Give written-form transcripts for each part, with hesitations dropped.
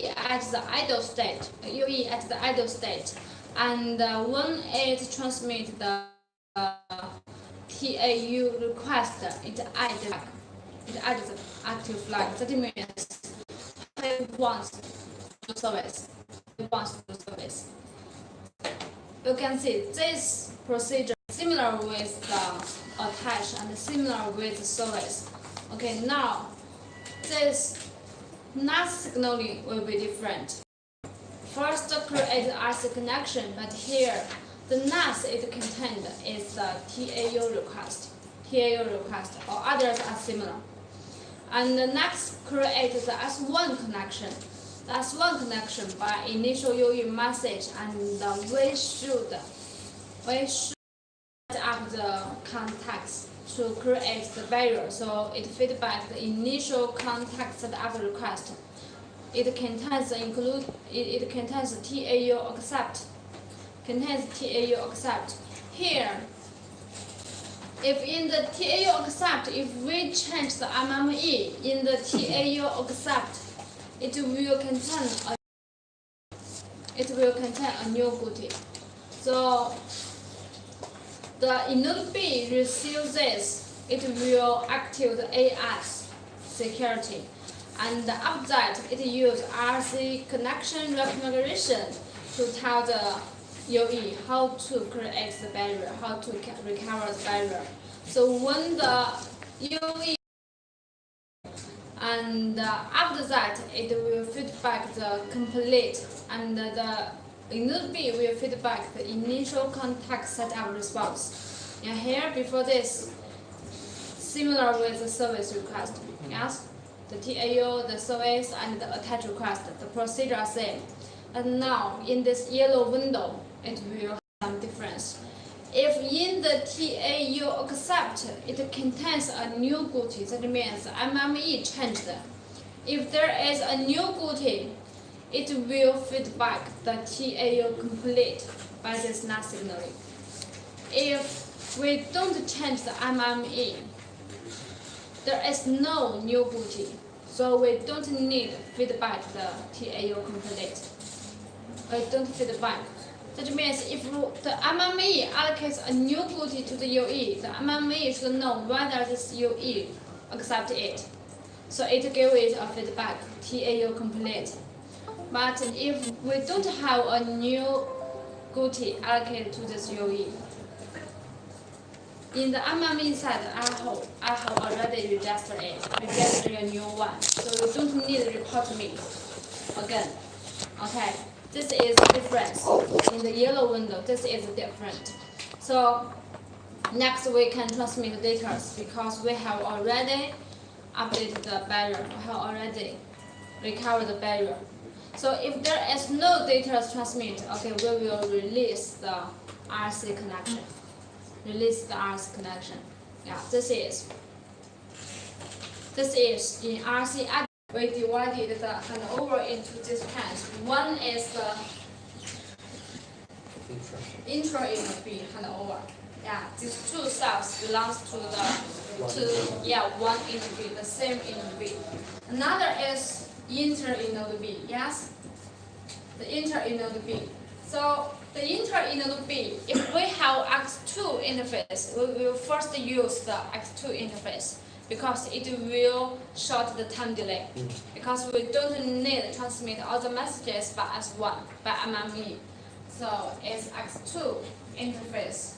UE at the idle state, and when it transmits the TAU request, it adds the active flag. That means it wants to service. You can see this procedure similar with the attach and similar with the service. Okay, now this NAS signaling will be different. First, create RC connection, but here the NAS it contained is the TAU request, or others are similar. And the next, create the S1 connection. The S1 connection by initial UE message, and we should set up the context to create the barrier. So it feedback the initial context setup request. It contains TAU accept. Here, if in the TAU accept, if we change the MME in the TAU accept, it will contain a new booty. So the node B receives this, it will activate the AS security. And after that, it uses RC connection reconfiguration to tell the UE how to create the barrier, how to recover the barrier. So when the UE and after that, it will feedback the complete, and the node B will feedback the initial context setup response. And here, before this, similar with the service request. Yes, the TAU, the service, and the attach request, the procedure are same. And now, in this yellow window, it will have some difference. If in the TAU accept, it contains a new booty, that means MME changed. If there is a new booty, it will feedback the TAU complete by this NAS signaling. If we don't change the MME, there is no new booty, so we don't need feedback the TAU complete. We don't feedback. That means if the MME allocates a new booty to the UE, the MME should know whether this UE accepts it. So it gives it a feedback, TAU complete. But if we don't have a new booty allocated to this UE, in the MME side, I have already registered a new one. So you don't need to report me again. Okay. This is the difference. In the yellow window, this is different. So next we can transmit the data because we have already updated the barrier. We have already recovered the barrier. So if there is no data transmit, okay, we will release the RC connection. Yeah, this is in RC. We divided the handover into these kinds. One is the intra-B handover. Yeah, these two cells belongs to one inner B, the same inner B. Another is inter-inner B. Yes, the inter-inner B. So the inter-inner B, if we have X2 interface, we will first use the X2 interface, because it will short the time delay. Because we don't need to transmit all the messages by S1, by MME. So it's X2 interface.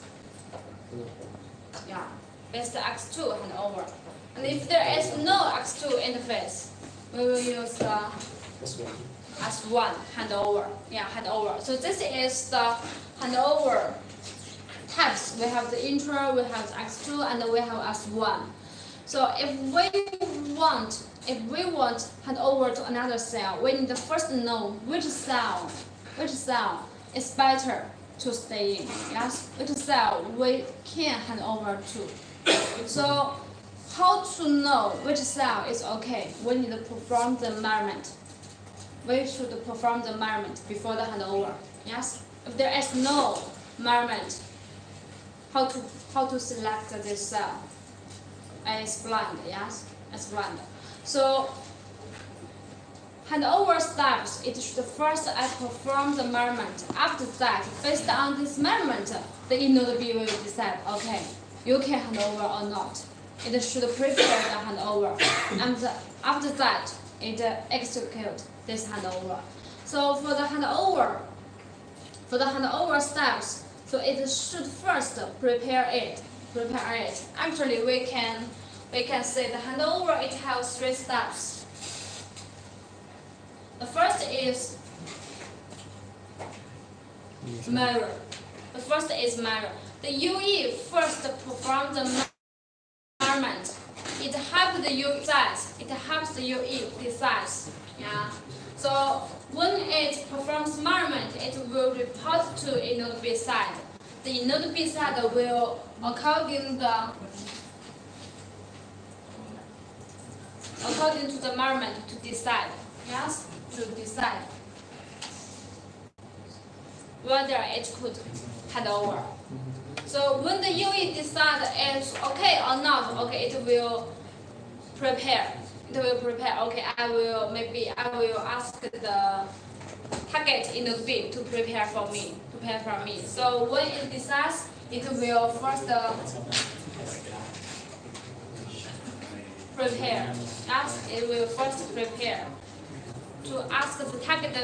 Yeah, it's the X2 handover. And if there is no X2 interface, we will use the S1 handover. Yeah, handover. So this is the handover types. We have the intra, we have the X2, and we have S1. So if we want hand over to another cell, we need to first know which cell is better to stay in. Yes, which cell we can hand over to. So how to know which cell is okay? We need to perform the measurement. We should perform the measurement before the handover. Yes, if there is no measurement, how to select this cell? It's blind, yes? It's blind. So handover steps, it should first perform the measurement. After that, based on this measurement, the inode B will decide, okay, you can hand over or not. It should prepare the handover, and after that, it execute this handover. So for the handover steps, so it should first prepare it. Actually, we can say the handover, it has 3 steps. The first is measure. The UE first perform the measurement. It helps the UE size. It helps the UE decide. Yeah. So when it performs measurement, it will report to inode B side. The inode B side will, according to the measurement, to decide. Yes, to decide whether it could hand over. So when the UE decides it's okay or not, okay, it will prepare. Okay, I will ask the target inode B to prepare for me. So when it decides, it will first prepare. Yes, it will first prepare to ask the target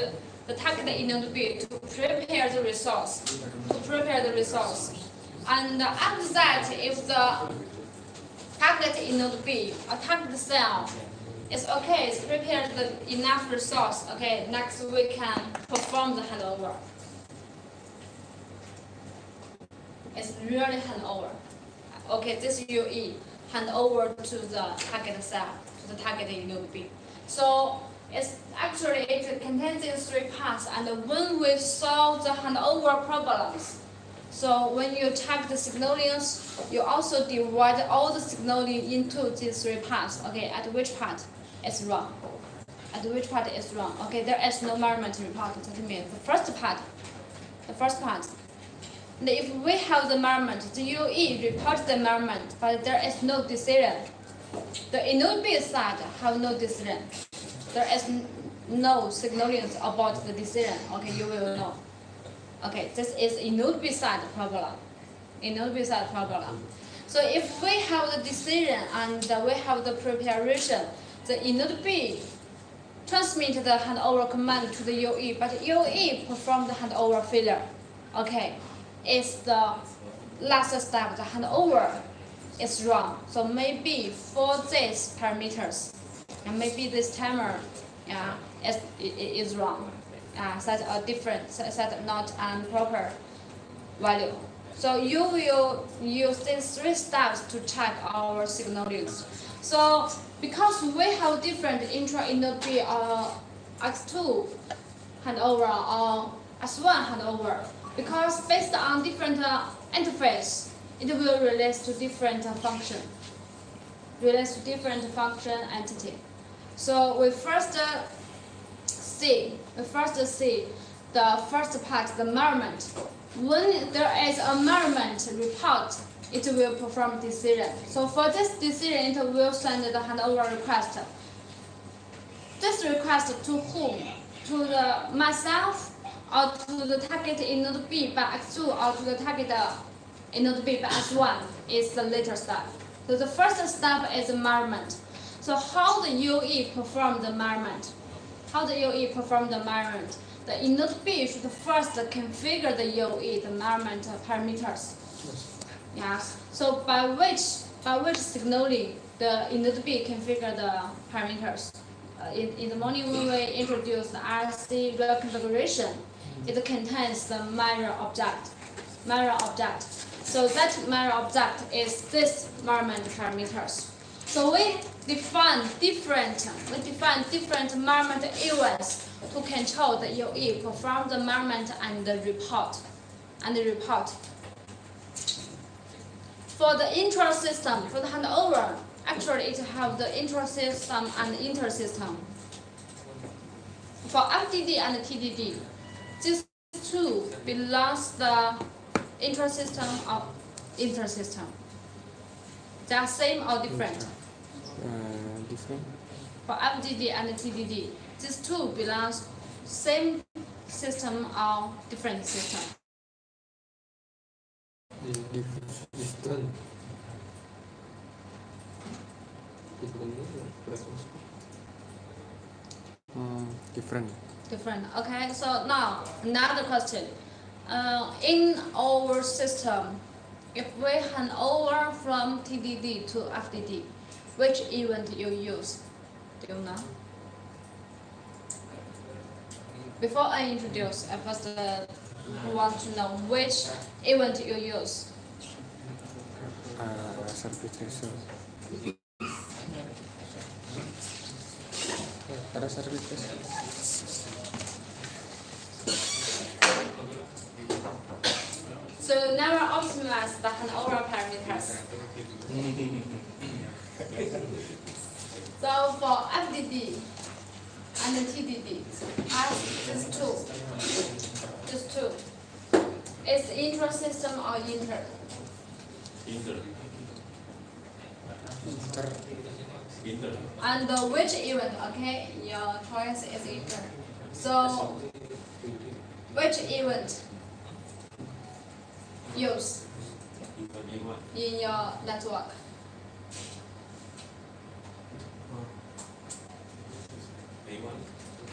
inode B to prepare the resource. And after that, if the target inode B or target cell is okay, it's prepared enough resource, okay, next we can perform the handover. It's really handover. Okay, this UE hand over to the target cell, to the target inode B. So it contains these 3 parts, and when we solve the handover problems, so when you check the signalings, you also divide all the signaling into these 3 parts. Okay, at which part is wrong? Okay, there is no measurement report. That means the first part. And if we have the measurement, the UE reports the measurement, but there is no decision. The inode B side have no decision. There is no signalings about the decision. Okay, you will know. Okay, this is inode B side problem. So if we have the decision and we have the preparation, the inode B transmit the handover command to the UE, but UE perform the handover failure. Okay, it's the last step. The handover is wrong. So maybe for these parameters, and maybe this timer, is wrong. Set a different, set not proper value. So you will use these 3 steps to check our signalings. So because we have different intra-inode B or X2 handover or S1 handover, because based on different interface, it will relate to different function, entity. So we first see the first part, the measurement. When there is a measurement report, it will perform decision. So for this decision, it will send the handover request. This request to whom? To the myself, or to the target inode B by X2, or to the target inode B by S1 is the later step. So the first step is the measurement. So how the UE perform the measurement? The inode B should first configure the UE, the measurement parameters. Yes. So by which signaling the inode B configure the parameters? In the morning when we introduce the RC reconfiguration, it contains the measure object. So that measure object is this measurement parameters. So we define different measurement events to control the UE, perform the measurement and the report. For the intra-system, for the handover, actually it have the intra-system and inter-system. For FDD and TDD, these 2 belongs the intra-system or inter-system. They are same or different? Different. for FDD and TDD, these two belongs same system or different system? Different. Different. Okay. So now another question. In our system, if we hand over from TDD to FDD, which event you use? Do you know? Before I introduce, I first want to know which event you use. Circuit result. Ada circuit result. So never optimize the handover parameters. So for FDD and TDD, ask just two. Is intra-system or inter? Inter. And which event? Okay, your choice is inter. So which event use in your network?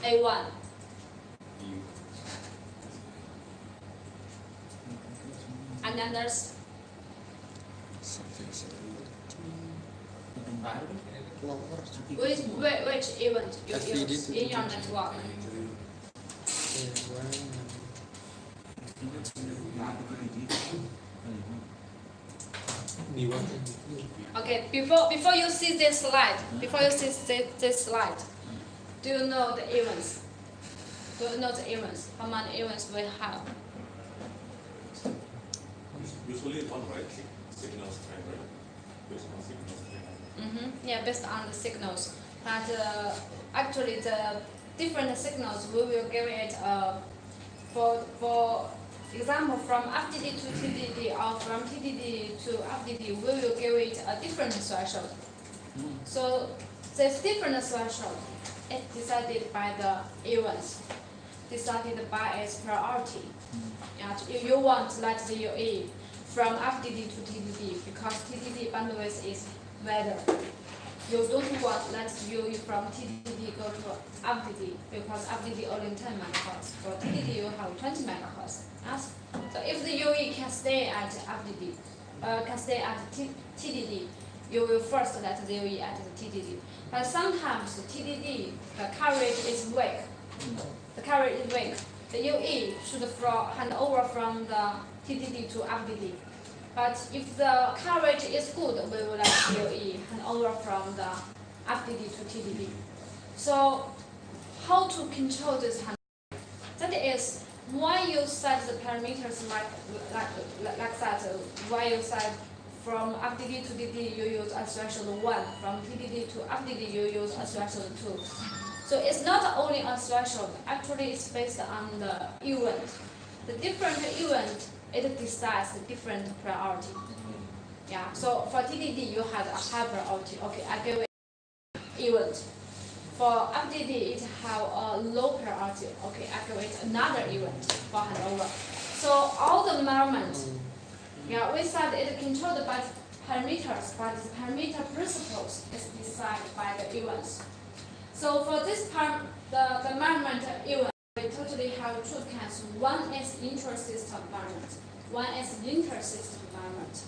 A1. And others? Which event you use in your network? Okay, before you see this slide, do you know the events? Do you know the events? How many events we have? Usually one, right? Signals time, right? Based on signals time. Yeah, based on the signals. But actually, the different signals we will give it for example, from FDD to TDD or from TDD to FDD, we will give it a different threshold. So this different threshold is decided by the events, decided by its priority. You want let the UE from FDD to TDD because TDD bandwidth is better. You don't want let UE from TDD go to FDD because FDD only 10 MHz. For TDD you have 20 MHz. Yes? So if the UE can stay at FDD, can stay at TDD, you will first let the UE at the TDD. But sometimes the TDD, the coverage is weak. The coverage is weak. The UE should hand over from the TDD to FDD. But if the coverage is good, we will let the UE hand over from the FDD to TDD. So how to control this hand? That is why you set the parameters like that. Why you set from FDD to TDD you use a threshold 1, from TDD to FDD you use a threshold 2. So it's not only a threshold, actually it's based on the event. The different event, it decides the different priority. Yeah, so for TDD you had a high priority. Okay, I give it event. For FDD it have a low priority. Okay, I give it another event for handover. So all the measurements, yeah, we said it controlled by parameters, but the parameter principles is decided by the events. So for this part, the measurement event, we totally have two kinds. One is intra-system measurement, one is inter-system measurement.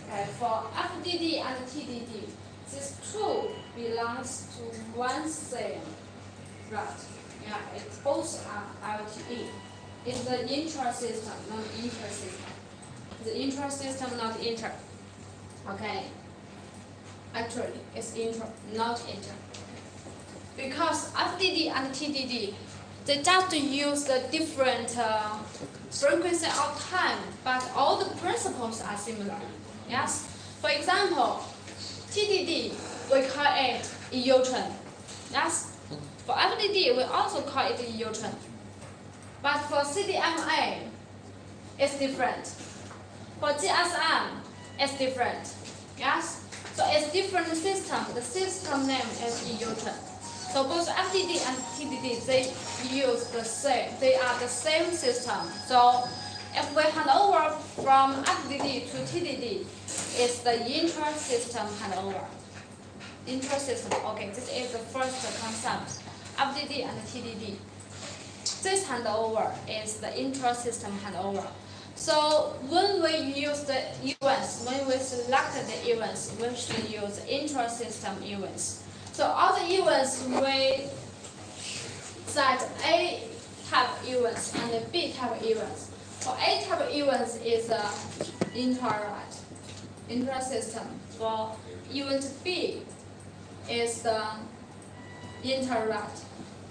Okay, for FDD and TDD, these two belongs to one same route. Yeah, it's both are LTE. It's the intra-system, not inter-system. The intra-system, not inter. Okay. Actually, it's intra, not inter. Because FDD and TDD, they just use the different frequency of time, but all the principles are similar. Yes. For example, TDD we call it EU-trend. Yes. For FDD we also call it EU-trend. But for CDMA, it's different. For GSM, it's different. Yes. So it's different system. The system name is EU-trend. So both FDD and TDD, they use the same. They are the same system. So if we hand over from FDD to TDD, it's the inter-system handover. Inter-system. Okay, this is the first concept. FDD and TDD. This handover is the inter-system handover. So when we use the events, when we select the events, we should use inter-system events. So all the events we set A type events and the B type events. For A type events is inter-system. For event B is the inter-write.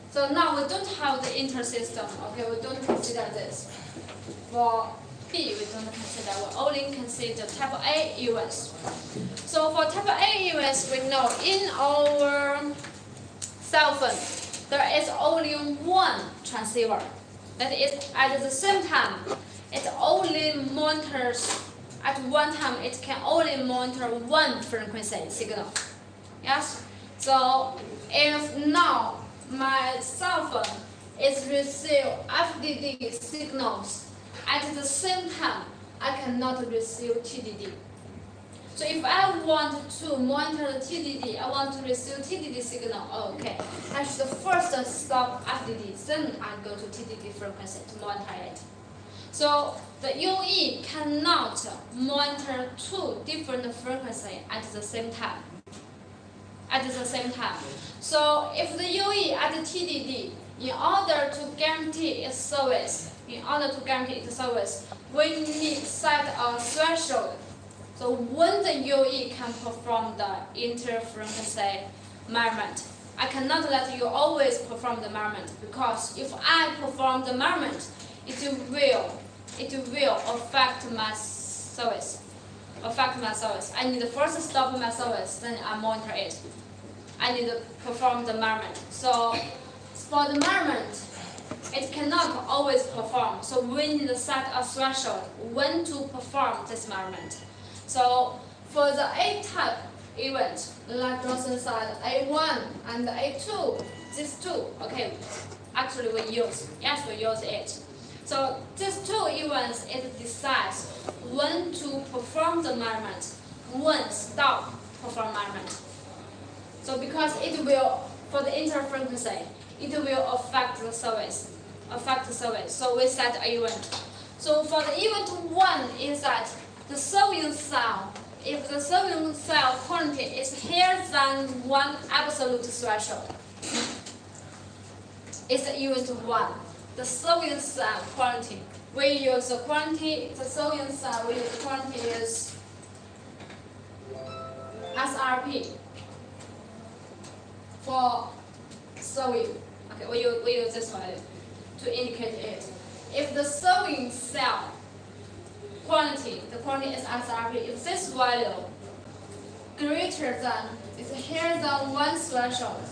So now we don't have the inter-system. Okay, we don't consider this. For B, we don't consider. We only consider type A events. So for type A events, we know in our cell phone there is only one transceiver. That is, at the same time, it only monitors. At one time, it can only monitor one frequency signal. Yes. So if now my cell phone is receive FDD signals, at the same time, I cannot receive TDD. So if I want to monitor the TDD, I want to receive TDD signal, okay, I should first stop FDD, then I go to TDD frequency to monitor it. So the UE cannot monitor two different frequencies at the same time. So if the UE at the TDD, in order to guarantee its service, we need to set a threshold. So when the UE can perform the interfrequency measurement, I cannot let you always perform the measurement, because if I perform the measurement, it will affect my service. I need to first stop my service, then I monitor it. I need to perform the measurement. So for the measurement, it cannot always perform. So we need to set a threshold when to perform this measurement. So for the A-type event, like Johnson said, A1 and A2, these two, okay, actually we use it. So these two events, it decides when to perform the measurement, when stop perform measurement. So because it will, for the interfrequency, it will affect the service. So we set an event. So for the event 1 is that the serving cell, if the serving cell quantity is higher than one absolute threshold, it's the event 1. The serving cell quantity. We use the quantity, the serving cell, we use the quantity is SRP for serving. Okay, we use this value to indicate it. If the serving cell quantity, the quantity is SRP, if this value greater than, is higher than one threshold,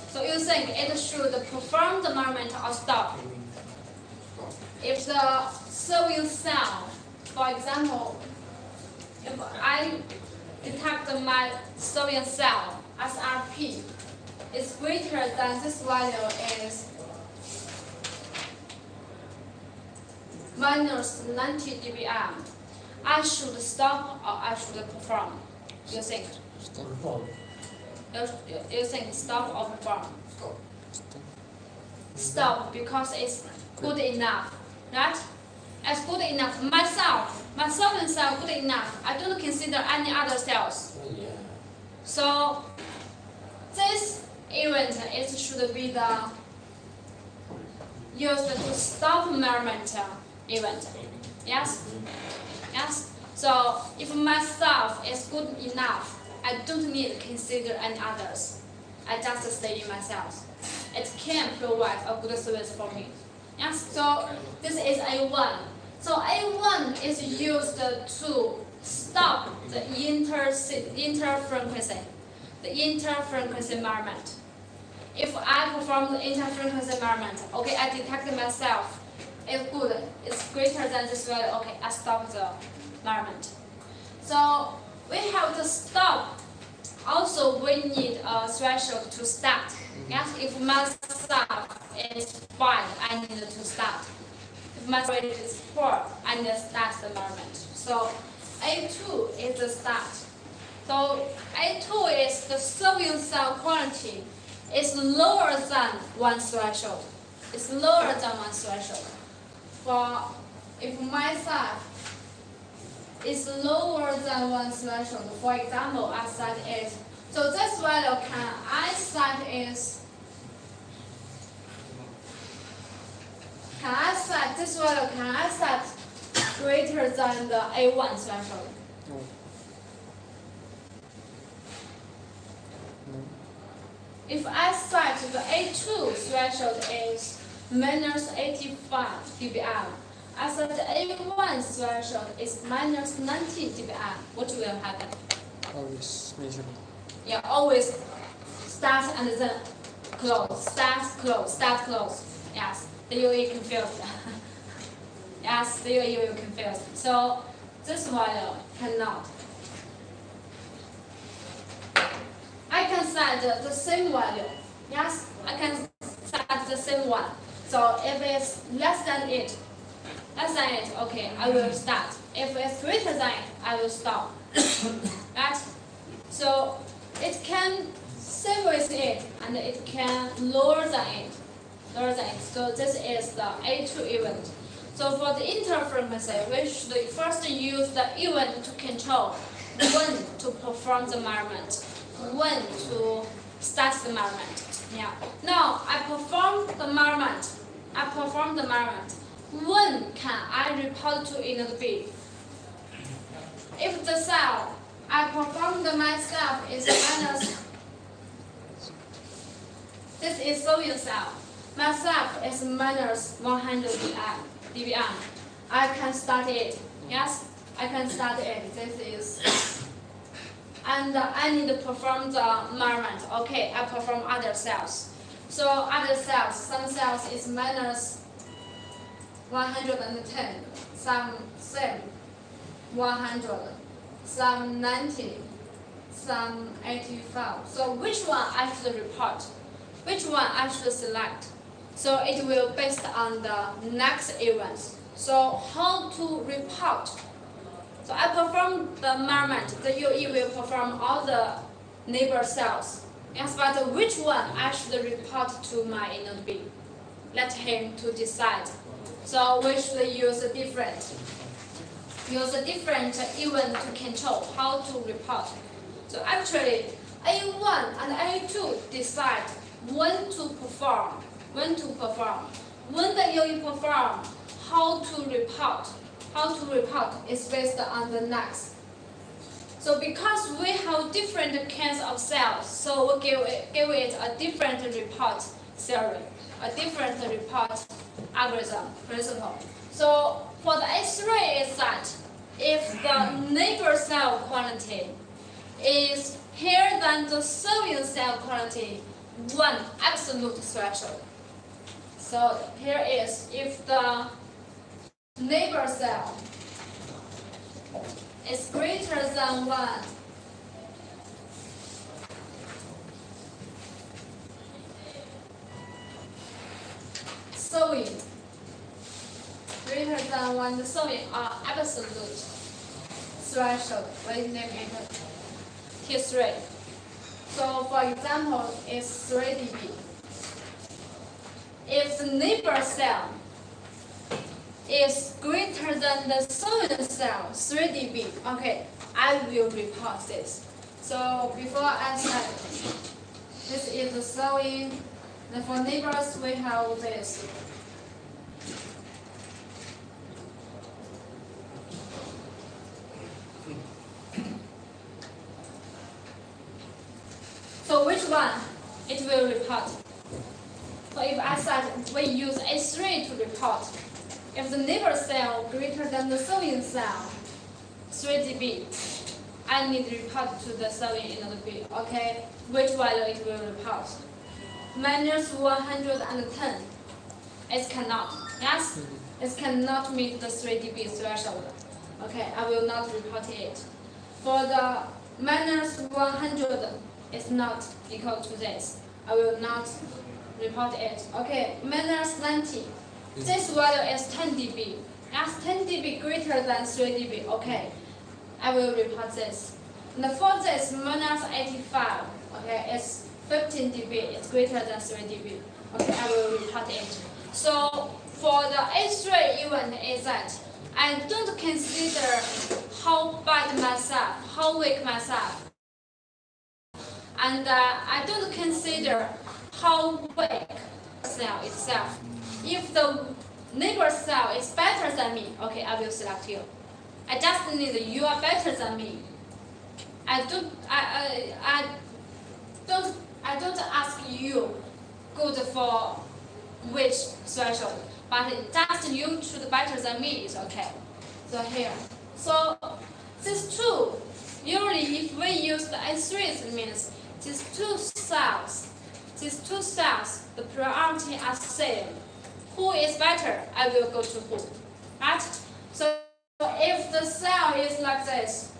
so you think it should perform the measurement or stop? If the serving cell, for example, if I detect my serving cell SRP is greater than this value is minus 90 dBm, I should stop or I should perform? You think? Stop. You think stop or perform? Stop, because it's good enough, right? It's good enough. My serving cell good enough. I don't consider any other cells. So this event it should be the used to stop measurement event. Yes? Yes? So if myself is good enough, I don't need to consider any others. I just stay in myself. It can provide a good service for me. Yes? So this is A1. So A1 is used to stop the interfrequency measurement. If I perform the interfrequency measurement, okay, I detect myself, it's good, it's greater than this value, okay, I stop the measurement. So we have to stop Also, we need a threshold to start. Yes, if my sub is 5, I need to start. If my rate is 4, I need to start the measurement. So A2 is the start. So A2 is the serving cell quantity. It's lower than 1 threshold. It's lower than 1 threshold. For if my sub is lower than 1 threshold, for example, I set is, so this value can I set is, can I set this value, can I set greater than the A1 threshold? No. No. If I set the A2 threshold is minus 85 dBm, I set the A1 threshold is minus 19 dBm, what will happen? Always measure. Yeah, always start and then close, start, close, start, close. Yes, then you will confused. Yes, then you will confused. So this value cannot. I can set the same value. Yes, I can set the same one. So if it's less than it, okay, I will start. If it's greater than it, I will stop. Right? So it can same with it and it can lower than it. So this is the A2 event. So for the interference, we should first use the event to control when to perform the measurement, when to start the measurement. Yeah. Now I perform the measurement. When can I report to input B? If the cell I performed myself is minus, this is sodium cell. Myself is minus 100 dBm. I can start it. Yes, I can start it. This is, and I need to perform the measurement. Okay, I perform other cells. So other cells, some cells is minus 110, some same 100, some 90, some 85. So which one I should report? Which one I should select? So it will based on the next events. So how to report? So I perform the measurement. The UE will perform all the neighbor cells. Yes, but which one I should report to my input B? Let him to decide. So we should use a different event to control how to report. So actually, A1 and A2 decide when to perform. When the UE perform, how to report is based on the next. So because we have different kinds of cells, so we give it a different report theory, a different report algorithm principle. So for the A3 is that if the neighbor cell quantity is higher than the serving cell quantity, one absolute threshold. So here is if the neighbor cell is greater than 1, sewing greater than 1, the sewing are absolute threshold. We name it T3. So for example, it's 3 dB. If the neighbor cell is greater than the sewing cell, 3 dB, okay, I will report this. So before I said, this is the sewing, and for neighbors we have this. So which one it will report? So if I said we use A3 to report, if the neighbor cell greater than the sewing cell, 3 dB, I need to report to the sewing input B. Okay, which value it will report? Minus 110. It cannot. Yes, it cannot meet the 3 dB threshold. Okay, I will not report it. For the minus 100 is not equal to this. I will not report it. Okay, minus 90. This value is 10 dB. As 10 dB greater than 3 dB, okay, I will report this. And for this, minus 85, okay, it's 15 dB, it's greater than 3 dB. Okay, I will report it. So for the H3 event is that I don't consider how bad myself, how weak myself, and I don't consider how weak cell itself. If the neighbor cell is better than me, okay, I will select you. I just need you are better than me. I don't ask you good for which threshold, but just you should better than me is okay. So here, so these two, usually if we use the H3, it means these two cells, the priority are same. Who is better? I will go to who, right? So if the cell is like this,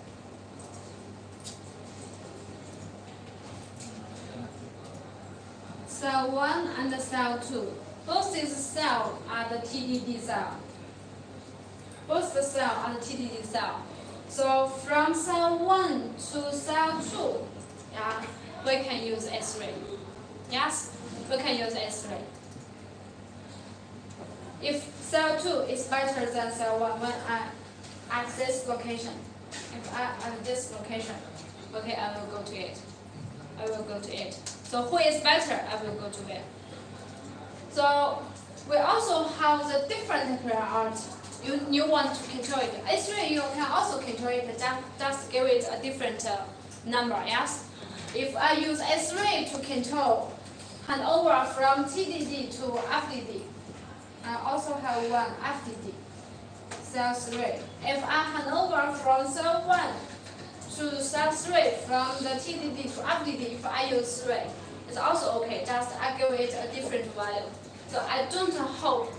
cell 1 and cell 2, both these cells are the TDD cell. Both the cells are the TDD cell. So from cell 1 to cell 2, yeah, we can use S3. Yes, we can use S3. If cell 2 is better than cell 1 when I at this location, if I at this location, okay, I will go to it. I will go to it. So who is better? I will go to it. So we also have the different priority. You want to control it. H3 you can also control it. Just give it a different number. Yes. If I use S3 to control handover from TDD to FDD, I also have one FDD, cell 3. If I hand over from cell 1 to cell 3 from the TDD to FDD, if I use 3, it's also okay. Just I give it a different value. So I don't hope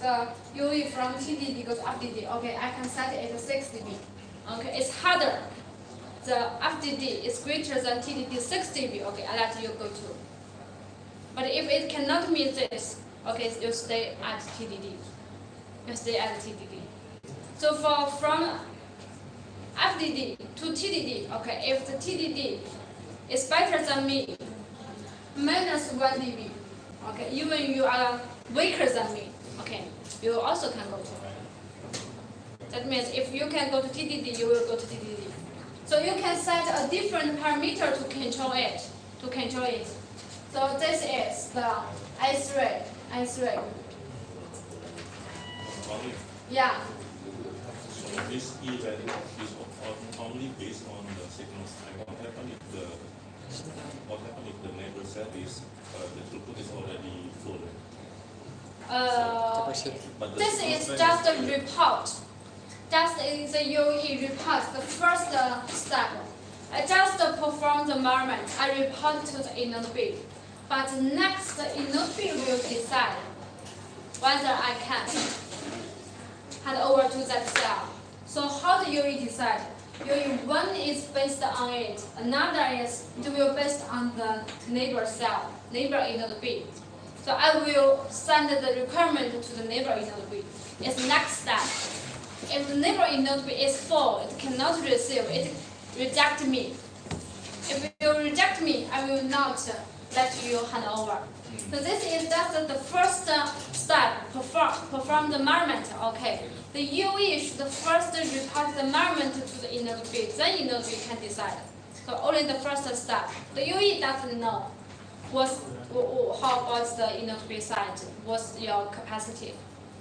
the UE from TDD goes to FDD. Okay, I can set it at 6 dB. Okay, it's harder. The FDD is greater than TDD 6 dB. Okay, I let you go to. But if it cannot meet this, okay, you stay at TDD. You stay at TDD. So from FDD to TDD, okay, if the TDD is better than me, minus 1 dB, okay, even you are weaker than me, okay, you also can go to. That means if you can go to TDD, you will go to TDD. So you can set a different parameter to control it. So this is the S3. Only, Yeah. so this E value is only based on the signal strength. What happens if the neighbor cell is the throughput is already full? But This is just a report. Just in the UE report, the first step. I just perform the measurement. I report to the inode B. But next, the inode B will decide whether I can hand over to that cell. So how the UE decide? UE 1 is based on it. Another is it will based on the neighbor cell, neighbor inode B. So I will send the requirement to the neighbor inode B. It's next step. If the neighbor inode B is full, it cannot receive, it reject me. If you reject me, I will not let you hand over. So this is just the first step, perform the measurement, okay. The UE should first report the measurement to the inode B, then inode B can decide. So only the first step. The UE doesn't know how about the inode B side, what's your capacity.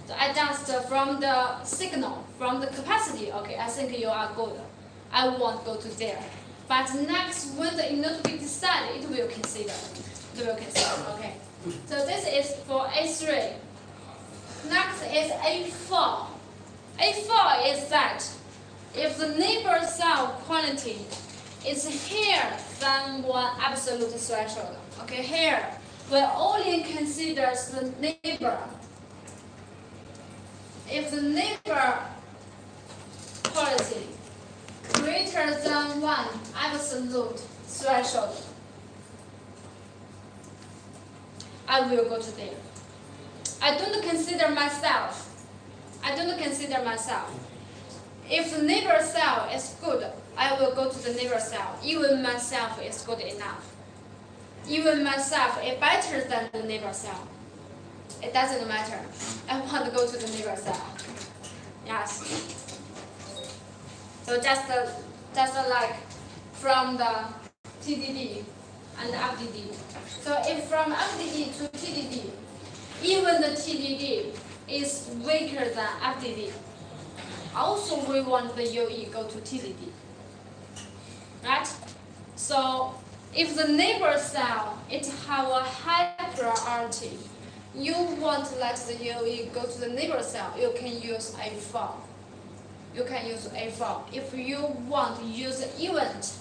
So I just from the signal, from the capacity, okay, I think you are good. I won't go to there. But next, when the inode B decide, it will consider. Okay. So this is for A3. Next is A4. A4 is that if the neighbor cell quantity is higher than one absolute threshold, okay, here we only consider the neighbor. If the neighbor quality greater greater than 1 absolute threshold, I will go to there. I don't consider myself. If the neighbor cell is good, I will go to the neighbor cell. Even myself is good enough. Even myself is better than the neighbor cell. It doesn't matter. I want to go to the neighbor cell. Yes. So just like from the TDD and FDD. So if from FDD to TDD, even the TDD is weaker than FDD, also we want the UE go to TDD. Right? So if the neighbor cell it have a high priority, you want to let the UE go to the neighbor cell, you can use A4. If you want to use event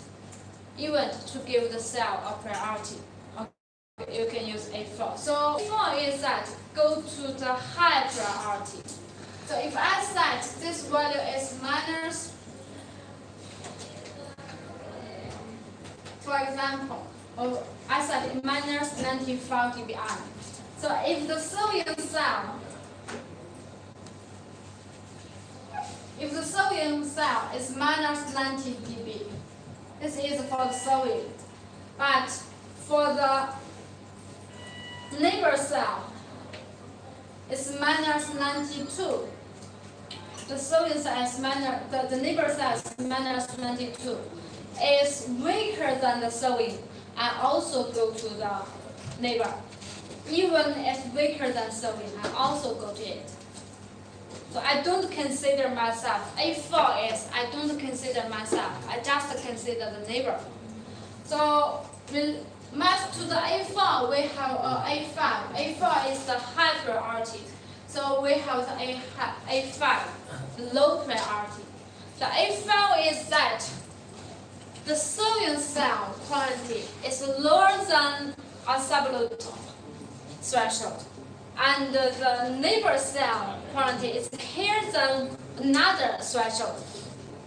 to give the cell a priority, okay, you can use A4. So A4 is that go to the high priority. So if I set this value is minus, for example, I set it minus 95 dBi. So if the sodium cell is minus 90 dB, this is for the sodium. But for the neighbor cell, it's minus 92. The sodium cell is the neighbor cell is minus 92. It's weaker than the sodium. I also go to the neighbor. Even it's weaker than sodium, I also go to it. So I don't consider myself. A4 is I don't consider myself. I just consider the neighbor. So we map to the A4. We have A5. A4 is the high priority. So we have the A5, the low priority. The A5 is that the sodium cell quantity is lower than absolute threshold, and the neighbor cell quantity is higher than another threshold.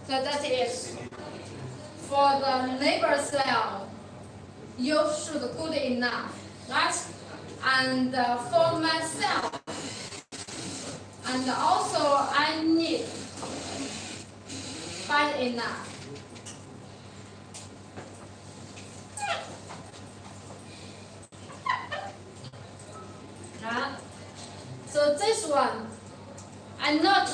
So that is for the neighbor cell, you should good enough, right? And for myself, and also I need bad enough. So this one, I not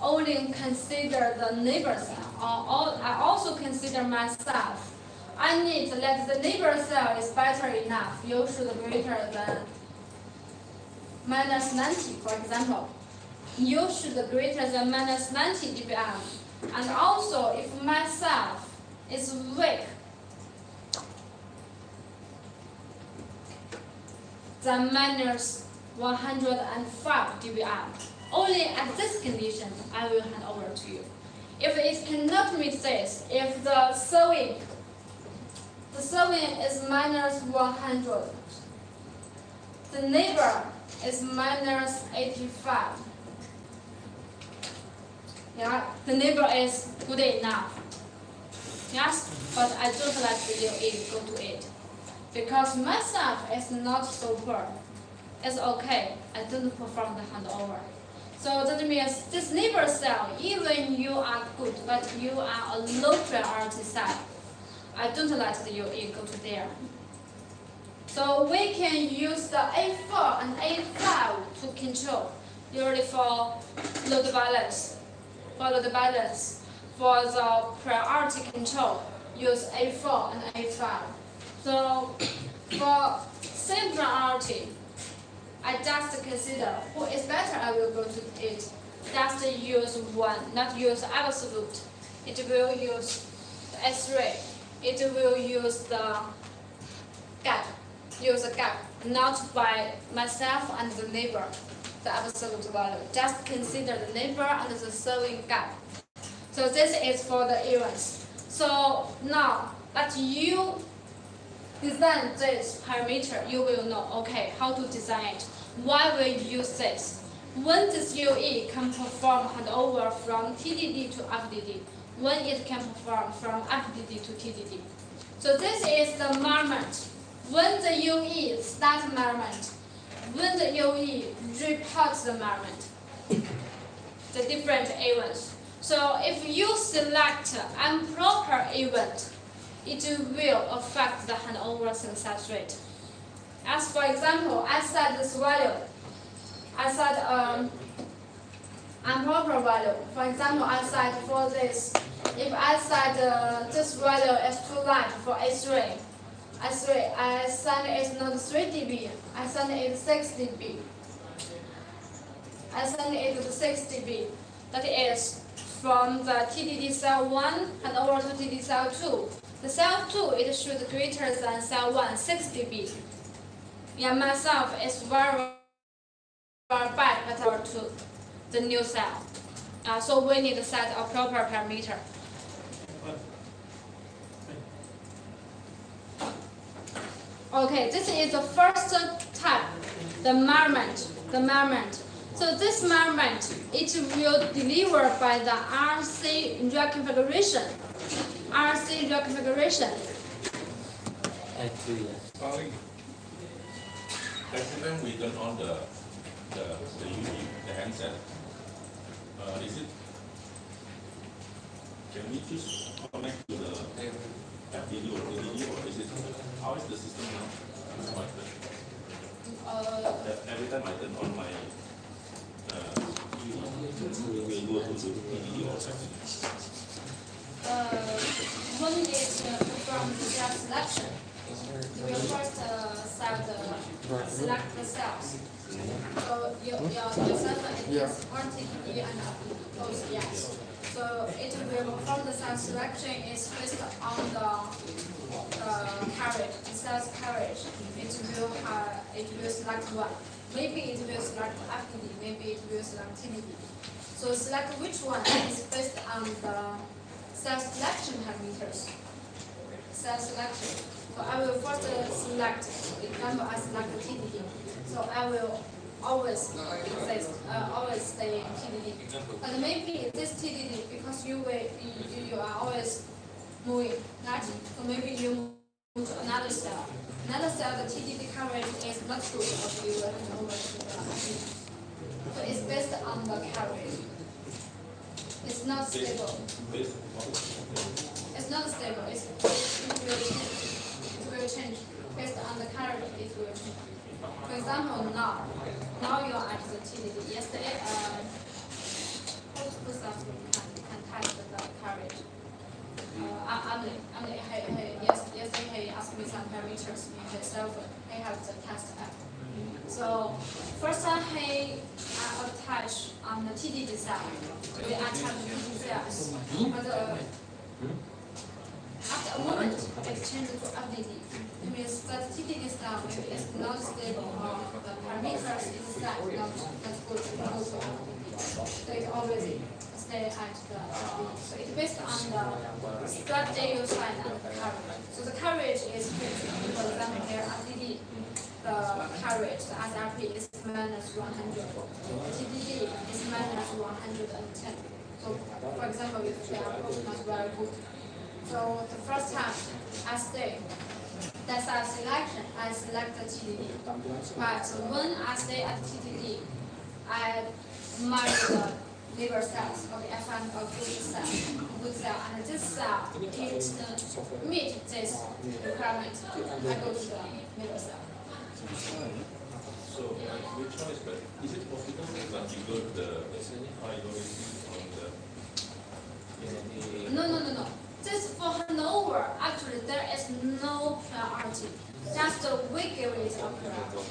only consider the neighbor cell, I also consider myself. I need to let the neighbor cell is better enough. You should greater than minus 90, for example. You should greater than minus 90 dBm. And also, if myself is weak, then minus 105 dBm. Only at this condition, I will hand over to you. If it cannot meet this, if the sewing is minus 100, the neighbor is minus 85. Yeah, the neighbor is good enough. Yes, but I don't let the UE go to it because myself is not so poor. It's okay. I don't perform the handover. So that means this neighbor cell, even you are good, but you are a low priority cell, I don't let the UE go to there. So we can use the A4 and A5 to control, usually for load balance. For the priority control, use A4 and A5. So for same priority, I just consider who is better, I will go to it. Just use one, not use absolute. It will use the S3. It will use the gap. Use a gap, not by myself and the neighbor, the absolute value. Just consider the neighbor and the serving gap. So this is for the events. So now that you design this parameter, you will know, okay, how to design it. Why we use this? When this UE can perform handover from TDD to FDD, when it can perform from FDD to TDD. So this is the measurement. When the UE starts measurement, when the UE reports the measurement, the different events. So if you select improper event, it will affect the handover success rate. As for example, I set this value. I set improper value. For example, I set for this. If I set this value as too large for A3, I send it not 3 dB. I send it 6 dB. I send it to 6 dB. That is from the TDD cell 1 and over to TDD cell 2. The cell 2 it should greater than cell 1, 6 dB. Yeah, myself is very bad at over to the new cell. So we need to set a proper parameter. Okay, this is the first type, the measurement. So this measurement, it will deliver by the RC reconfiguration. Sorry. Every time we turn on the UD, the handset, is it? Can we just connect to the FDD or TDD, or is it? How is the system now constructed? Every time I turn on my UD, we will go to the TDD or FDD. When it from the cell selection, you will first select the cells. So your cell is RTE and both yes. So it will from the cell selection is based on the carriage, the cell's carriage. It will select one. Maybe it will select FDD, maybe it will select TDD. So select which one is based on the cell selection parameters. Cell selection. So I will first select, for example, I select TDD. So I will always stay in TDD. But maybe this TDD, because you are always moving, right? So maybe you move to another cell. Another cell, the TDD coverage is not good, but you will hand over to the FDD. So it's based on the coverage. It's not stable. It's not stable. It will change. Based on the coverage, it will change. For example, now you are at the TDD. Yesterday, who can test the coverage? Yesterday he asked me some parameters in his cell phone. He has the test app. So first time he attached on the TDD cell. We attach the TDD cells. But after a moment, it changes to FDD. It means that TDD cell maybe is not stable or the parameters inside not good to go to FDD. So it always stay at the FDD. So it's based on the strategy side and the coverage. So the coverage is fixed. For example, here FDD, the coverage, the SRP is minus 100. TDD is minus 110. So for example, if the approach is not very good. So the first time I stay, that's our selection. I select the TDD. But when I stay at TDD, I mark the liver cells. Okay, I find a good cell, and this cell meet this requirement. I go to the liver cell. So which one is better? Is it possible that you go to the high dosage on the? No. This for handover, actually there is no priority. Just we give it a priority.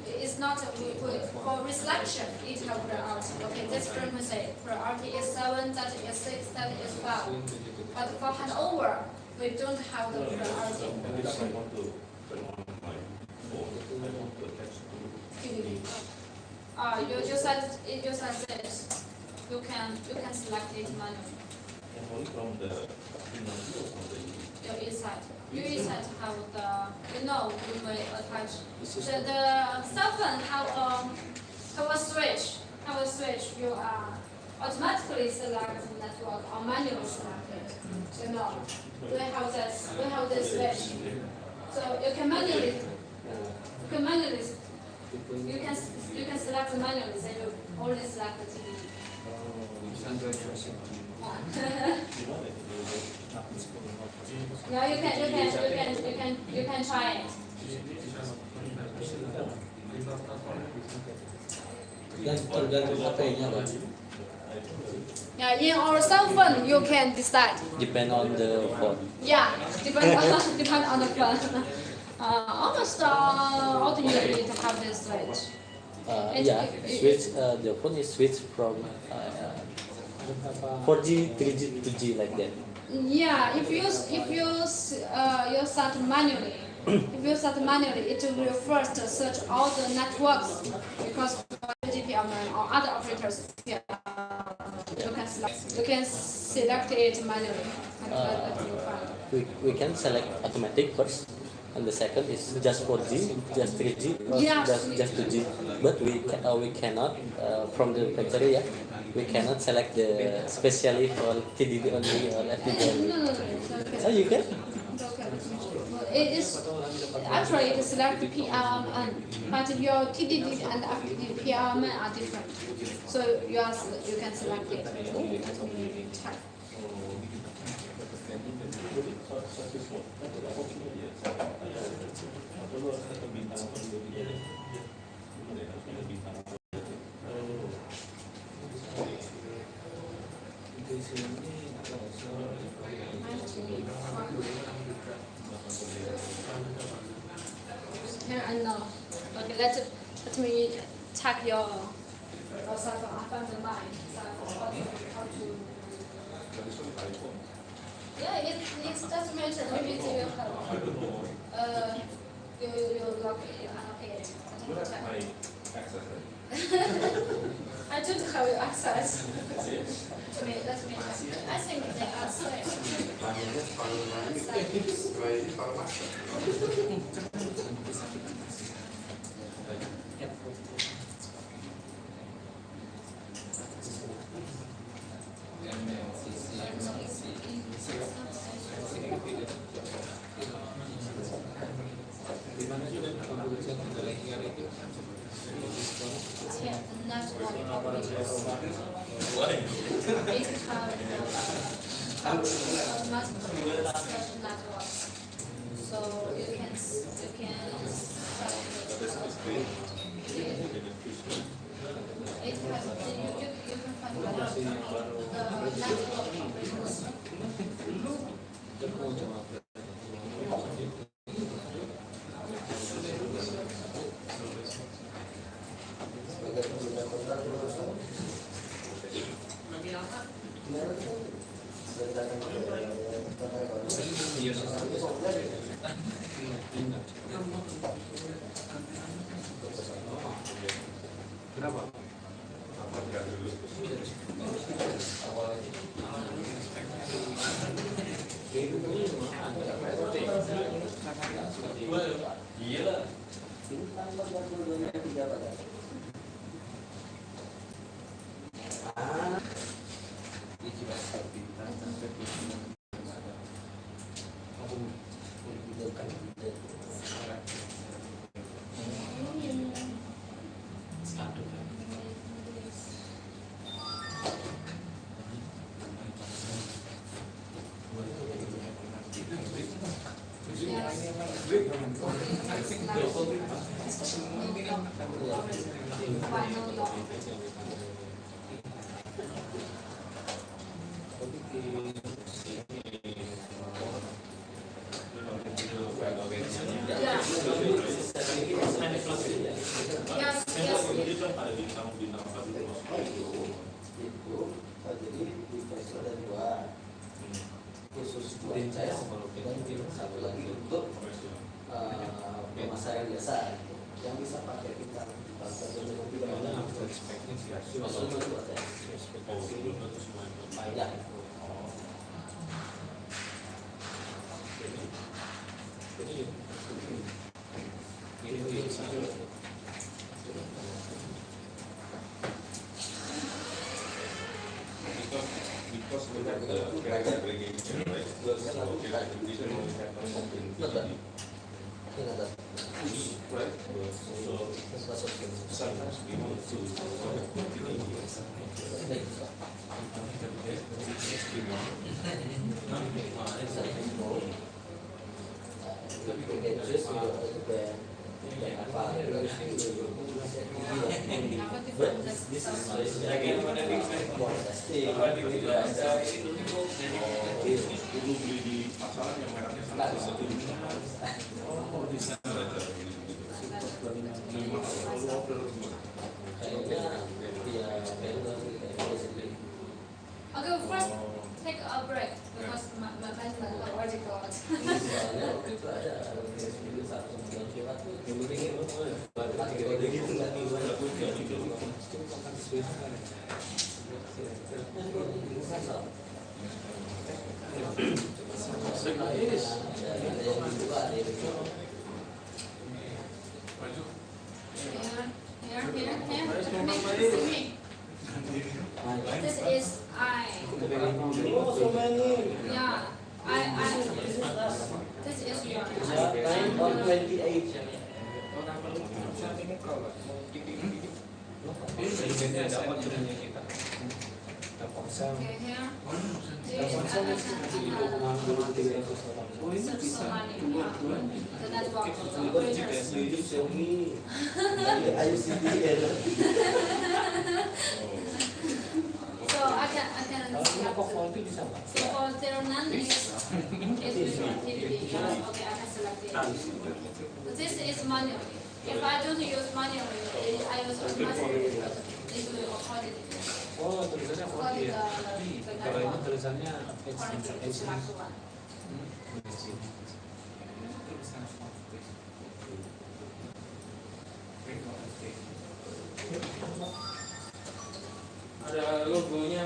It's not for reselection, it has priority. Okay, this frequency priority is 7, that is 6, that is 5. But for handover, we don't have the priority. Every time I want to turn on my phone, I want to attach to You said this. You can select it manually. and only from the Your inside. You inside have the you may attach. The cell phone have a switch. You are automatically select the network or manually select it. You know, we have this switch. So you can manually, you can select manually. So you only select the TV. Yeah, you can try it. Tergantung HP-nya kan. Yeah, in our cell phone you can decide. Depend on the phone. Yeah, depend on the phone. Almost all the units have this switch. Yeah, switch. The phone is switch from 4G, 3G, 2G like that. Yeah, if you start manually, it will first search all the networks because GPM or other operators, yeah, you can select it manually. We can select automatic first, and the second is just 4G, just 3G, or Yeah. just 2G. But we cannot from the factory. Yeah, we cannot select the specially for TDD only or FDD only. No. So you can. It is actually it select PRMN, but your TDD and FDD PRMN are different. So you can select it. Let me check. Here and now. Okay, let me check your cell phone. I found mine. How to? Yeah, it's just mentioned. Maybe it will help. You log it. Let me check. I don't have your access. Let me check. I think they are safe. Yeah, network operators. It have multiple special networks, so you can select it. It has you can find out the network operators. Pemasaran biasa yang bisa pakai kita. Ya. this can only happen in TDD. Right? So sometimes we want to dulu beli di pasaran yang mereknya sama satu Okay, first take a break because my husband already got. Here. This is I. Yeah, I. This is your. 9 or 28. Okay, here. This is the network operators. So I can select. So for 09 is TDD. Okay, I can select it. This is manually. If I don't use manually, I use automatically. It will record it. Oh, tulisannya 40 ya. Kalau ini tulisannya ada logonya.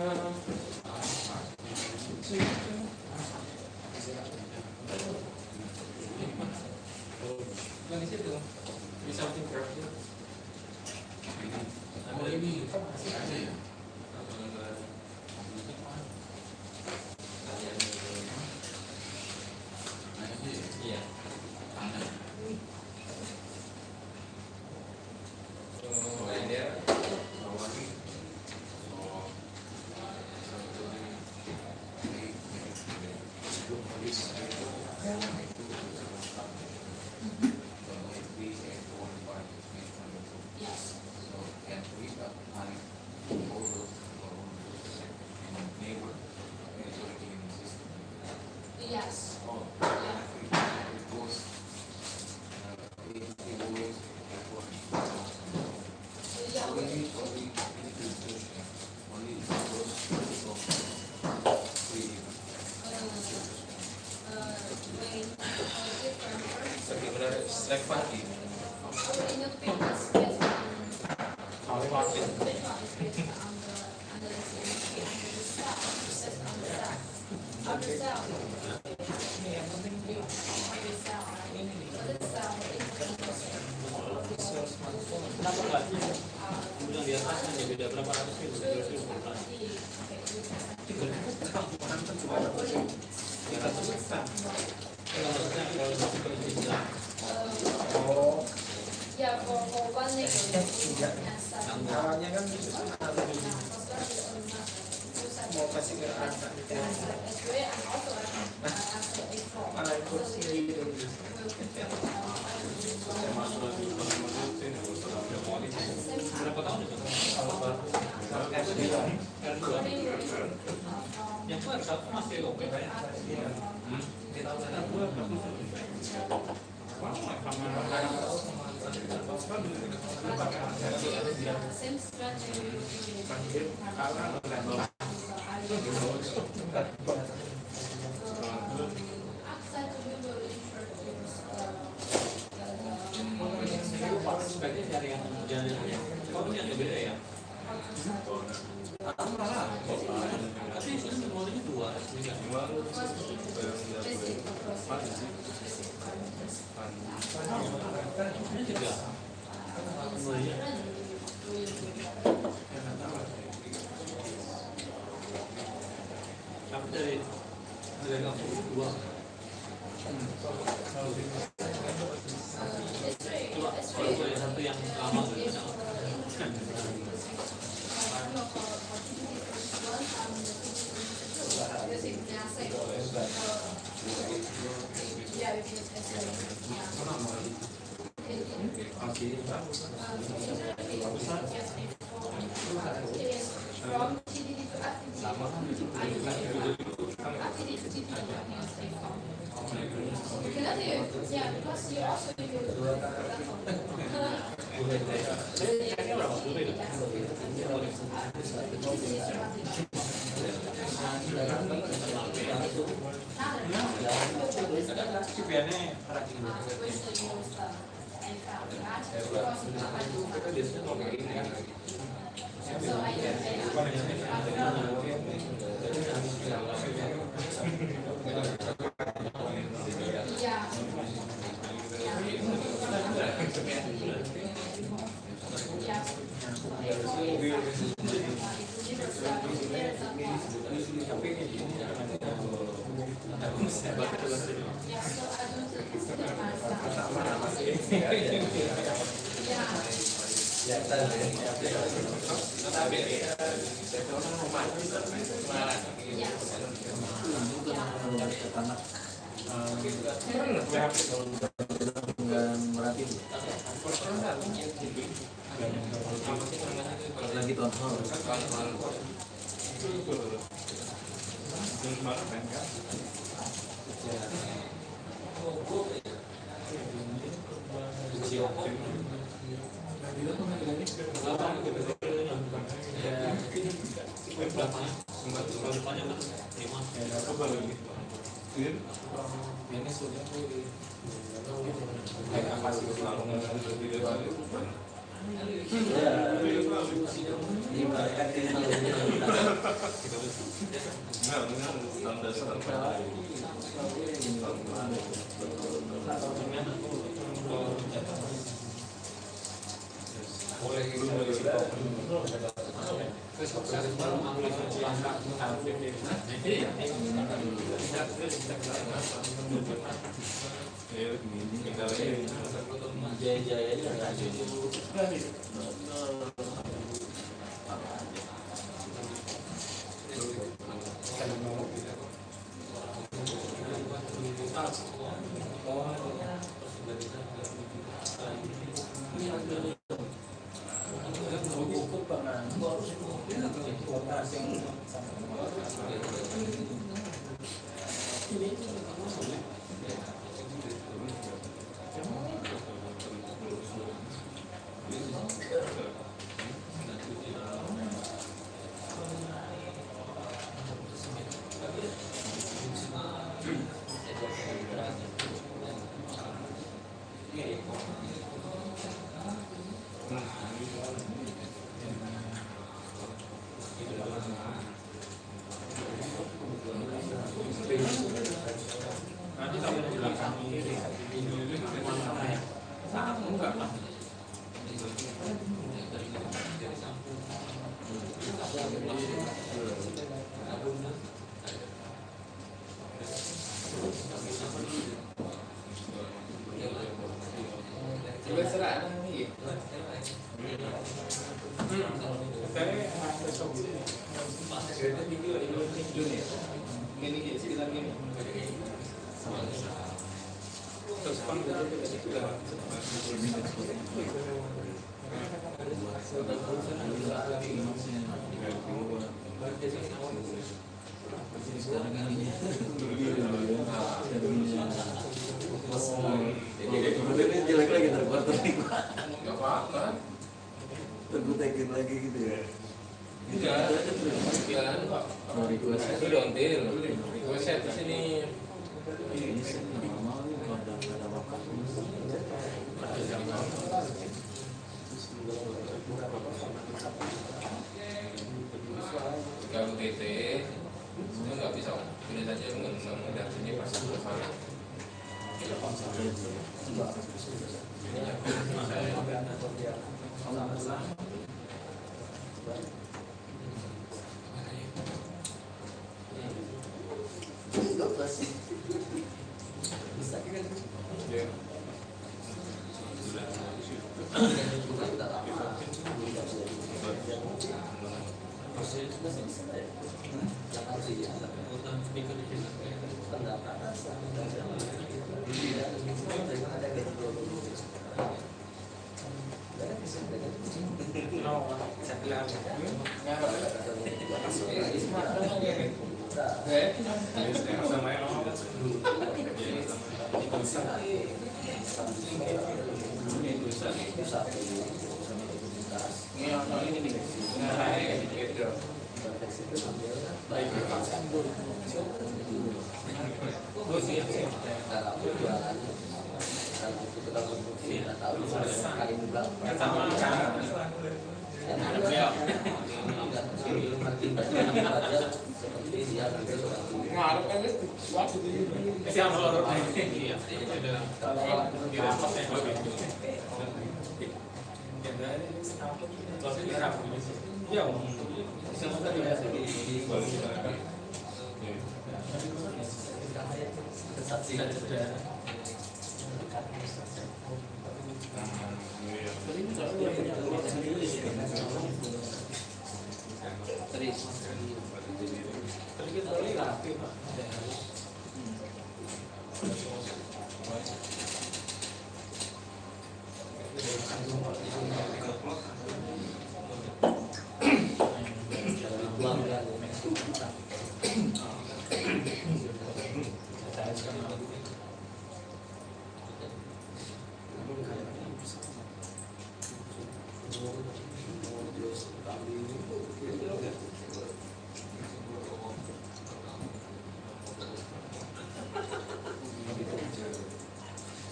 Di situ bisa interview. Ada ini ada ya. Iya. Yes. Yes. Select party. kenapa enggak? Kemudian di atasnya dia beda berapa ratus ribu? 300 Yeah, for one nigga. Awalnya kan mau kasih ke anak mana kursi gitu. Berapa tahun itu? Yang baru satu masih oke kan? Same strategy. Sebaiknya cari yang jalannya. Kalau yang beda ya. Tapi semuanya dua. Ini juga. Tapi dari kampung dua. Kalau boleh satu yang lama gitu. Lagi tahun jelek lagi terkuarter nih Pak. Nggak apa-apa. Tergutekin lagi gitu ya. Enggak, pikiran kok. Oh, request. Itu dontil. Request di sini. Ini sih normal nih kalau ada waktu. Kalau TT itu nggak bisa pilih saja mengenai sini pasti bersama.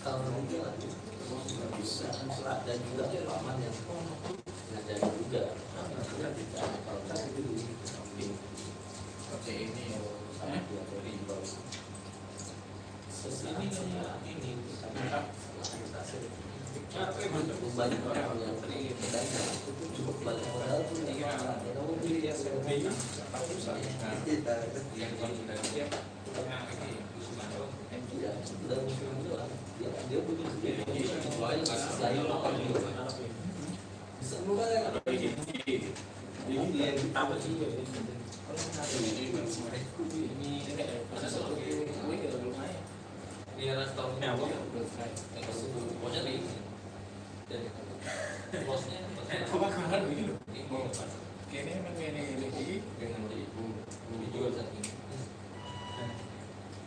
Kalau nanti bisa serat dan juga paman yang ngajari juga. Kalau kan itu oke ini sangat dia dari sesuatu ini banyak orang yang bedanya cukup banyak modal pun kamu pilih yang dia butuh selain makan semua ini restorannya apa? Pokoknya di bosnya apa kabar begitu? Kayaknya memang ini lagi dengan ibu dijual saat ini.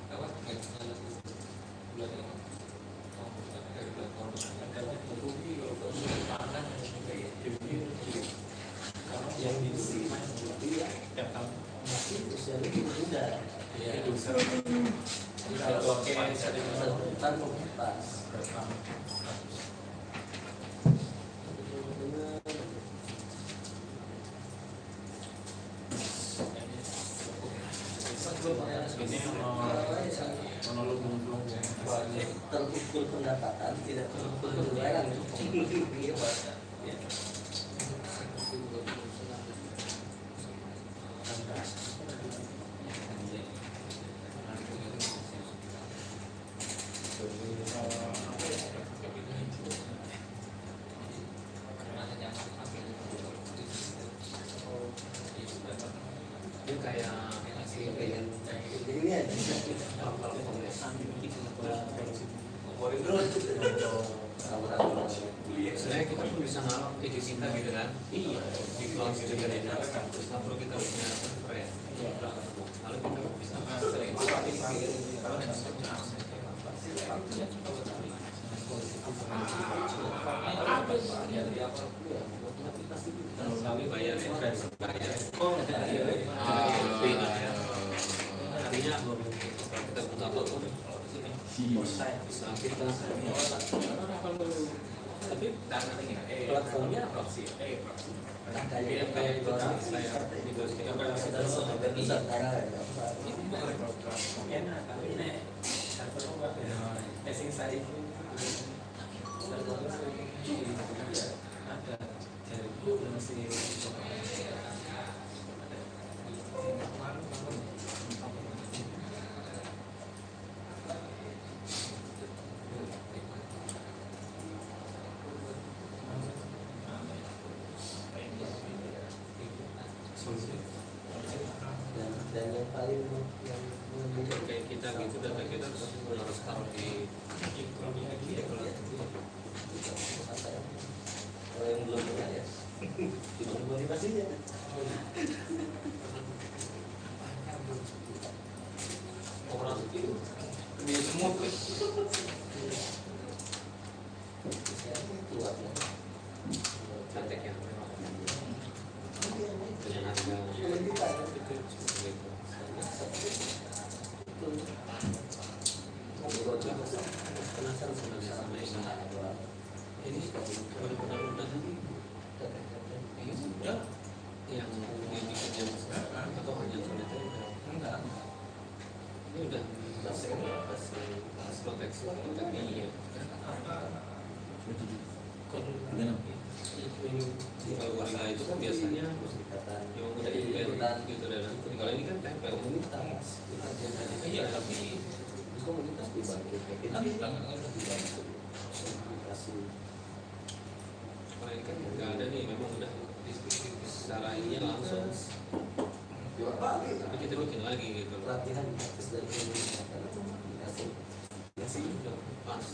Apa? Yang di sini masih usia lebih muda. Ya, kalau kayak sebutan pas. Terukur pendapatan, tidak terukur pengeluaran. Sebenarnya kita pun bisa ngalok ide kita gitu kan. Iya. Di kelas gitu kan. Terus perlu kita punya keren. Lalu kita bisa kami bayar artinya kita butuh apa pun bisa kita tapi platformnya apa sih? Kayak sekali yang kayak kita gitu, data kita harus taruh di kalau yang belum punya ya dibantu motivasinya. operasi itu di semua Keluarnya cantik ya dengan harga gitu. Penasaran sebenarnya sama ini benar-benar ini sudah yang bikin atau hanya ternyata enggak, ini udah pas proteksi tapi ya kalau warga itu kan biasanya yang udah implement gitu, dan kalau ini kan tempel iya tapi komunitas dibantu kalau ini kan nggak ada nih, memang udah secara ini langsung tapi kita bikin lagi gitu loh. pelatihan akses dari komunikasi Ya sih udah pas.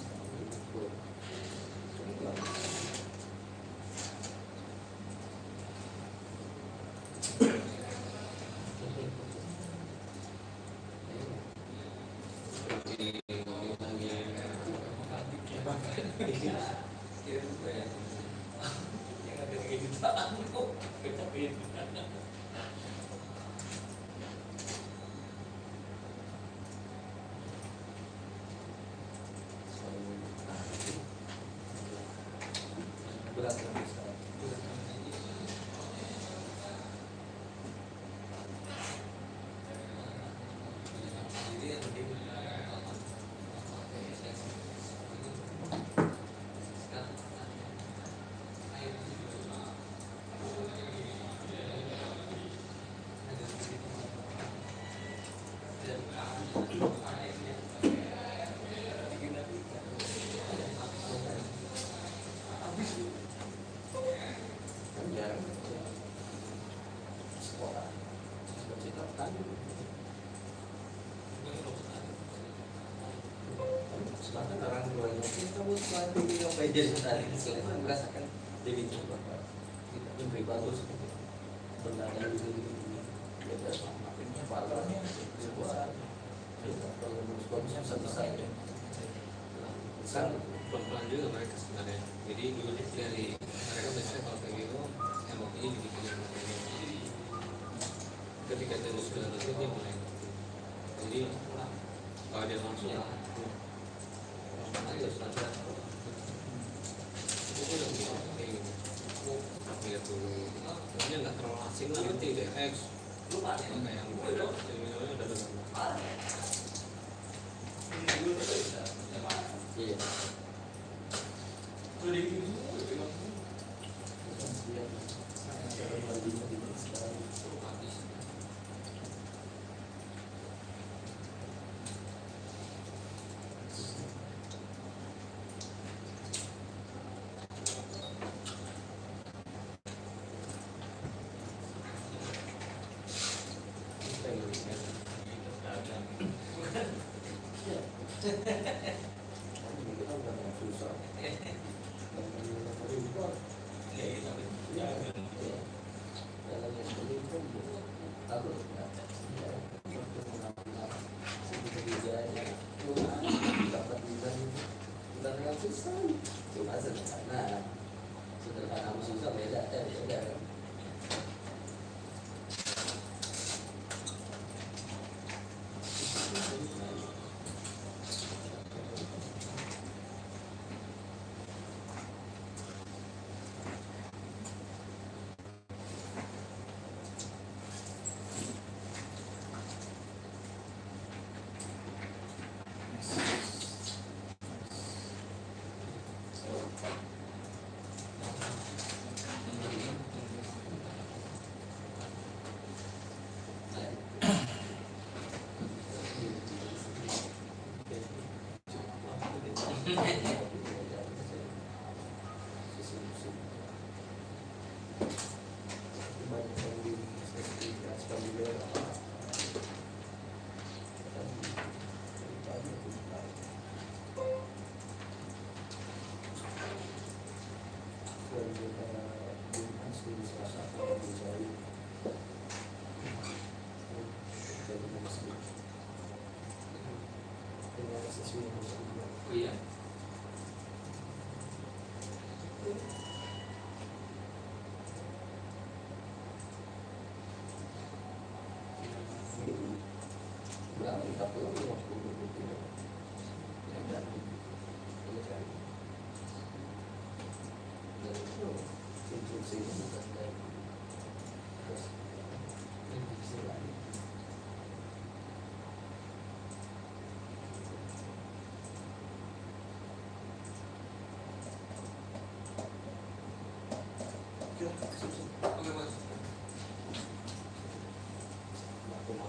Bahkan orang tuanya kamu selain ini ngapain jadi tadi selain merasakan jadi coba kita lebih bagus berdagang gitu beda makinnya parahnya sebuah kalau menurut bagusnya besar Kan pelan-pelan juga mereka sebenarnya. Jadi dulu dari mereka biasanya kalau kayak gitu emang ini dibikin yang ketika dia sudah selesai dia mulai. Jadi kalau dia langsung itu saja itu udah bisa kayak gitu. Lihat dulu, ini nggak terlalu asing lah nanti deh X kayak yang udah iya cuma sederhana sama susah beda beda. Oh iya. Berapa? 40, 50, 23. Ya berarti. Iya kan? Dan itu instruksinya bukan kayak terus instruksi lain. Oke mas. Aku mau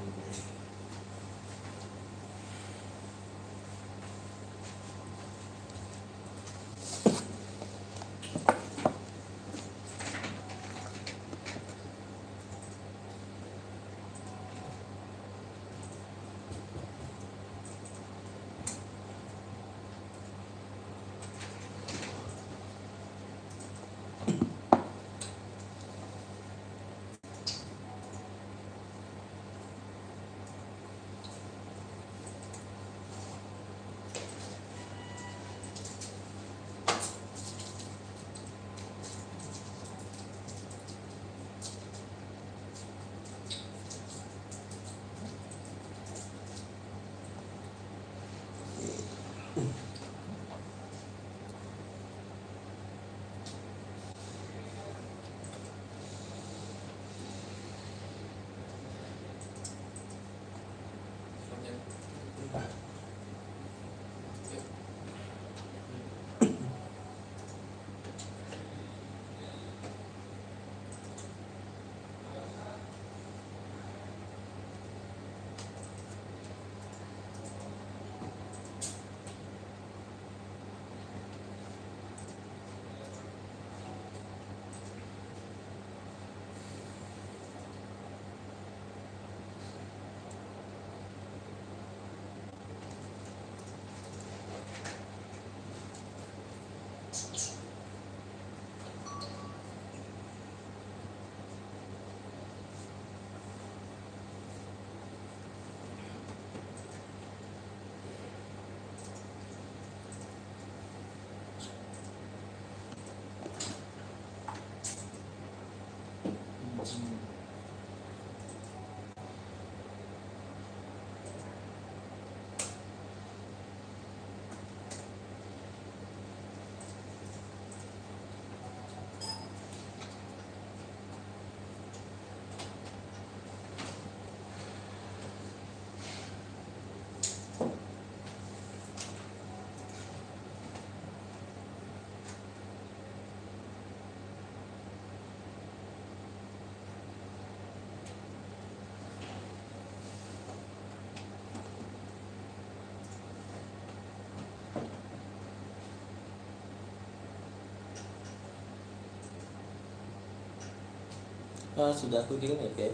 sudah aku kirim ya, oke.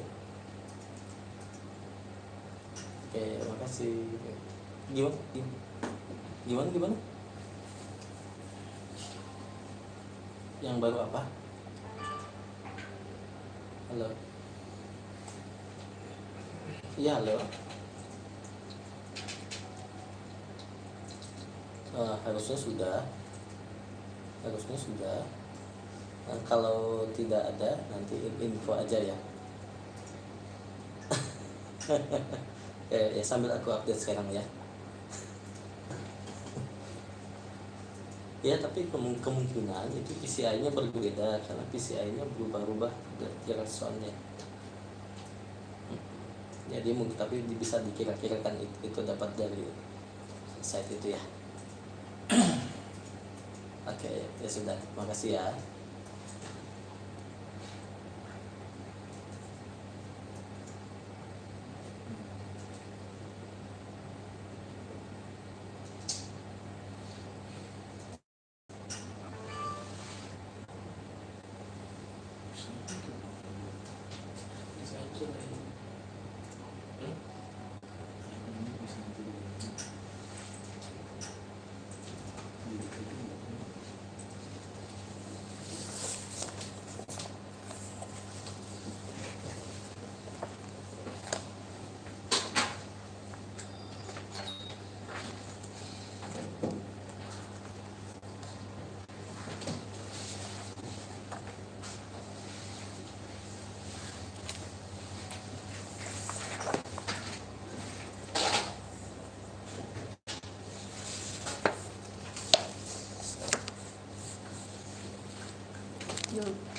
Oke, makasih. Gimana? Gimana? Yang baru apa? Halo. Iya, halo. Harusnya sudah. Kalau tidak ada, nanti info aja ya. Ya sambil aku update sekarang ya. Ya, tapi kemungkinan itu PCI-nya berbeda karena PCI-nya berubah-ubah soalnya. Jadi mungkin tapi bisa dikira-kirakan itu dapat dari site itu ya. Oke, ya sudah. Makasih ya.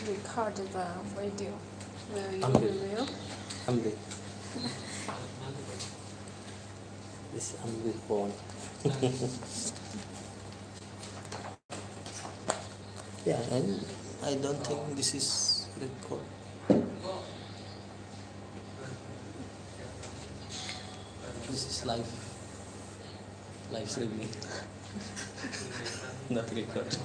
record the video. Will you Okay. review? Ambil. This ambil phone. Yeah, and I don't think this is record. This is live streaming, not record.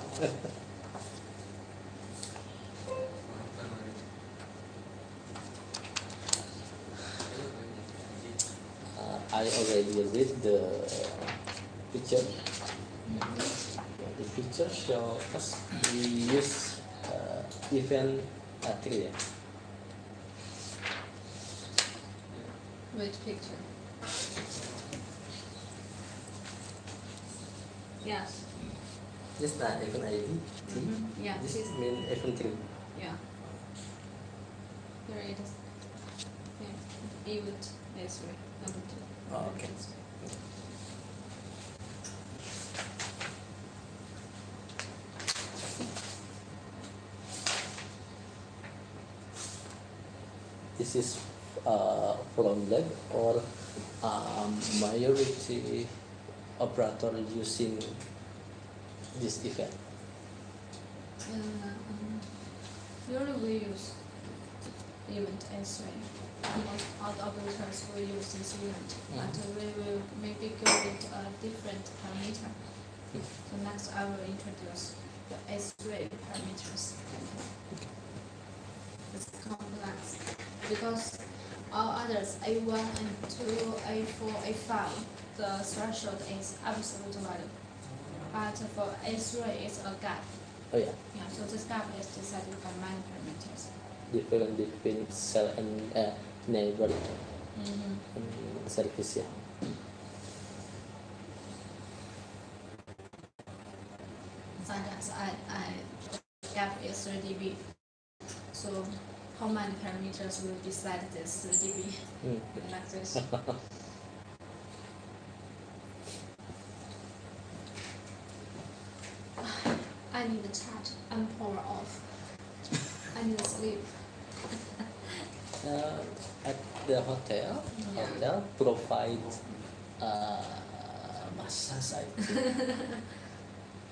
I already read the picture. The picture show us we use event 3. Which picture? Yes. This is event ID. Yeah. This is mean event 3. Yeah. Here it is. Yeah. Event S3. Number 2. Oh, okay. This is from lab or majority operator using this event. Usually we use event S3. Most operators will use this event, but we will maybe give it a different parameter. So next I will introduce the S3 parameters. It's complex because all others A1 and 2, A4, A5, the threshold is absolute value. But for A3 it's a gap. Oh yeah, Yeah, so this gap is decided by many parameters. different between cell and neighbor Mm-hmm. and service. Yeah. Sometimes gap is 3 dB. So how many parameters will decide this 3 dB? Like this. I need to charge and power off. I need to sleep. At the hotel, Yeah. hotel provide massage. I think.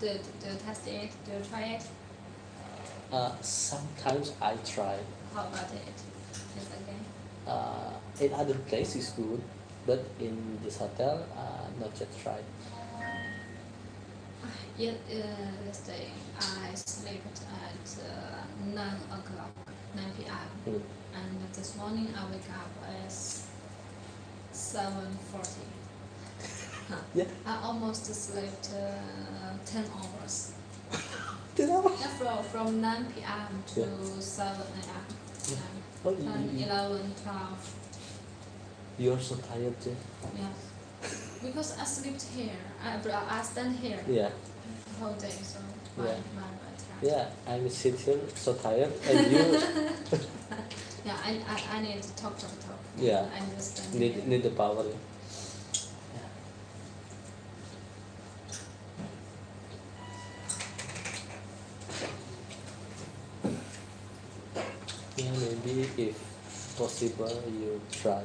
Do you test it? Do you try it? Sometimes I try. How about it? It's okay. In other place is good, but in this hotel, not yet tried. Yesterday I slept at 9 o'clock, 9 p.m. And this morning I wake up at 7:40. Yeah. I almost slept 10 hours. 10 hours? Yeah, from 9 p.m. to Yeah. 7 a.m. Oh, 10, 11, 12. You are so tired too. Yeah. Because I slept here. I stand here Yeah. the whole day, so Yeah. my tired. Yeah, I'm sit here so tired, and you Yeah, I need to talk. Yeah. I understand. here. need the power. Yeah, maybe if possible, you try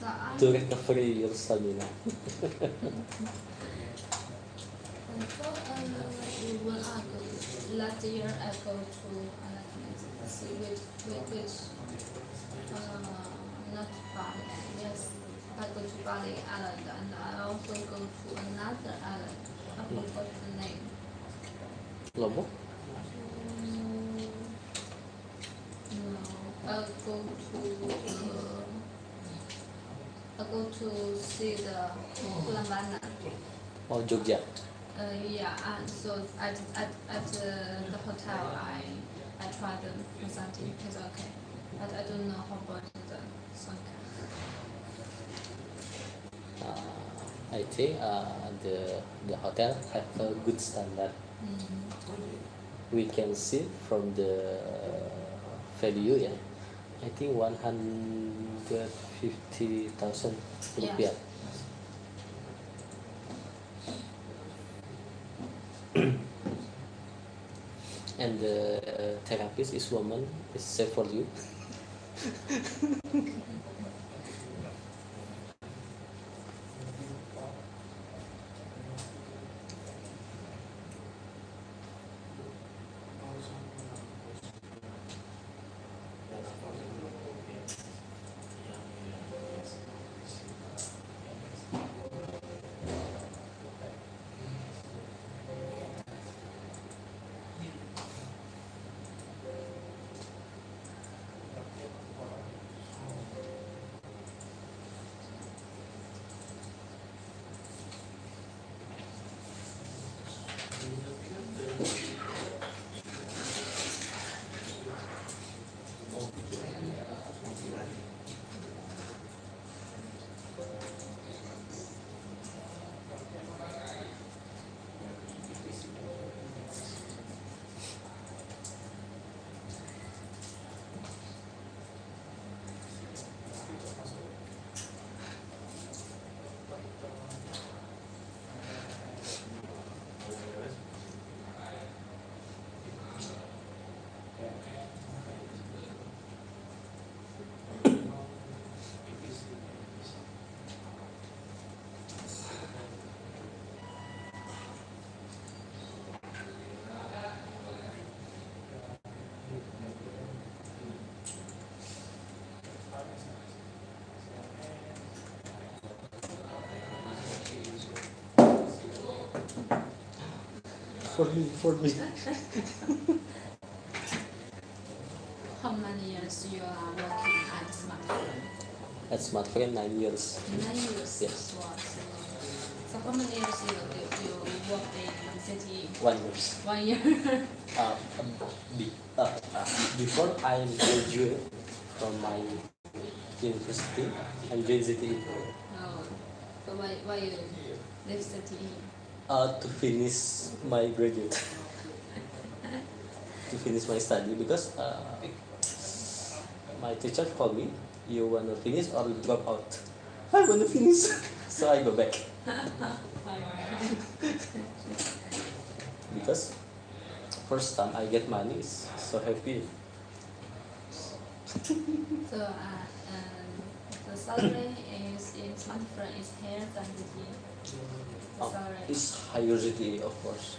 The to recover your stamina. when I go last year, I go to let's see which not Bali. Yes, I go to Bali Island, and I also go to another island. I forgot the name. Lombok? No, I go to see the Lambanan. Oh, Jogja. Yeah, and so at the hotel, I tried the massaging. It's okay, but I don't know how about the sunken. I think the hotel have a good standard. We can see from the value, yeah. I think 150,000 rupiah. and the therapist is woman is safe for you. For me. How many years you are working at smartphone? At smartphone 9 years. 9 years. Yes. Wow. So how many years you work in city? 1 year. 1 year. Before I graduate from my university, I joined ZTE Oh, so why you leave city? to finish my graduate, to finish my study because my teacher told me, you wanna finish or drop out? I wanna finish, so I go back because first time I get money is so happy. So the salary is in smartphone is higher than city. The salary. It's higher ZTE, of course.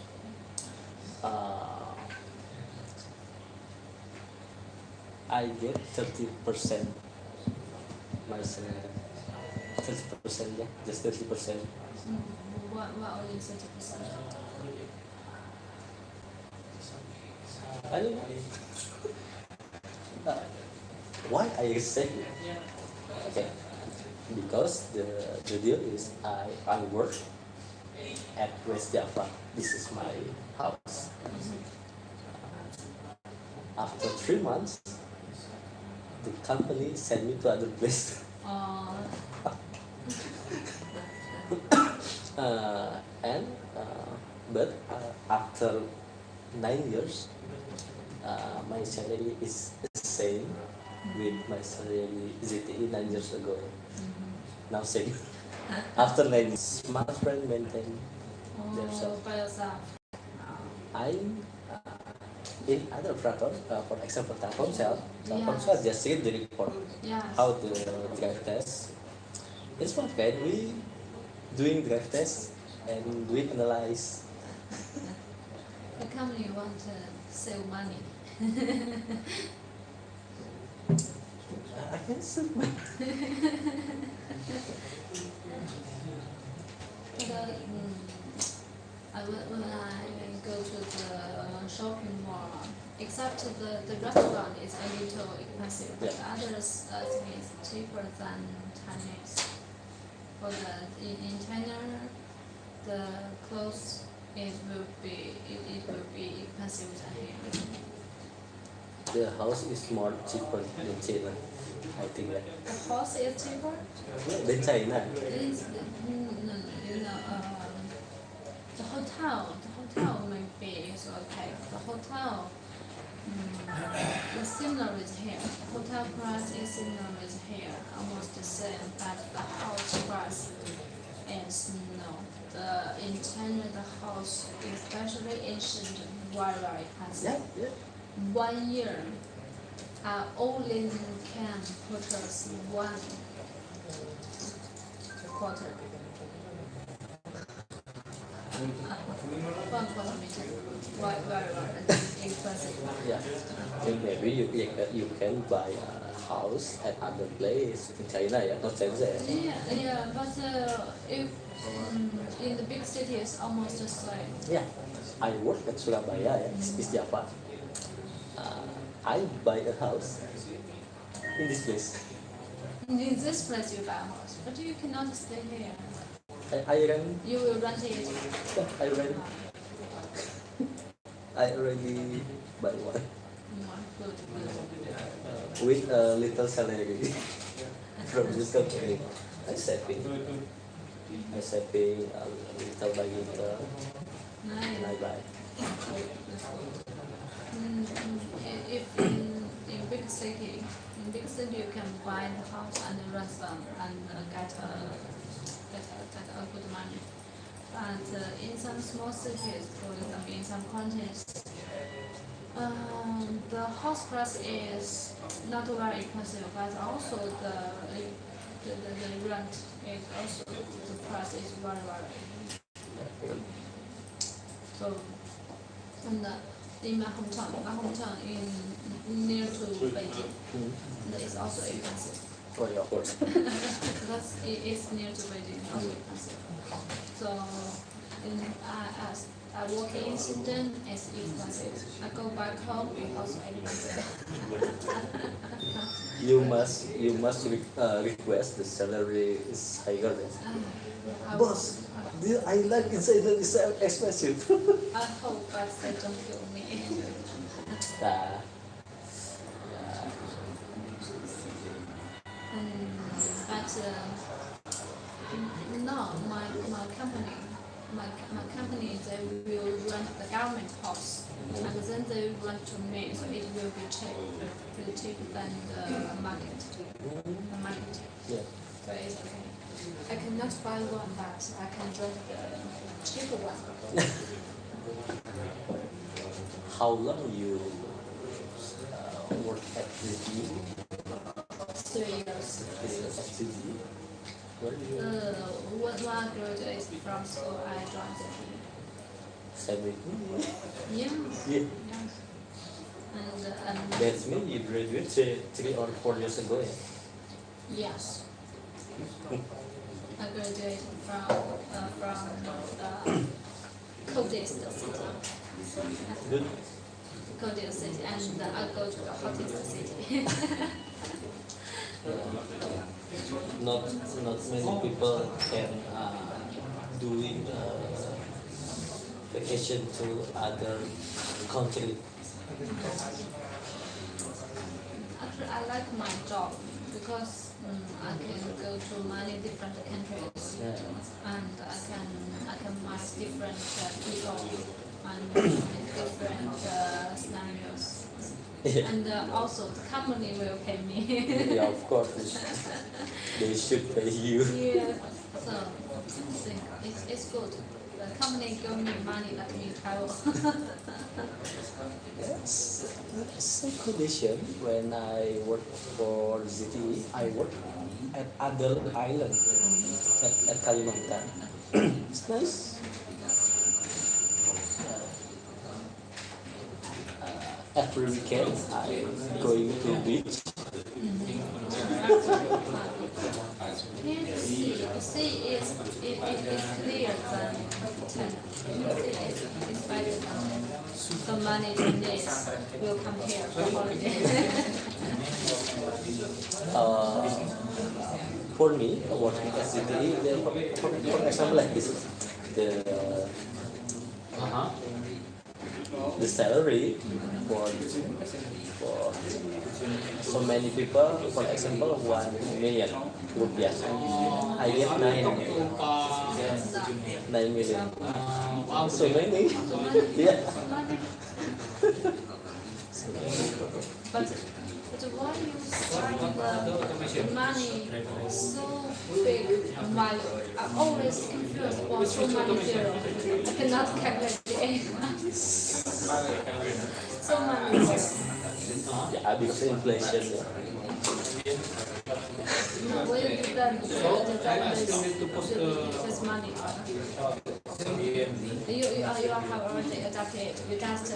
I get 30% my salary. 30%, yeah, just 30%. What only 30%? I don't know. Why I say it? Okay, because the deal is I work at West Java. This is my house. After 3 months, the company sent me to other place. But after 9 years, my salary is the same with my salary ZTE 9 years ago. Now same. After 9 years, smart friend maintain themselves. By yourself. I'm in other platforms, for example, Telkomsel. Telkomsel just see the report Yes. how the drive test. In smart friend, we doing drive test and we analyze. The company want to save money. I can save my. When I go to the shopping mall, except the restaurant is a little expensive, but others thing is cheaper than Chinese. For in China, the clothes it will be expensive than here. The house is more cheaper than China, I think. Like. The house is cheaper. Than China. It's, no, the hotel maybe is okay. The hotel is similar with here. Hotel price is similar with here, almost the same. But the house price is no. In China the house, especially in Shenzhen, very, very expensive. Yeah. 1 year, I only can purchase one quarter. 1 quarter meter. Very, very, very expensive. Yeah. Then maybe you can buy a house at other place in China, yeah, not Shenzhen. Yeah, but if in the big cities, almost the same. Yeah. I work at Surabaya, yeah, East Java. I buy a house in this place. In this place you buy a house, but you cannot stay here. I rent. You will rent it. Yeah, I rent. I already buy one Good. with a little salary from this company. I saving a little by little, and I Nice. buy. If in big city, you can buy the house and rent them and get a good money. But in some small cities, for example, in some counties, the house price is not very expensive, but also the rent is also the price is very, very. So, and in my hometown in near to Beijing, that is also expensive. Oh yeah, of course. Because it is near to Beijing, also expensive. So, I work in Shenzhen, it's expensive. I go back home, it's also expensive. You must request the salary is higher. Boss, the island inside is so expensive. I hope but they don't kill me. Ah, But no, my company, they will rent the government house, and then they rent to me, so it will be pretty cheap than the market. The market, yeah. so it's okay. I cannot buy one, but I can rent the cheaper one. How long you work at LTE? 3 years. LTE? Where do you When I graduated from school, I joined the team. same with me? Yeah. Yeah. Yes. And That's me. You graduate 3 or 4 years ago. Yeah. yes, I graduated from coldest city. Good. Coldest city, and I go to the hottest city. Not many people can doing vacation to other country. Actually, I like my job because I can go to many different countries, Yeah. and I can meet different people and different scenarios. Yeah. And also the company will pay me. Yeah, of course. They should pay you. Yeah, so I think it's good. The company give me money, let me travel. Yes. Same condition when I work for ZTE. I work at other island at Kalimantan. It's nice. Every weekend I'm going to beach. The sea is clear than China. It's better than the money Chinese will come here for holiday. For me, working at ZTE, for example, like this, the salary for so many people, for example, 1 million rupiah. I get 9 million. So many. Yeah. But But why you start the money so big and value? I'm always confused about so many zero. I cannot calculate the A. So many zero. Yeah, because inflation. Yeah. No, when you do that, this money. You have already adapted. You just to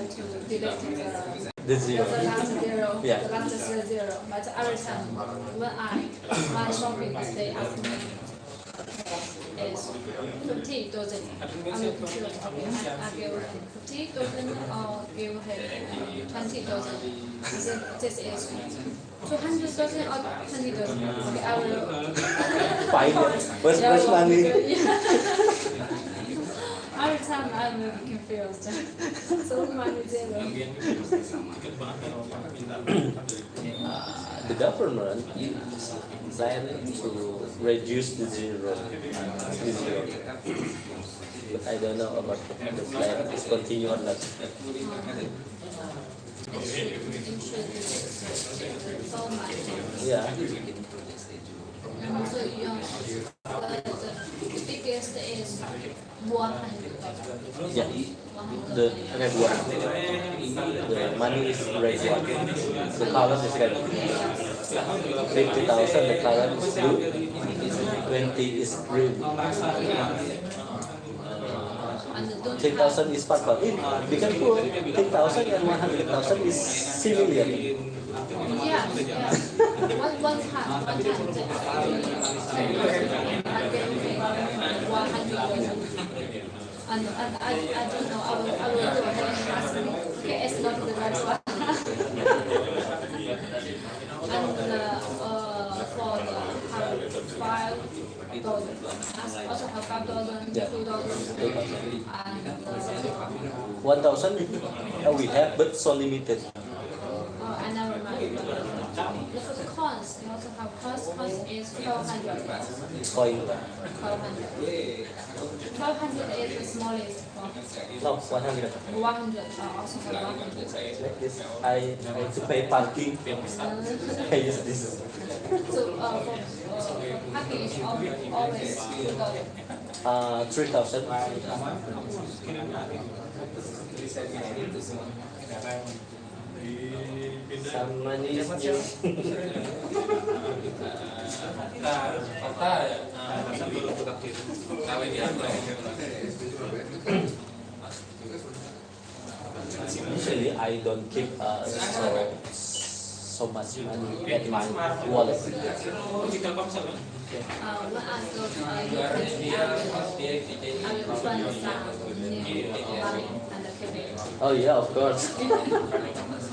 delete The zero. the last zero, Yeah. the last zero. But every time when my shopping, they ask me is 50,000. I will confuse. Okay, I give him 50,000 or give him 20,000. This is 200,000 or 20,000. Okay, I will. Fine. Where's money? Every time I'm confused. So many zero. The government planning to reduce the zero. But I don't know about the plan is continue or not. It should be so much. Yeah. And also, the biggest is 100. Yeah. The red one. The money is red one. The color is red. 50,000. The color is blue. 20 is green. And don't 10,000 is purple. We can put 10,000 and 100,000 is similar. yeah. One time, I gave him 100. And I don't know, I will do it and ask me, okay, it's not the right one. And for the $5, I also have $5, Yeah. $2, and 1,000 we have, but so limited. I never mind. For the coins, we also have coins. Coins is 1,200. Coin. 1,200. 1,200 is the smallest one. No, 100. 100. Also have 100. Like this. I have to pay parking. I use this. So for packing is always $2. 3,000. Some money is new. Usually I don't keep so much money at my wallet. When I go to your country, I will find some new money and keep it. Oh yeah, of course.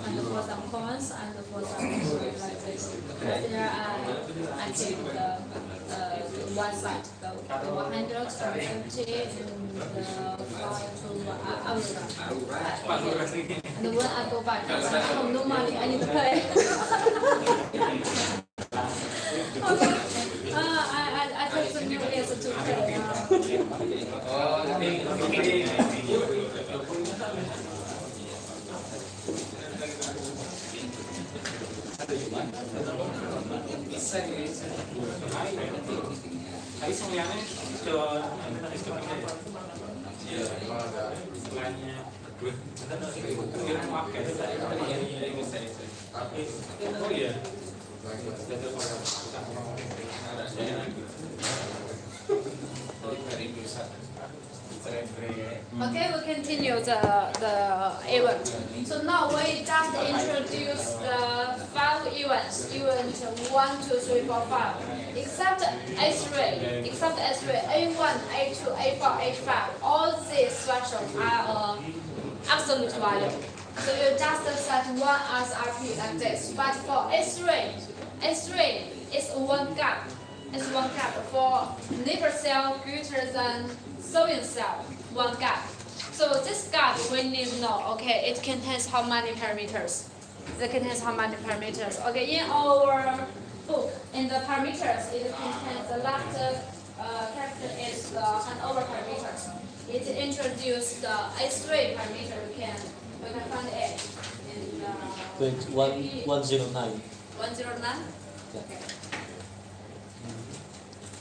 And for some coins and for some like this. There I keep the one side, the 100, 150, and the 5 to and when I go back, I have no money, I need to pay. I take some new years to pay. Tapi semuanya ke oh iya. Okay, we continue the event. So now we just introduce the 5 events. Event 1, 2, 3, 4, 5. Except A3, A1, A2, A4, A5. All these thresholds are absolute value. So you just set one as RP like this. But for A3 is one gap. It's one gap for neighbor cell greater than sewing cell, one gap. So this gap we need to know, okay, it contains how many parameters? It contains how many parameters? Okay, in our book, in the parameters, it contains the last character is the handover parameters. It introduced the A3 parameter, we can find it in the 109. 109? Yeah. Okay.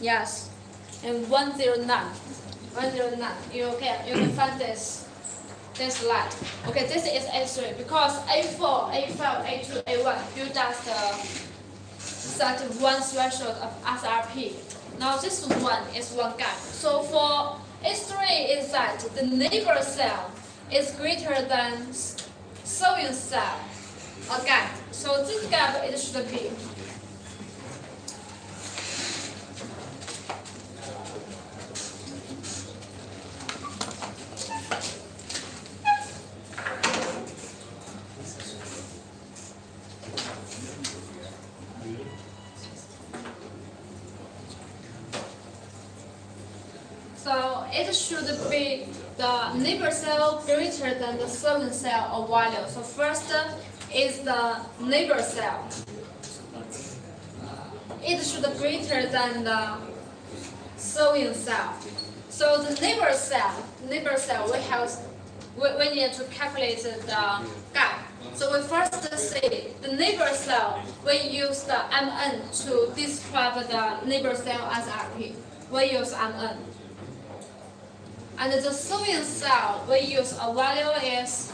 Yes. And 109. 109. You can find this light. Okay, this is A3 because A4, A5, A2, A1 you just set one threshold of SRP. Now this one is one gap. So for A3 is that the neighbor cell is greater than sewing cell, a gap. So this gap it should be So it should be the neighbor cell greater than the sewing cell or value. So first is the neighbor cell. It should be greater than the sewing cell. So the neighbor cell we need to calculate the gap. So we first see the neighbor cell. We use the MN to describe the neighbor cell as RP. We use MN. And the sewing cell we use a value is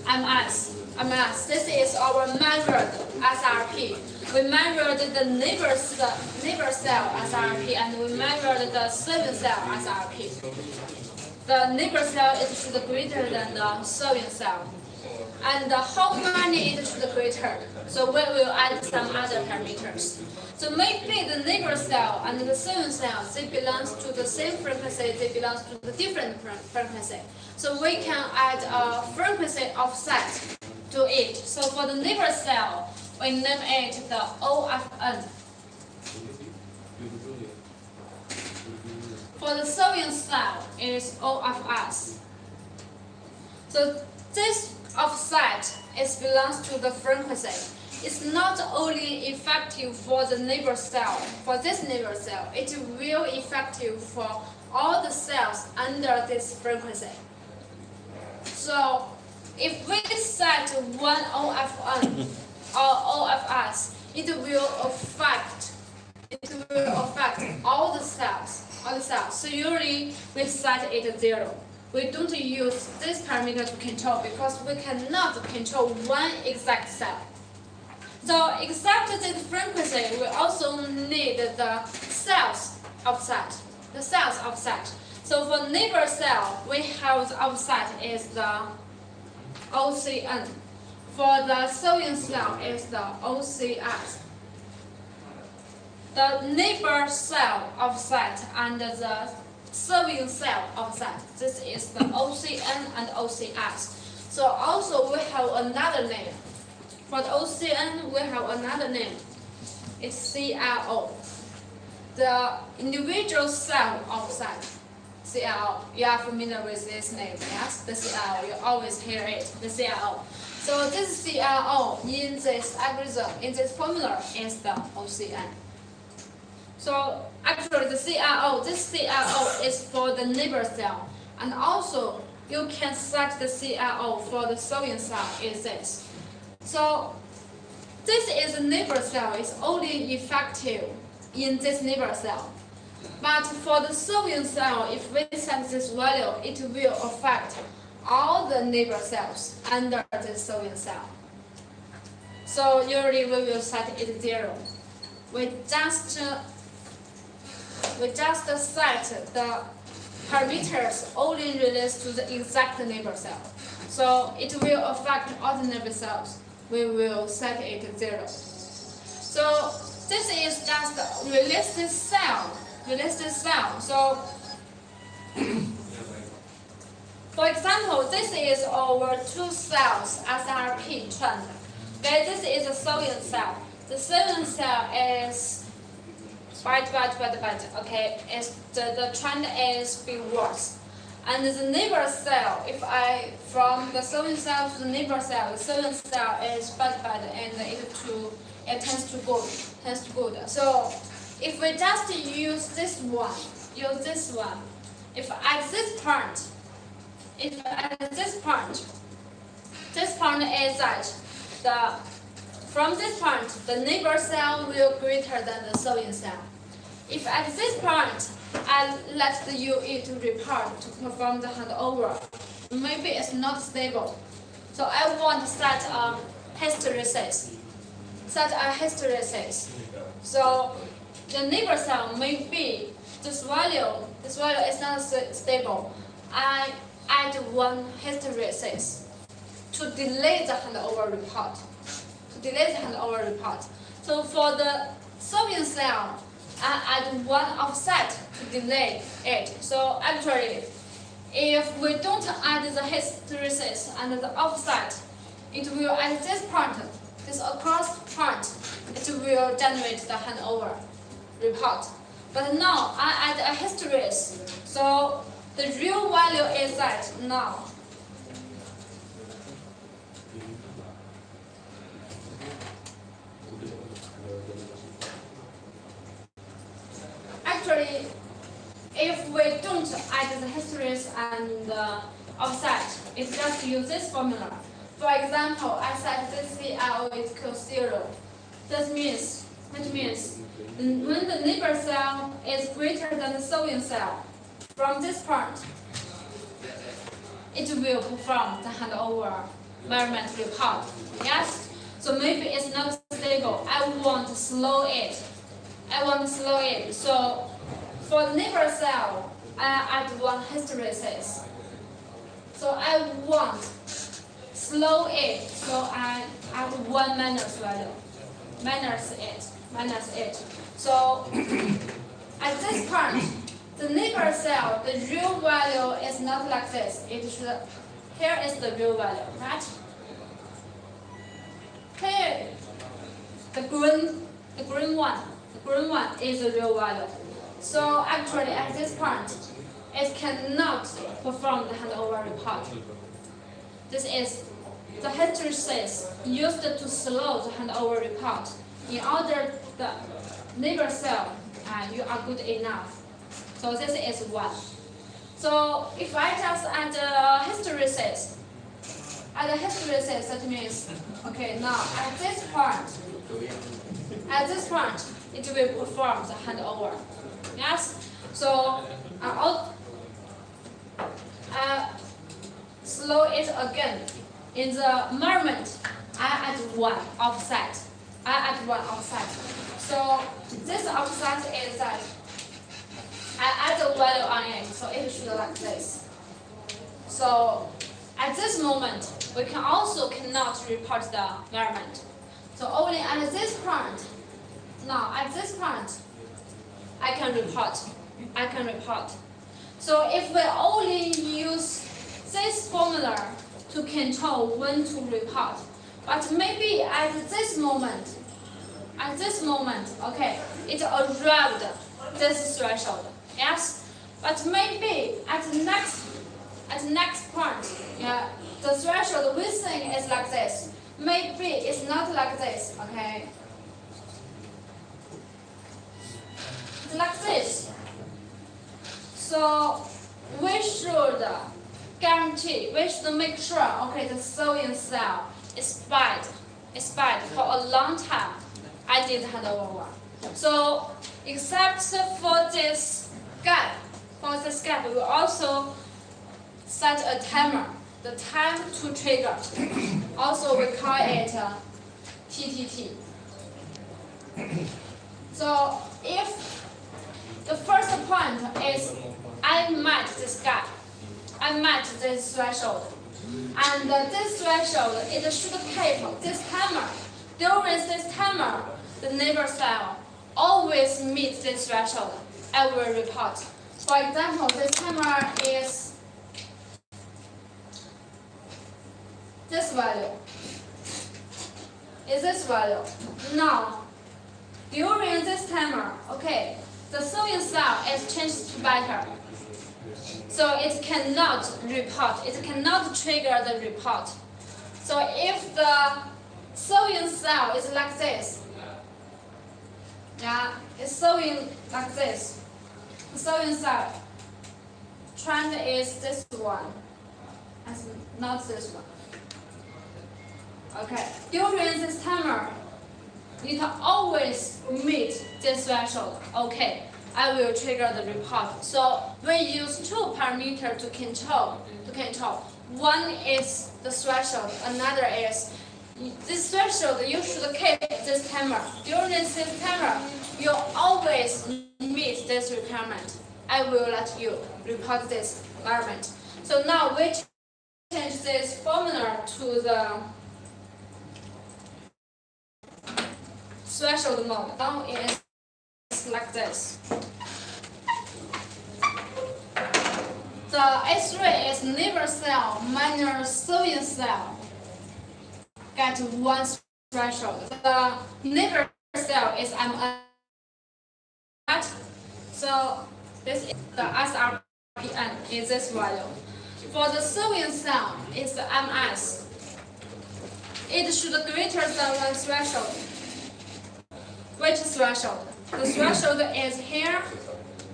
MS. This is our measured SRP. We measured the neighbor cell SRP and we measured the sewing cell SRP. The neighbor cell is should greater than the sewing cell. And how many it should greater? So we will add some other parameters. So maybe the neighbor cell and the sewing cell, they belong to the same frequency, they belong to the different frequency. So we can add a frequency offset to it. So for the neighbor cell, we name it the OFN. For the sewing cell, it is OFS. So this offset belongs to the frequency. It's not only effective for the neighbor cell, for this neighbor cell, it will effective for all the cells under this frequency. So if we set one OFN or OFS, it will affect all the cells. So usually we set it 0. We don't use this parameter to control because we cannot control one exact cell. So except this frequency, we also need the cells offset. So for neighbor cell, we have the offset is the OCN. For the sewing cell is the OCS. The neighbor cell offset and the sewing cell offset. This is the OCN and OCS. So also we have another name. For the OCN, we have another name. It's CLO. The individual cell offset. CLO. You are familiar with this name, yes? The CLO. You always hear it. The CLO. So this CLO in this algorithm, in this formula, is the OCN. So actually the this CLO is for the neighbor cell. And also you can set the CLO for the sewing cell is this. So this is a neighbor cell, it's only effective in this neighbor cell. But for the sewing cell, if we set this value, it will affect all the neighbor cells under the sewing cell. So usually we will set it 0. We just set the parameters only relates to the exact neighbor cell. So it will affect all the neighbor cells. We will set it 0. So this is just realistic cell. So for example, this is our 2 cells SRP trend. Okay, this is a sewing cell. The sewing cell is bad. Okay, the trend is be worse. And the neighbor cell, if I from the sewing cell to the neighbor cell, the sewing cell is bad and it tends to good. So if we just use this one, this point is that from this point, the neighbor cell will greater than the sewing cell. If at this point, I let the UE to report to perform the handover, maybe it's not stable. So I want to set a hysteresis. So the neighbor cell may be this value is not stable. I add one hysteresis to delay the handover report. So for the sewing cell, I add one offset to delay it. So actually, if we don't add the hysteresis and the offset, it will at this point, this across point, it will generate the handover report. But now I add a hysteresis, so the real value is that now. Actually, if we don't add the hysteresis and offset, it's just use this formula. For example, I set this CL is equal 0. That means when the neighbor cell is greater than the sewing cell, from this point, it will perform the handover measurement report. Yes? So maybe it's not stable. I want to slow it. So for the neighbor cell, I add one hysteresis. So I want slow it. So I add one minus value. Minus it. So at this point, the neighbor cell, the real value is not like this. Here is the real value, right? Here, the green one is the real value. So actually, at this point, it cannot perform the handover report. This is the hysteresis used to slow the handover report. In order the neighbor cell, you are good enough. So this is 1. So if I just add hysteresis, that means, okay, now at this point, it will perform the handover. Yes? So slow it again. In the measurement, I add one offset. So this offset is that I add a value on it, so it should look like this. So at this moment, we cannot report the measurement. So only at this point, I can report. So if we only use this formula to control when to report, but maybe at this moment, okay, it arrived this threshold, yes. But maybe at the next point, yeah, the threshold we think is like this. Maybe it's not like this, okay. It's like this. So we should make sure, okay, the sewing cell is spied for a long time. I did handover 1. So except for this gap, we also set a timer. The time to trigger. Also we call it TTT. So if the first point is I met this gap, I met this threshold, and this threshold it should keep this timer. During this timer, the neighbor cell always meets this threshold. I will report. For example, this timer is this value. Now, during this timer, okay, the sewing cell is changed to better. So it cannot report, it cannot trigger the report. So if the sewing cell is like this, yeah, it's sewing like this. The sewing cell trend is this one, and not this one. Okay, during this timer, it always meet this threshold. Okay, I will trigger the report. So we use two parameters to control. One is the threshold. Another is this threshold. You should keep this timer. During this timer, you always meet this requirement. I will let you report this environment. So now we change this formula to the threshold mode. Now it is like this. The S3 is neighbor cell minus sewing cell get one threshold. The neighbor cell is MN. So this is the SRPN is this value. For the sewing cell, it's the MS. It should greater than one threshold. Which threshold? The threshold is here.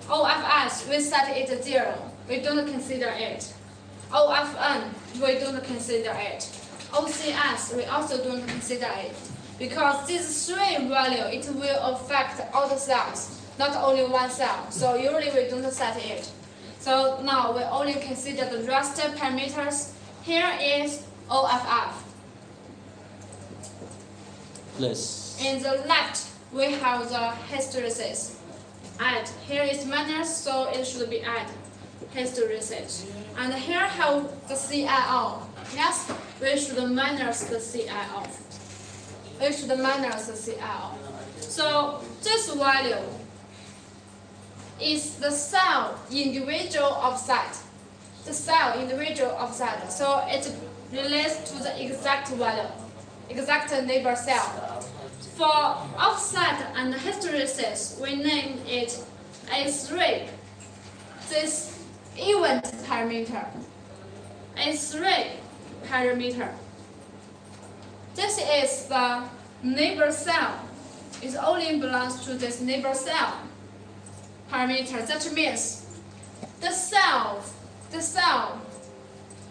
OFS, we set it 0. We don't consider it. OFN, we don't consider it. OCS, we also don't consider it. Because these three values, it will affect all the cells, not only one cell. So usually we don't set it. So now we only consider the rest parameters. Here is OFF. Plus. In the left, we have the hysteresis. Add. Here is minus, so it should be add. Hysteresis. And here have the CIO. Yes, we should minus the CIO. We should minus the CIO. So this value is the cell individual offset. The cell individual offset. So it relates to the exact value, exact neighbor cell. For offset and hysteresis, we name it A3. This event parameter. A3 parameter. This is the neighbor cell. It only belongs to this neighbor cell parameter. That means the cell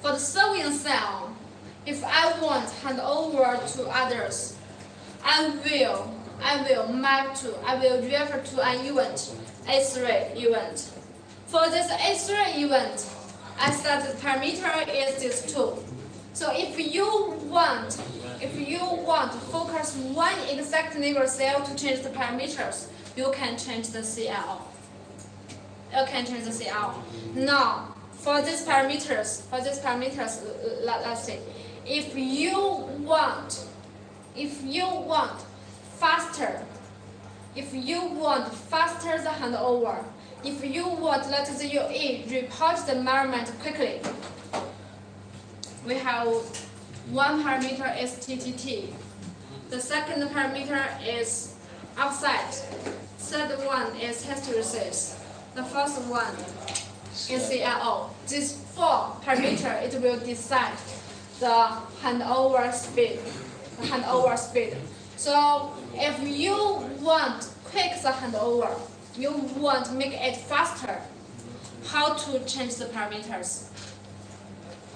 for the sewing cell, if I want to hand over to others, I will refer to an event, A3 event. For this A3 event, I set the parameter is this 2. So if you want to focus one exact neighbor cell to change the parameters, you can change the CL. You can change the CL. Now, for these parameters, let's say, if you want faster the handover, if you want let the UE report the environment quickly, we have one parameter is TTT. The second parameter is offset. Third one is hysteresis. The first one is CLO. These 4 parameters, it will decide the handover speed. So if you want quick the handover, you want to make it faster, how to change the parameters?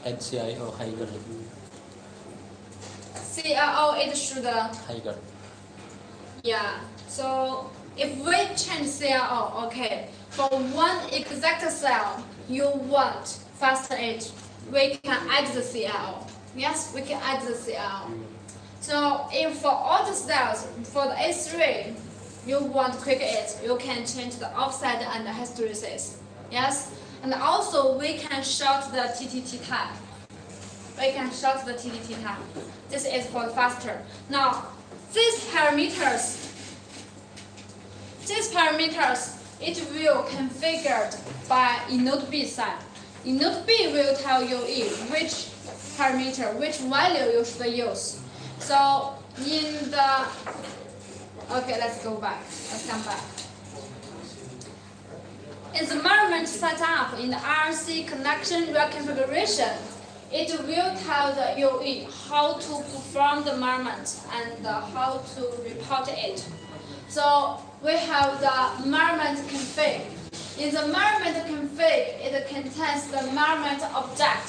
Add CIO higher. CLO it should Higher. yeah. So if we change CLO, okay, for one exact cell you want faster it, we can add the CLO. Yes, we can add the CLO. So if for all the cells, for the A3, you want quick it, you can change the offset and the hysteresis. Yes, and also we can short the TTT time. This is for faster. Now, these parameters, it will configured by Node B side. Node B will tell you which parameter, which value you should use. So in the, okay, let's come back. In the environment setup in the RC connection reconfiguration, it will tell the UE how to perform the environment and how to report it. So we have the environment config. In the environment config, it contains the environment object.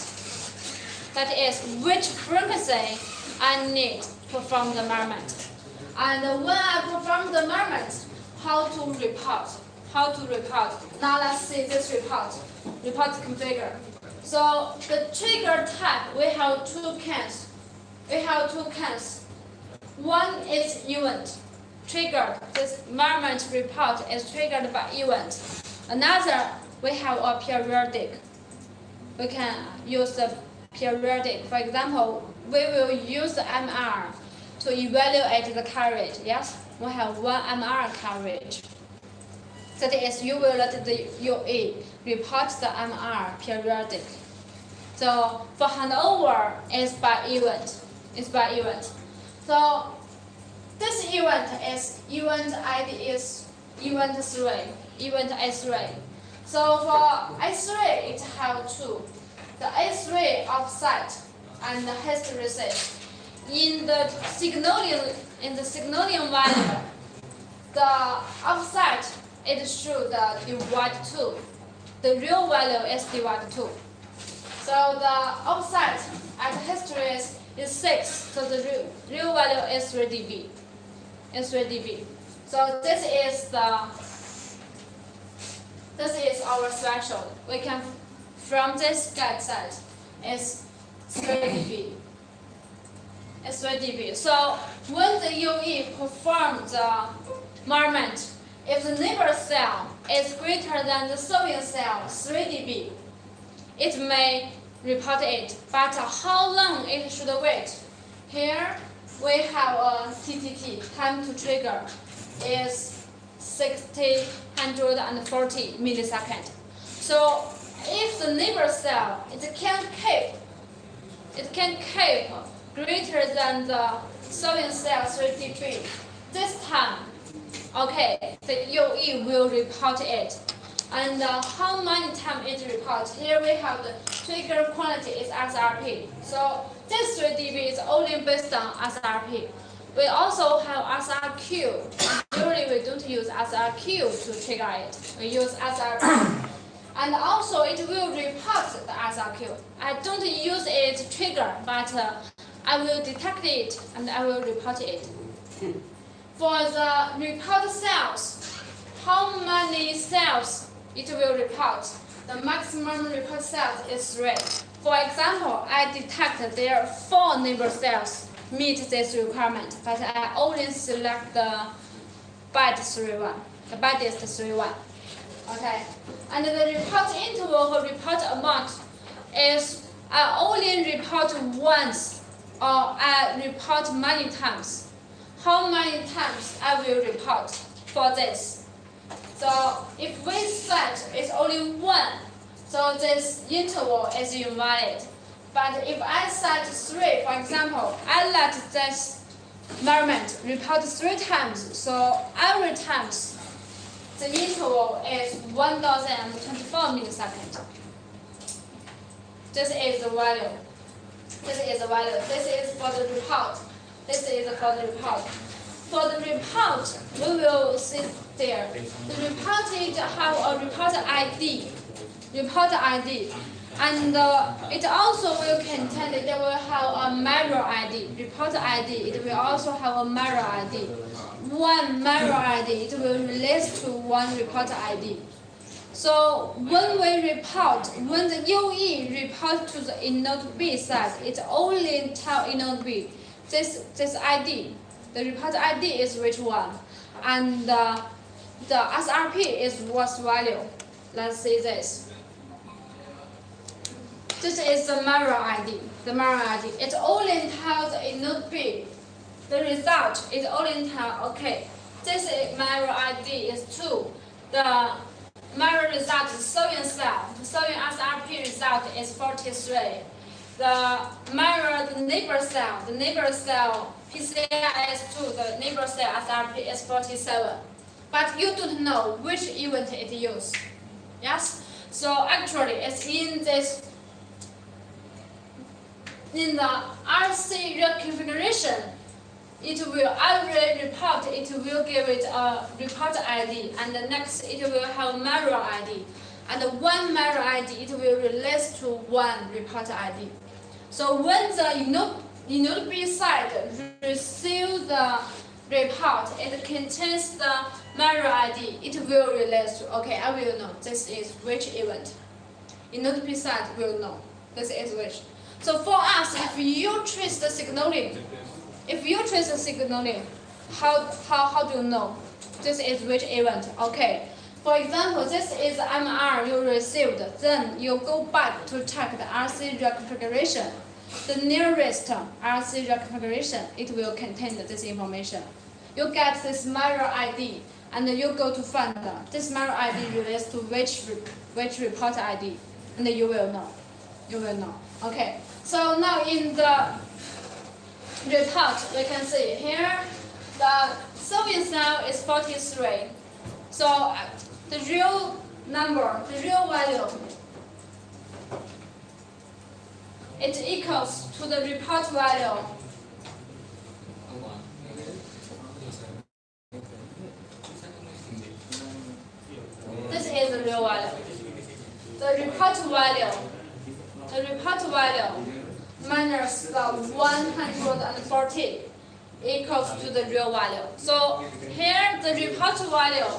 That is which frequency I need to perform the measurement. And when I perform the measurement, how to report? How to report? Now let's see this report. Report configure. So the trigger type, we have two kinds. One is event. Triggered. This measurement report is triggered by event. Another, we have a periodic. We can use the periodic. For example, we will use the MR to evaluate the coverage. Yes, we have one MR coverage. That is, you will let the UE report the MR periodic. So for handover, it's by event. So this event is event ID is event 3, event A3. So for A3, it have two. The A3 offset and the hysteresis. In the signaling value, the offset it should divide 2. The real value is divide 2. So the offset at hysteresis is 6. So the real value is 3 dB. So this is our threshold. We can from this get set is 3 dB. It's 3 dB. So when the UE performs the measurement, if the neighbor cell is greater than the serving cell 3 dB, it may report it. But how long it should wait? Here we have a TTT, time to trigger, is 140 milliseconds. So if the neighbor cell it can keep greater than the serving cell 3 dB, this time, okay, the UE will report it. And how many times it reports? Here we have the trigger quantity is SRP. So this 3 dB is only based on SRP. We also have SRQ. Usually we don't use SRQ to trigger it. We use SRP. And also it will report the SRQ. I don't use it to trigger, but I will detect it and I will report it. For the report cells, how many cells it will report? The maximum report cells is 3. For example, I detect there are 4 neighbor cells meet this requirement, but I only select the baddest 3-1. The baddest 3-1. Okay. And the report interval or report amount is I only report once or I report many times. How many times I will report for this? So if we set it's only 1, so this interval is invalid. But if I set 3, for example, I let this measurement report 3 times, so every time the interval is 1024 milliseconds. This is the value. This is for the report. For the report, we will see there. The report have a report ID. And it also will contain, it will have a mirror ID. Report ID, it will also have a mirror ID. One mirror ID, it will relate to one report ID. So when the UE report to the inode B side, it only tell inode B this ID. The report ID is which one, and the SRP is what value. Let's see this. This is the mirror ID. It only tells inode B. The result is only tell okay. This mirror ID is 2. The mirror result is serving cell. The serving SRP result is 43. The mirror the neighbor cell PCI is 2. The neighbor cell SRP is 47. But you don't know which event it uses. Yes. So actually, it's in the RC reconfiguration, it will every report it will give it a report ID, and the next it will have mirror ID, and one mirror ID it will relate to one report ID. So when the node B side receive the report. It contains the mirror ID. It will relate to, okay, I will know this is which event. Node B side will know this is which. So for us, if you trace the signaling, how do you know this is which event? Okay. For example, this is MR you received. Then you go back to check the RC reconfiguration. The nearest RC reconfiguration, it will contain this information. You get this mirror ID, and you go to find this mirror ID relates to which report ID, and you will know. You will know. Okay. So now in the report, we can see here the sewing cell is 43. So the real number, the real value, it equals to the report value. This is the real value. The report value minus the 140 equals to the real value. So here the report value,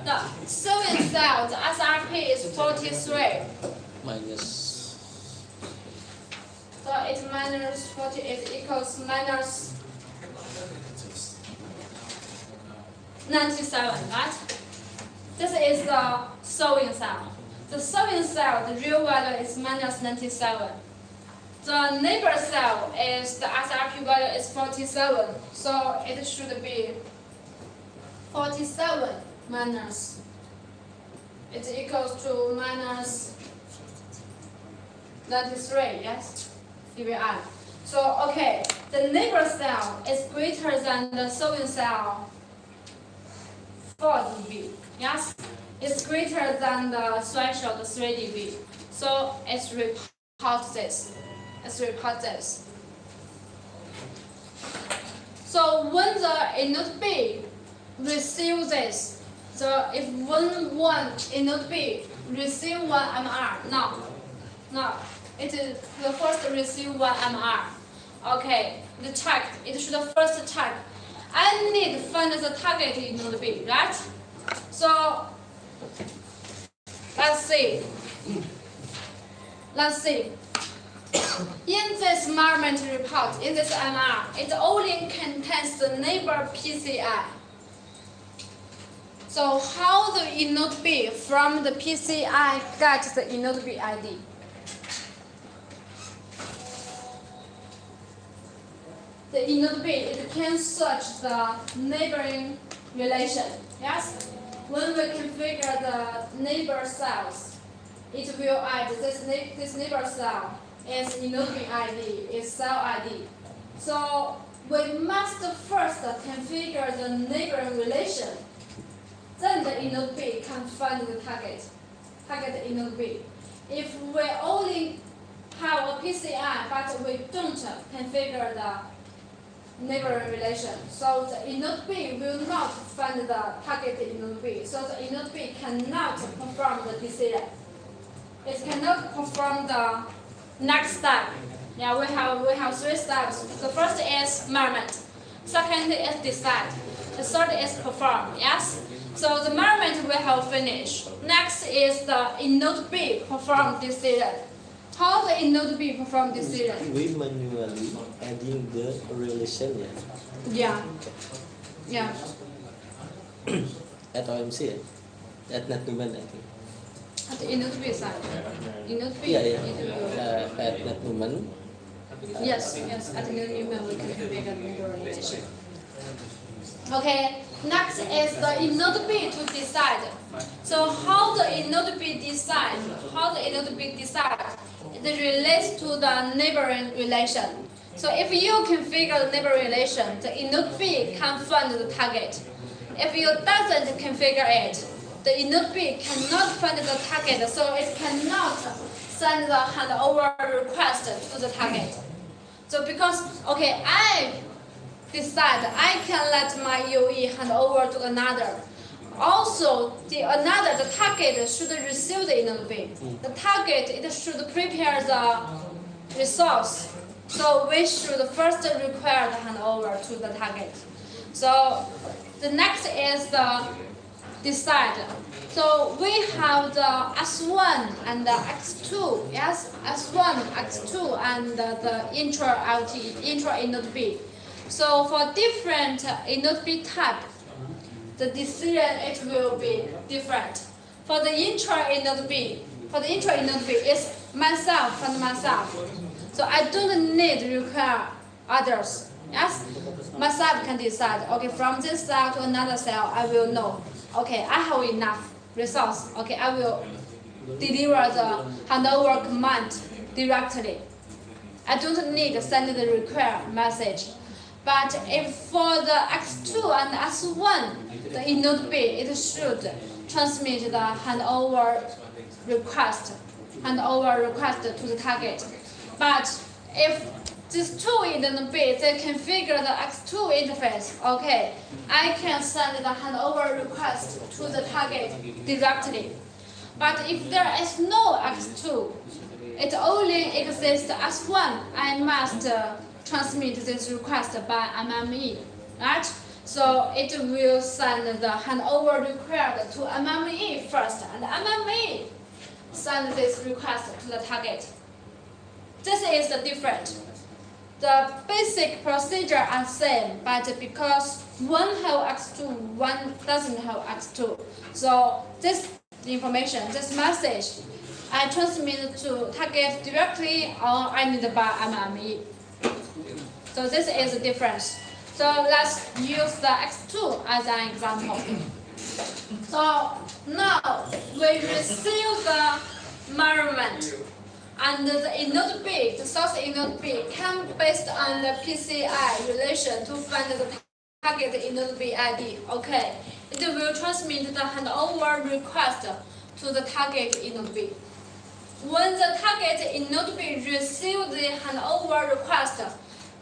the sewing cell, the SRP is 43. Minus. So it minus 40, it equals minus 97, right? This is the sewing cell. The sewing cell, the real value is minus 97. The neighbor cell is the SRP value is 47, so it should be 47 minus. It equals to minus 93, yes, dBi. So okay, the neighbor cell is greater than the sewing cell 4 dB. Yes, it's greater than the threshold 3 dB. So it's report this. Let's report this. So when the node B receives this, so if one node B receive 1 MR, no, it is the first receive 1 MR. Okay, it should first check. I need to find the target in node B, right? So let's see. In this measurement report, in this MR, it only contains the neighbor PCI. So how the node B from the PCI get the node B ID? The node B, it can search the neighboring relation. Yes? When we configure the neighbor cells, it will add this neighbor cell is node B ID, is cell ID. So we must first configure the neighboring relation. Then the node B can find the target node B. If we only have a PCI but we don't configure the neighboring relation, so the node B will not find the target node B. So the node B cannot perform the decision. It cannot perform the next step. Yeah, we have 3 steps. The first is measurement. Second is decide. The third is perform. Yes. So the measurement we have finished. Next is the node B perform decision. How the node B perform decision? We manually adding the relation, yeah. Yeah. At OMC, at NetNewman, I think. At the node B side. Node B. Yeah. At NetNewman. Yes. At the node B we can configure the neighbor relation. Okay. Next is the node B to decide. So how the node B decide? It relates to the neighboring relation. So if you configure the neighboring relation, the node B can find the target. If you doesn't configure it, the node B cannot find the target, so it cannot send the handover request to the target. So because, okay, I decide I can let my UE hand over to another. Also, the target should receive the node B. The target, it should prepare the resource So we should first require the handover to the target. So the next is the decide. So we have the S1 and the X2. Yes, S1, X2, and the intra LTE, intra inode B. So for different inode B type, the decision it will be different. For the intra inode B, it's myself and myself. So I don't need to require others. Yes, myself can decide. Okay, from this cell to another cell, I will know. Okay, I have enough resource. Okay, I will deliver the handover command directly. I don't need to send the require message. But if for the X2 and S1, the inode B, it should transmit the handover request to the target. But if these two inode B, they configure the X2 interface, okay, I can send the handover request to the target directly. But if there is no X2, it only exists S1, I must transmit this request by MME, right? So it will send the handover required to MME first, and MME send this request to the target. This is the difference. The basic procedure are same, but because one have X2, one doesn't have X2. So this information, this message, I transmit to target directly or I need by MME. So this is the difference. So let's use the X2 as an example. So now we receive the measurement, and the inode B, the source inode B, can based on the PCI relation to find the target inode B ID. Okay, it will transmit the handover request to the target inode B. When the target inode B receives the handover request,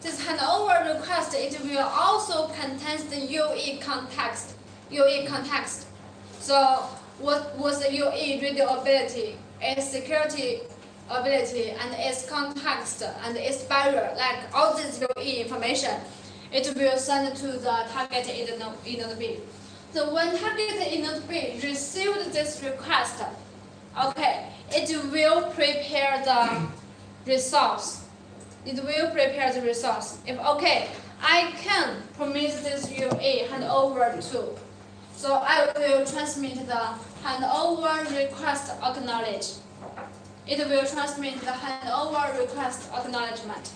this handover request it will also contain the UE context. So what was the UE readability, its security ability, and its context and its barrier, like all this UE information, it will send to the target inode B. So when target inode B received this request, okay, it will prepare the resource. If okay, I can permit this UE handover to. So I will transmit the handover request acknowledge. It will transmit the handover request acknowledgement.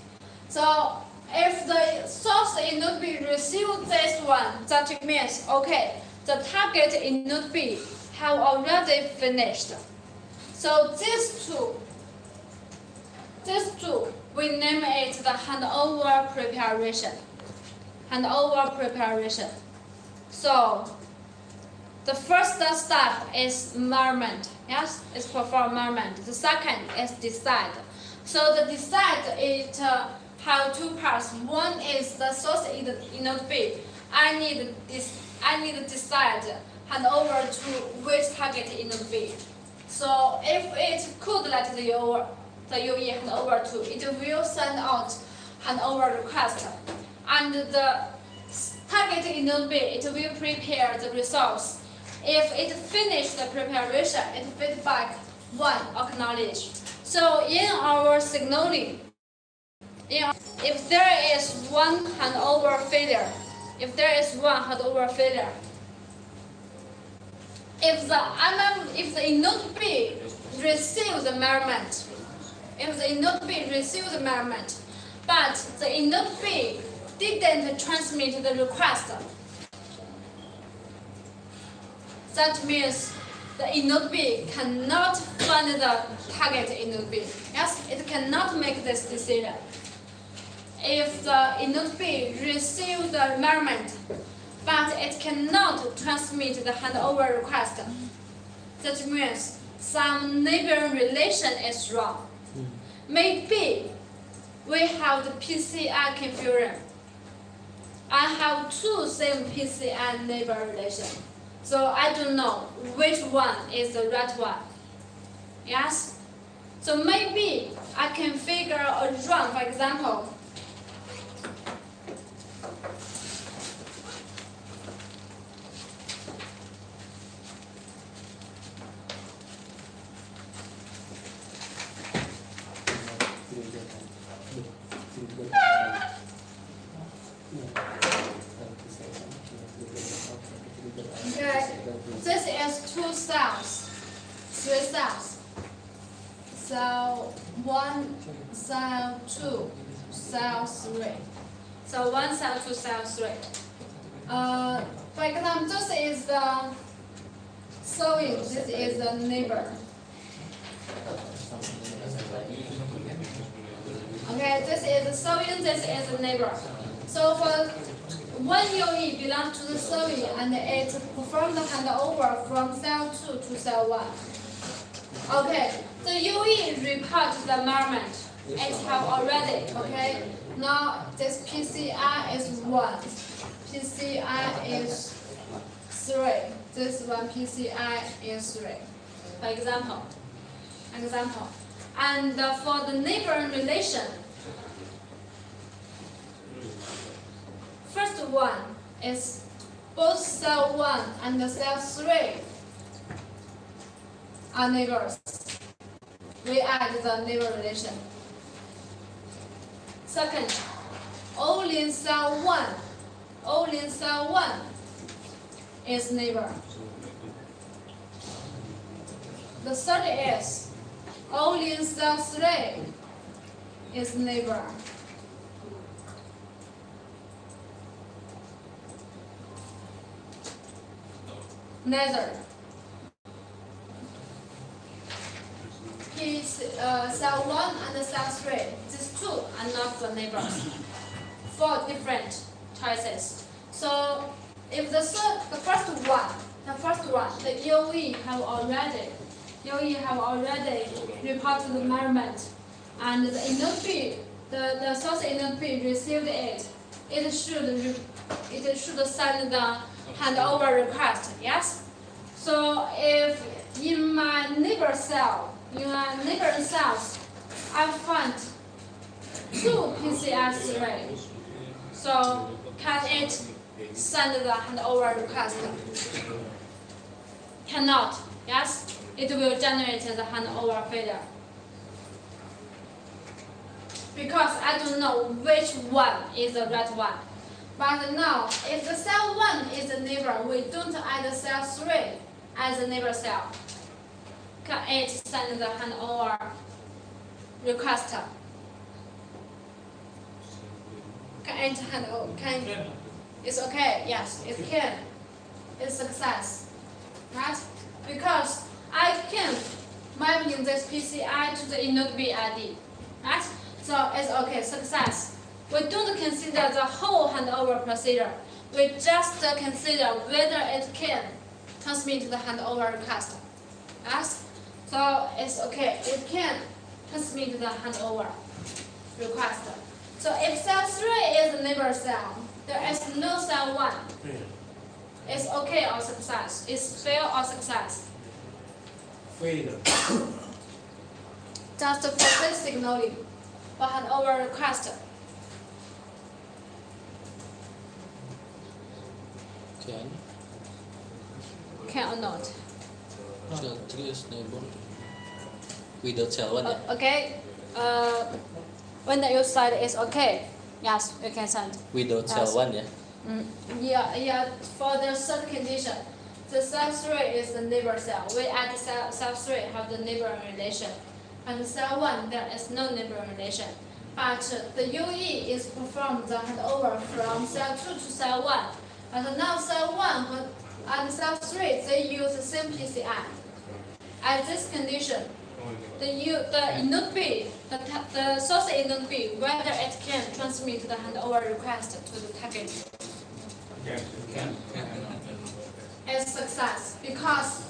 So if the source inode B receives this one, that means okay, the target inode B have already finished. So these two, we name it the handover preparation. So the first step is measurement. Yes, it's perform measurement. The second is decide. So the decide it have two parts. One is the source inode B. I need to decide handover to which target inode B. So if it could let the UE handover to, it will send out handover request, and the target inode B it will prepare the resource. If it finished the preparation, it feedback one acknowledge. So in our signaling, if there is one handover failure, if the inode B receives the measurement, but the inode B didn't transmit the request, that means the inode B cannot find the target inode B. Yes, it cannot make this decision. If the inode B receives the measurement, but it cannot transmit the handover request, that means some neighbor relation is wrong. Maybe we have the PCI confusion. I have two same PCI neighbor relation. So I don't know which one is the right one. Yes? So maybe I can figure a run, for example. Okay, this is 2 cells, 3 cells. Cell 1, cell 2, cell 3. So 1 cell, 2 cell 3. For example, this is the sewing, this is the neighbor. Okay, this is the sewing, this is the neighbor. So for one UE belongs to the sewing and it performs the handover from cell 2 to cell 1. Okay, the UE reports the measurement. It have already, okay? Now this PCI is 1, PCI is 3, this one PCI is 3. For example. And for the neighboring relation, first one is both cell 1 and the cell 3 are neighbors. We add the neighbor relation. Second, only cell 1 is neighbor. The third is only cell 3 is neighbor. Neither. Cell 1 and cell 3, these two are not the neighbors. 4 different choices. So if the first one, the UE have already reported the measurement, and the input B, the source input B received it. It should send the handover request. Yes. So if in my neighboring cells, I find 2 PCI3. So can it send the handover request? Cannot. Yes. It will generate the handover failure. Because I don't know which one is the right one. But now, if the cell 1 is a neighbor, we don't add the cell 3 as a neighbor cell. Can it send the handover request? Can it handle? It's okay. Yes, it can. It's success, right? Because I can mapping this PCI to the input B ID, right? So it's okay, success. We don't consider the whole handover procedure. We just consider whether it can transmit the handover request. Yes? So it's okay, it can transmit the handover request. So if cell 3 is the neighbor cell, there is no cell 1. It's okay or success. It's fail or success. Failure. Just for this signaling, for handover request. Can or not? Cell 3 is neighbor without cell 1. Okay. When the user side is okay, yes, you can send. Without cell 1, yeah? Yeah. For the third condition, the cell 3 is the neighbor cell. We add cell 3 have the neighbor relation, and cell 1 there is no neighbor relation. But the UE is performed the handover from cell 2 to cell 1. But now cell 1 and cell 3 they use the same PCI. At this condition, the input B, the source input B, whether it can transmit the handover request to the target. It's success because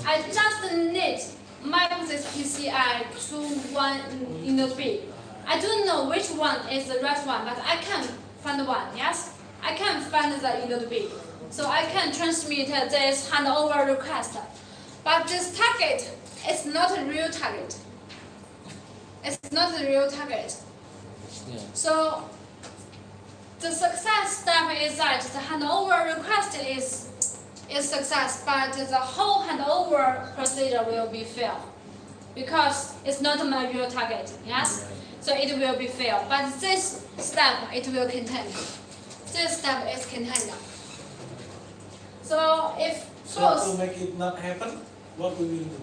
I just need map this PCI to one input B. I don't know which one is the right one, but I can find one. Yes, I can find the input B, so I can transmit this handover request. But this target is not a real target. It's not the real target. Yeah. So the success step is that the handover request is success, but the whole handover procedure will be failed because it's not my real target. Yes, so it will be failed. But this step it will continue. This step is contained. So if So both to make it not happen, what we will do?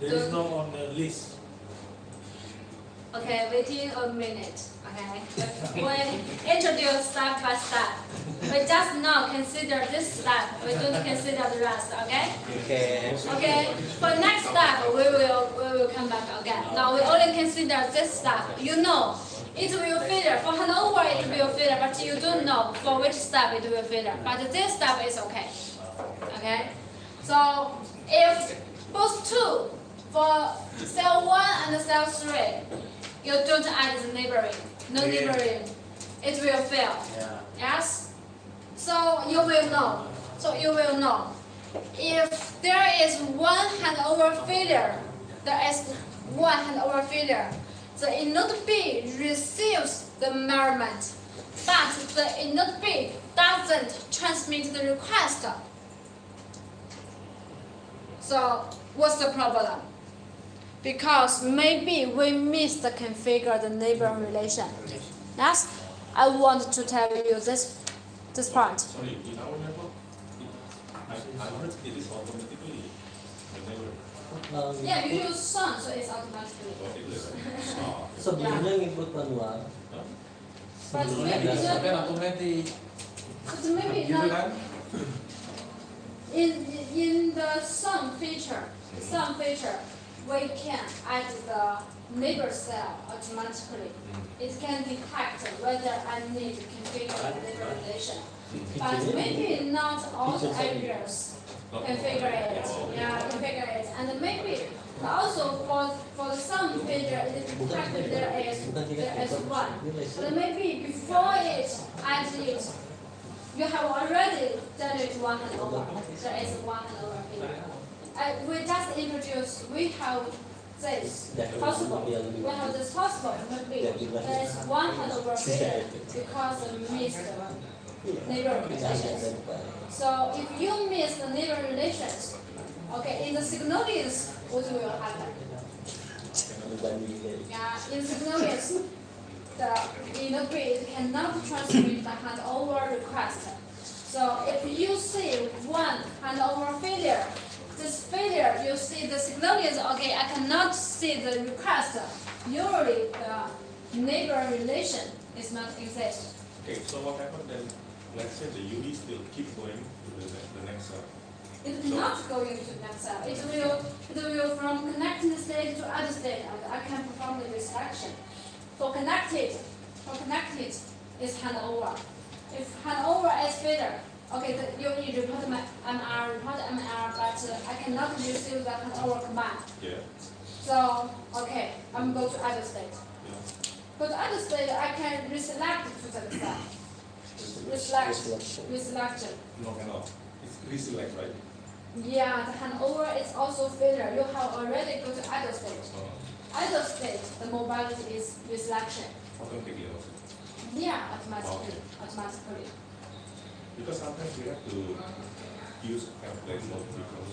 There is no on the list. okay, waiting a minute. Okay, we introduce step by step. We just now consider this step. We don't consider the rest. Okay. Okay. Okay. For next step, we will come back again. Now we only consider this step. You know, it will failure. For handover, it will failure, but you don't know for which step it will failure. But this step is okay. Okay. So if both two for cell 1 and cell 3, you don't add the neighboring. No neighboring. It will fail. Yeah. Yes? So you will know. If there is one handover failure, the inode B receives the measurement, but the inode B doesn't transmit the request. So what's the problem? Because maybe we missed the configure the neighbor relation. Yes? I want to tell you this part. Sorry, in our network, I heard it is automatically whenever Yeah, you use sun, so it's automatically. Sebelumnya ngikut manual. But Sebelumnya maybe ada. Kan otomatis. But maybe Gitu not kan? in the sun feature, we can add the neighbor cell automatically. It can detect whether I need to configure the neighbor relation. But maybe not all the areas configure it. Yeah, configure it. And maybe also for some feature it detected there is one. But maybe before it adds it, you have already done it one handover. There is one handover here. We just introduced, we have this possible. We have this possible. Maybe there is one handover here because of missed neighbor relations. So if you miss the neighbor relations, okay, in the signals, what will happen? Yeah, in signals, the inode B cannot transmit the handover request. So if you see one handover failure, this failure, you see the signal is okay, I cannot see the request. Usually the neighbor relation is not exist. Okay, so what happened then? Let's say the UV still keep going to the next cell. It is not going to next cell. It will from connecting state to other state, and I can perform the selection. For connected is handover. If handover is failure, okay, you need report MR, but I cannot receive the handover command. Yeah. So, okay, I'm going to other state. Yeah. Go to other state, I can reselect to the cell. Reselect. No, cannot. It's reselect, right? Yeah, the handover is also failure. You have already go to other state. Oh, Other state, the mobility is reselection. automatically also. Yeah, automatically. Because sometimes we have to use airplane mode because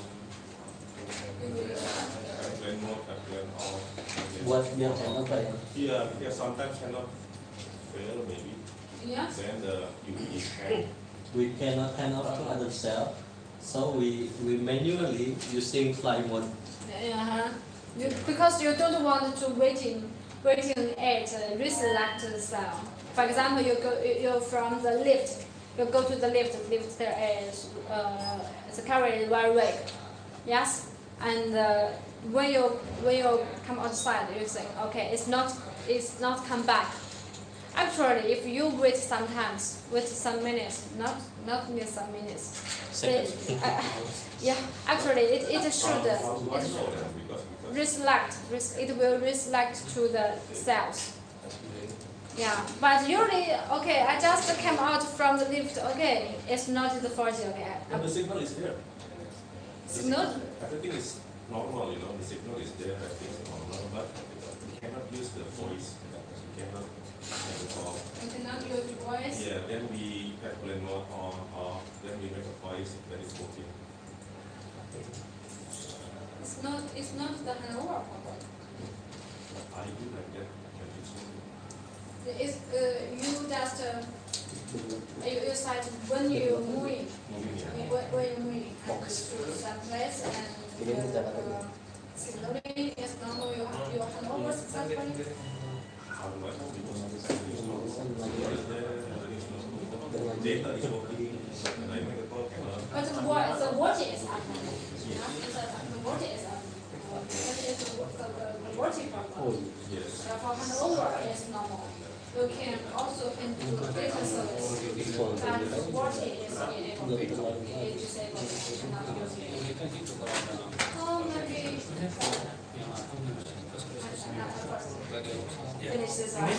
airplane mode, airplane off. Buat biar channel apa ya? Yeah, sometimes cannot fail maybe. Yes. Then the UV is hang. We cannot hand off to other cell, so we manually using fly mode. Yeah. Because you don't want to waiting at reselect the cell. For example, you from the lift. You go to the lift. Lift there is the carrier is very weak. Yes. And when you come outside, you think, okay, it's not come back. Actually, if you wait some minutes, not miss some minutes. Yeah, actually, it should reselect. It will reselect to the cells. Yeah, but usually, okay, I just came out from the lift. Okay, it's not the 40. Okay, And the signal is there. signal. Everything is normal, the signal is there, everything is normal, but we cannot use the voice. We cannot have a call. You cannot use voice. Yeah, then we airplane mode on, off, then we make a voice that is working. It's not the handover problem. I do like that. It's you just you said when you moving, when you moving and to some place and signaling is normal. You hand over successfully. Data is working. And I make a call. But the watch is up. The watch is up. That is the watch problem. Yes. For handover is normal. You can also do data service. And the watch is enabled. It is disabled. Cannot use it. Oh, maybe. Finish this one.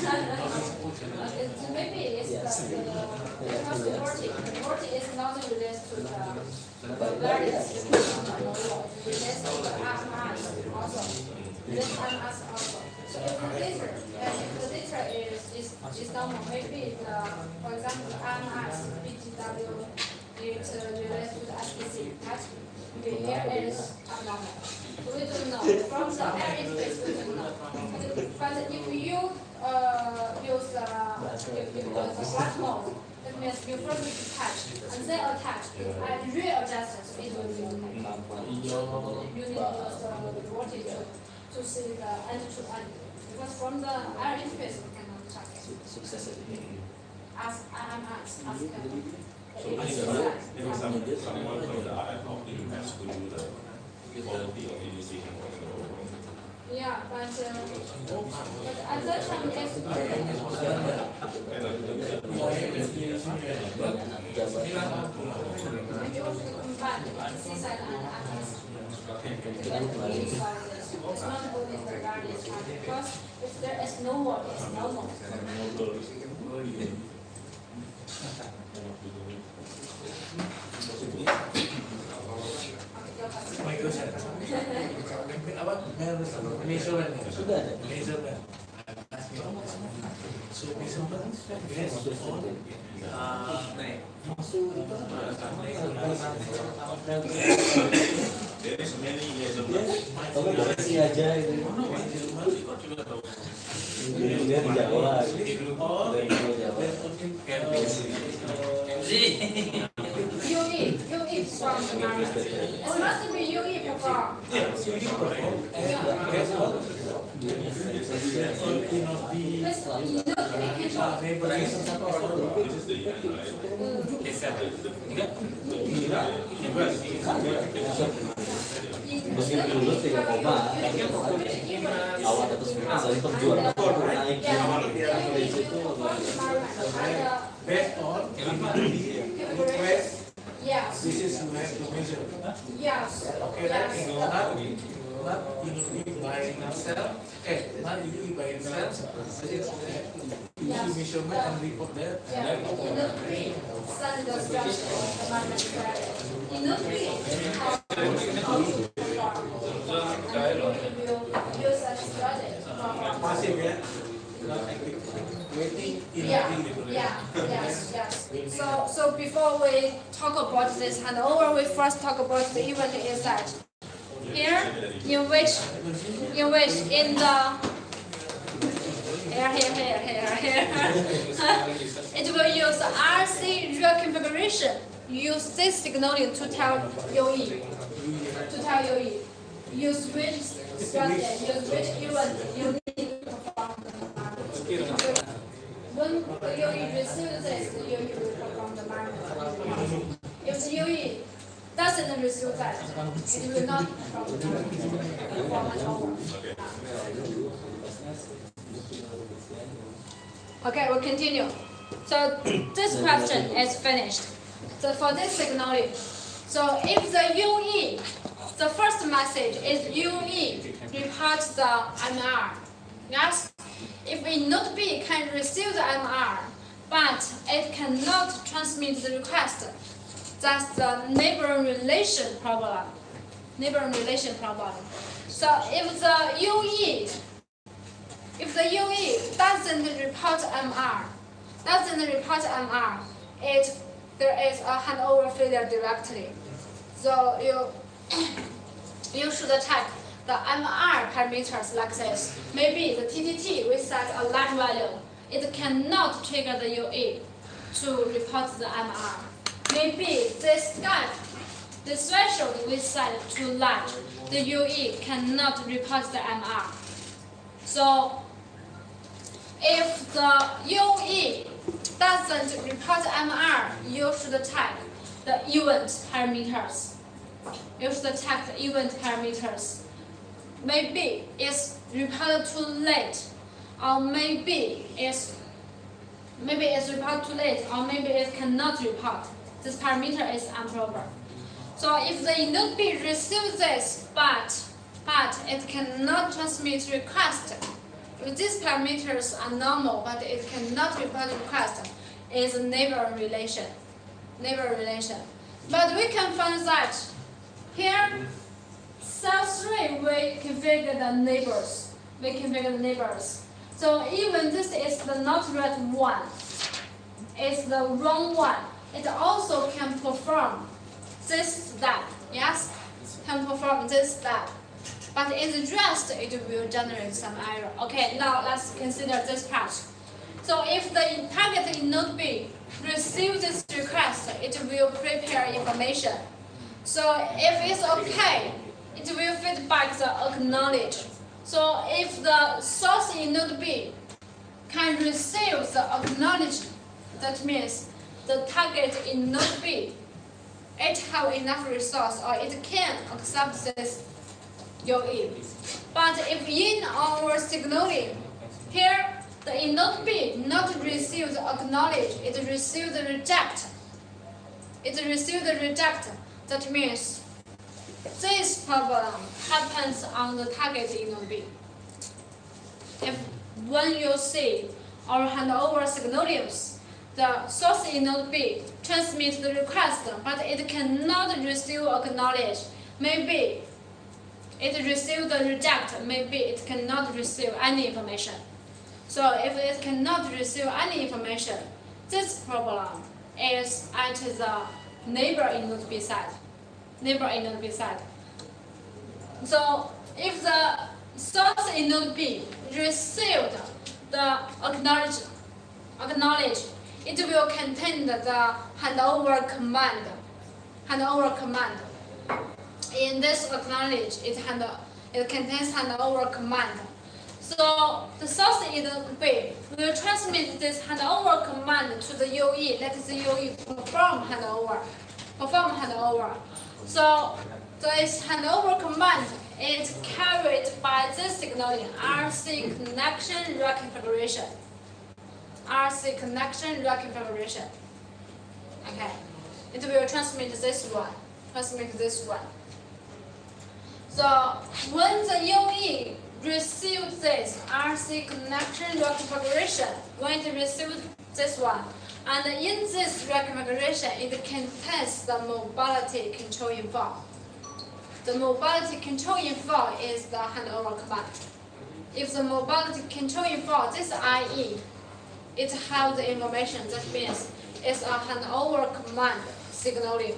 Maybe it's because the watch is not related to the various related to the RMS also. This RMS also. So if the data is normal, maybe for example the RMS BGW is related to the SPC. Okay, here is abnormal. We don't know. From the air interface, we don't know. But if you use the flat mode, that means you first need to touch and then attach and readjust it, it will be okay. You need to use the voltage to see the end to end. Because from the air interface, you cannot touch it. As So maybe someone from the RF team has to do the quality of initiation. yeah, but at that time, it's maybe also combine seaside and atlas. It's not good in the various time because if there is no work, it's normal. Apa? Measurement. Sudah ada. Measurement. So measurement based on There is many measurements. Kamu kasih aja itu. Dia di Jawa. UE from the market. It must be UE perform. Meskipun lulus 3 koma, awal atau dari perjuangan naik dari situ. based on request. Yes. This is you have to measure. Yes. Okay, that is not unique by itself. Not unique by itself. You measurement and report that. Yeah. In the three, send the structure. In the three, use a strategy. Passive ya. Not active. Waiting in Yeah, the yes. So before we talk about this handover, we first talk about the event is that here, in which in the here, it will use RC reconfiguration. Use this signaling to tell UE, use which strategy, use which event you need to perform. When the UE receives this, the UE will perform the measurement. If the UE doesn't receive that, it will not perform at all. Okay, we'll continue. So this question is finished. So for this signaling, so if the UE, the first message is UE reports the MR, yes? If a node B can receive the MR, but it cannot transmit the request, that's the neighbor relation problem. neighbor relation problem. So if the UE doesn't report MR, there is a handover failure directly. So you should check the MR parameters like this. Maybe the TTT we set a large value. It cannot trigger the UE to report the MR. Maybe this gap, the threshold we set too large. The UE cannot report the MR. So if the UE doesn't report MR, you should check the event parameters. Maybe it's reported too late, or maybe it's reported too late, or maybe it cannot report. This parameter is improper. So if the node B receives this, but it cannot transmit request, if these parameters are normal, but it cannot report request, is a neighbor relation. But we can find that here, cell 3 we configure the neighbors. So even this is the not right one, it's the wrong one. It also can perform this step. Yes, can perform this step. But in the rest, it will generate some error. Okay, now let's consider this part. So if the target in node B receives this request, it will prepare information. So if it's okay, it will feedback the acknowledge. So if the source in node B can receive the acknowledge, that means the target in node B, it have enough resource or it can accept this UE. But if in our signaling, here the in node B not receive the acknowledge, it receive the reject. That means this problem happens on the target in node B. If when you see our handover signals, the source in node B transmits the request, but it cannot receive acknowledge. Maybe it receives the reject, maybe it cannot receive any information. So if it cannot receive any information, this problem is at the neighbor in node B side. So if the source in node B received the acknowledge, it will contain the handover command. In this acknowledge, it contains handover command. So the source in node B will transmit this handover command to the UE. Let the UE perform handover. So this handover command is carried by this signaling RC connection reconfiguration. Okay, it will transmit this one. So when the UE receives this RC connection reconfiguration, when it receives this one, and in this reconfiguration, it contains the mobility control info. The mobility control info is the handover command. If the mobility control info, this IE, it has the information. That means it's a handover command signaling.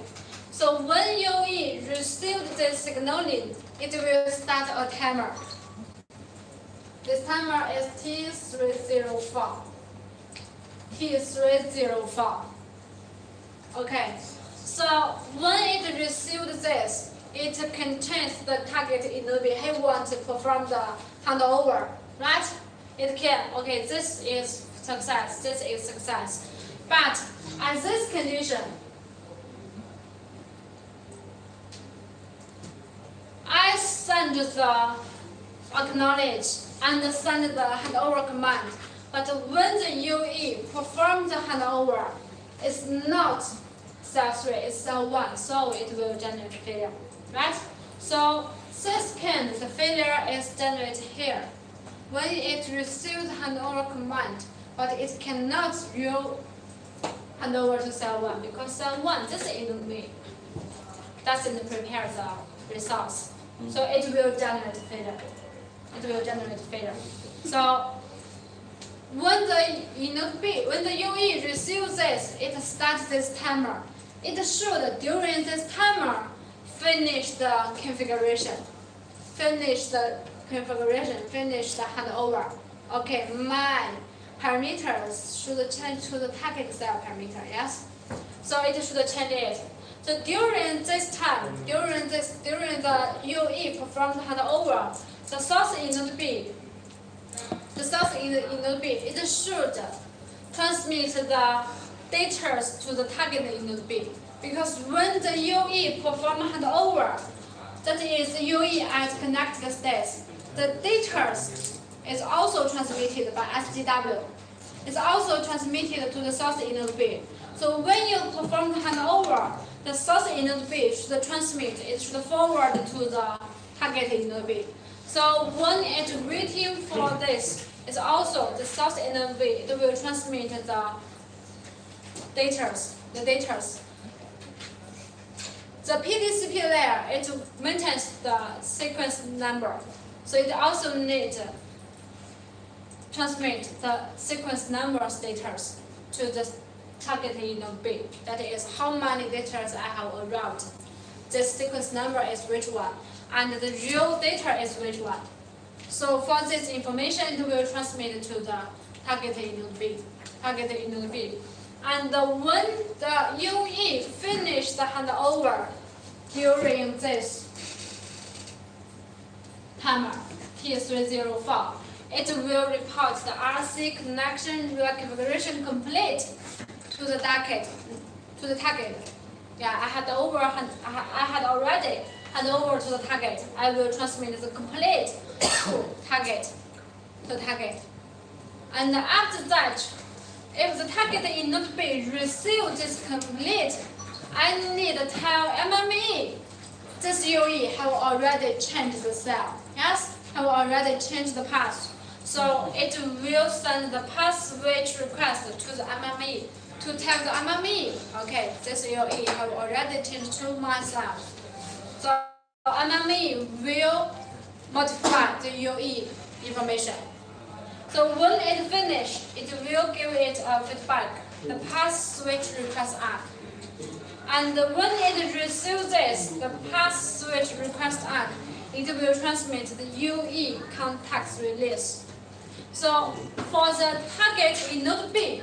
So when UE receives this signaling, it will start a timer. This timer is T304. Okay, so when it receives this, it contains the target in node B. He wants to perform the handover, right? It can. Okay, this is success. But at this condition, I send the acknowledge and send the handover command. But when the UE performs the handover, it's not cell 3, it's cell 1, so it will generate failure, right? So this kind, the failure is generated here. When it receives handover command, but it cannot hand over to cell 1 because cell 1 just in me doesn't prepare the resource. So it will generate failure. It will generate failure. So when the UE receives this, it starts this timer. It should during this timer finish the configuration, finish the handover. Okay, my parameters should change to the target cell parameter. Yes, so it should change it. So during this time, during the UE performed handover, the source in node B, it should transmit the data to the target in node B. Because when the UE perform handover, that is UE at connected states, the data is also transmitted by SGW. It's also transmitted to the source in node B. So when you perform the handover, the source in node B should transmit, it should forward to the target in node B. So when it's waiting for this, it's also the source in node B, it will transmit the data. The PDCP layer, it maintains the sequence number. So it also needs to transmit the sequence numbers data to the target in node B. That is how many data I have arrived. This sequence number is which one, and the real data is which one. So for this information, it will transmit to the target in node B. And when the UE finish the handover during this timer T304, it will report the RC connection reconfiguration complete to the target. Yeah, I had already hand over to the target. I will transmit the complete to target. And after that, if the target in node B receives this complete, I need to tell MME this UE have already changed the cell. Yes, have already changed the path. So it will send the path switch request to the MME to tell the MME, okay, this UE have already changed to my cell. So MME will modify the UE information. So when it finishes, it will give it a feedback, the path switch request app. And when it receives this, the path switch request app, it will transmit the UE context release. So for the target in node B,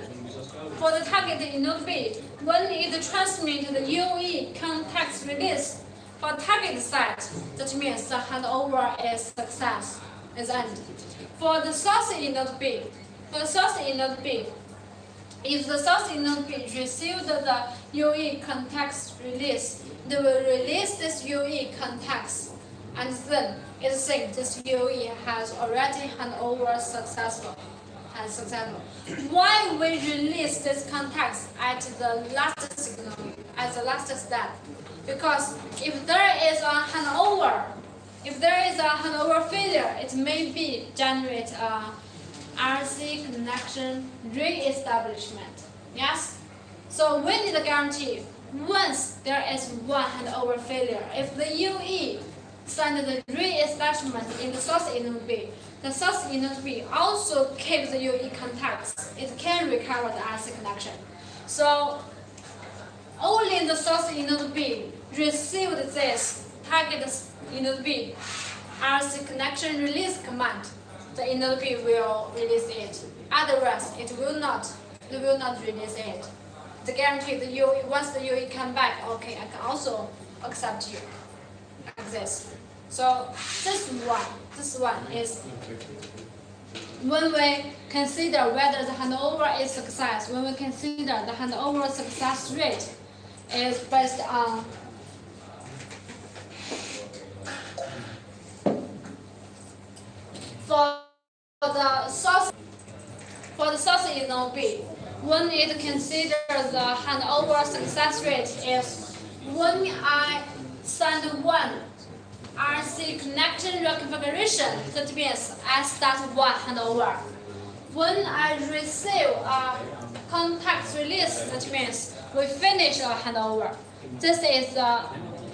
when it transmits the UE context release for target site, that means the handover is success, is end. For the source in node B, if the source in node B received the UE context release, they will release this UE context, and then it thinks this UE has already handed over successful. Why we release this context at the last signal, at the last step? Because if there is a handover failure, it may be generate a RC connection re-establishment. Yes? So we need a guarantee. Once there is one handover failure, if the UE send the re-establishment in the source in node B, the source in node B also keeps the UE context. It can recover the RC connection. So only the source in node B received this target in node B RC connection release command. The in node B will release it. Otherwise, it will not release it. The guarantee the UE, once the UE come back, okay, I can also accept you like this. So this one is when we consider whether the handover is success. When we consider the handover success rate is based on for the source in node B, when it considers the handover success rate is when I send one RC connection reconfiguration, that means I start one handover. When I receive a context release, that means we finish a handover. This is the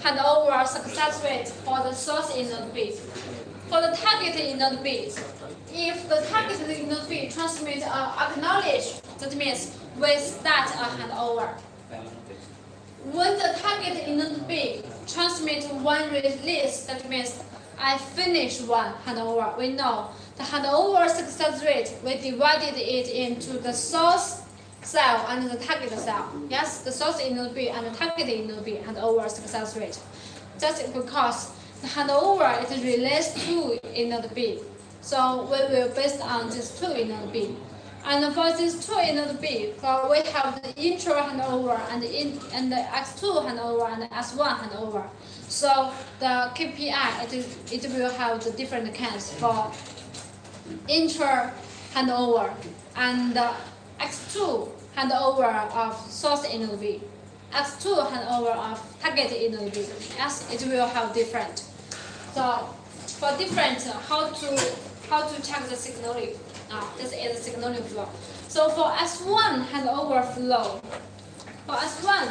handover success rate for the source in node B. For the target in node B, if the target in node B transmits acknowledge, that means we start a handover. When the target in node B transmits one release, that means I finish one handover. We know the handover success rate, we divided it into the source cell and the target cell. Yes, the source in node B and the target in node B handover success rate. Just because the handover is released 2 in node B. So we will based on this 2 in node B. And for this 2 in node B, we have the intro handover and the X2 handover and the S1 handover. So the KPI, it will have the different counts for intro handover and the X2 handover of source in node B, X2 handover of target in node B. Yes, it will have different. So for different, how to check the signaling? This is the signaling flow. So for S1 handover flow, for S1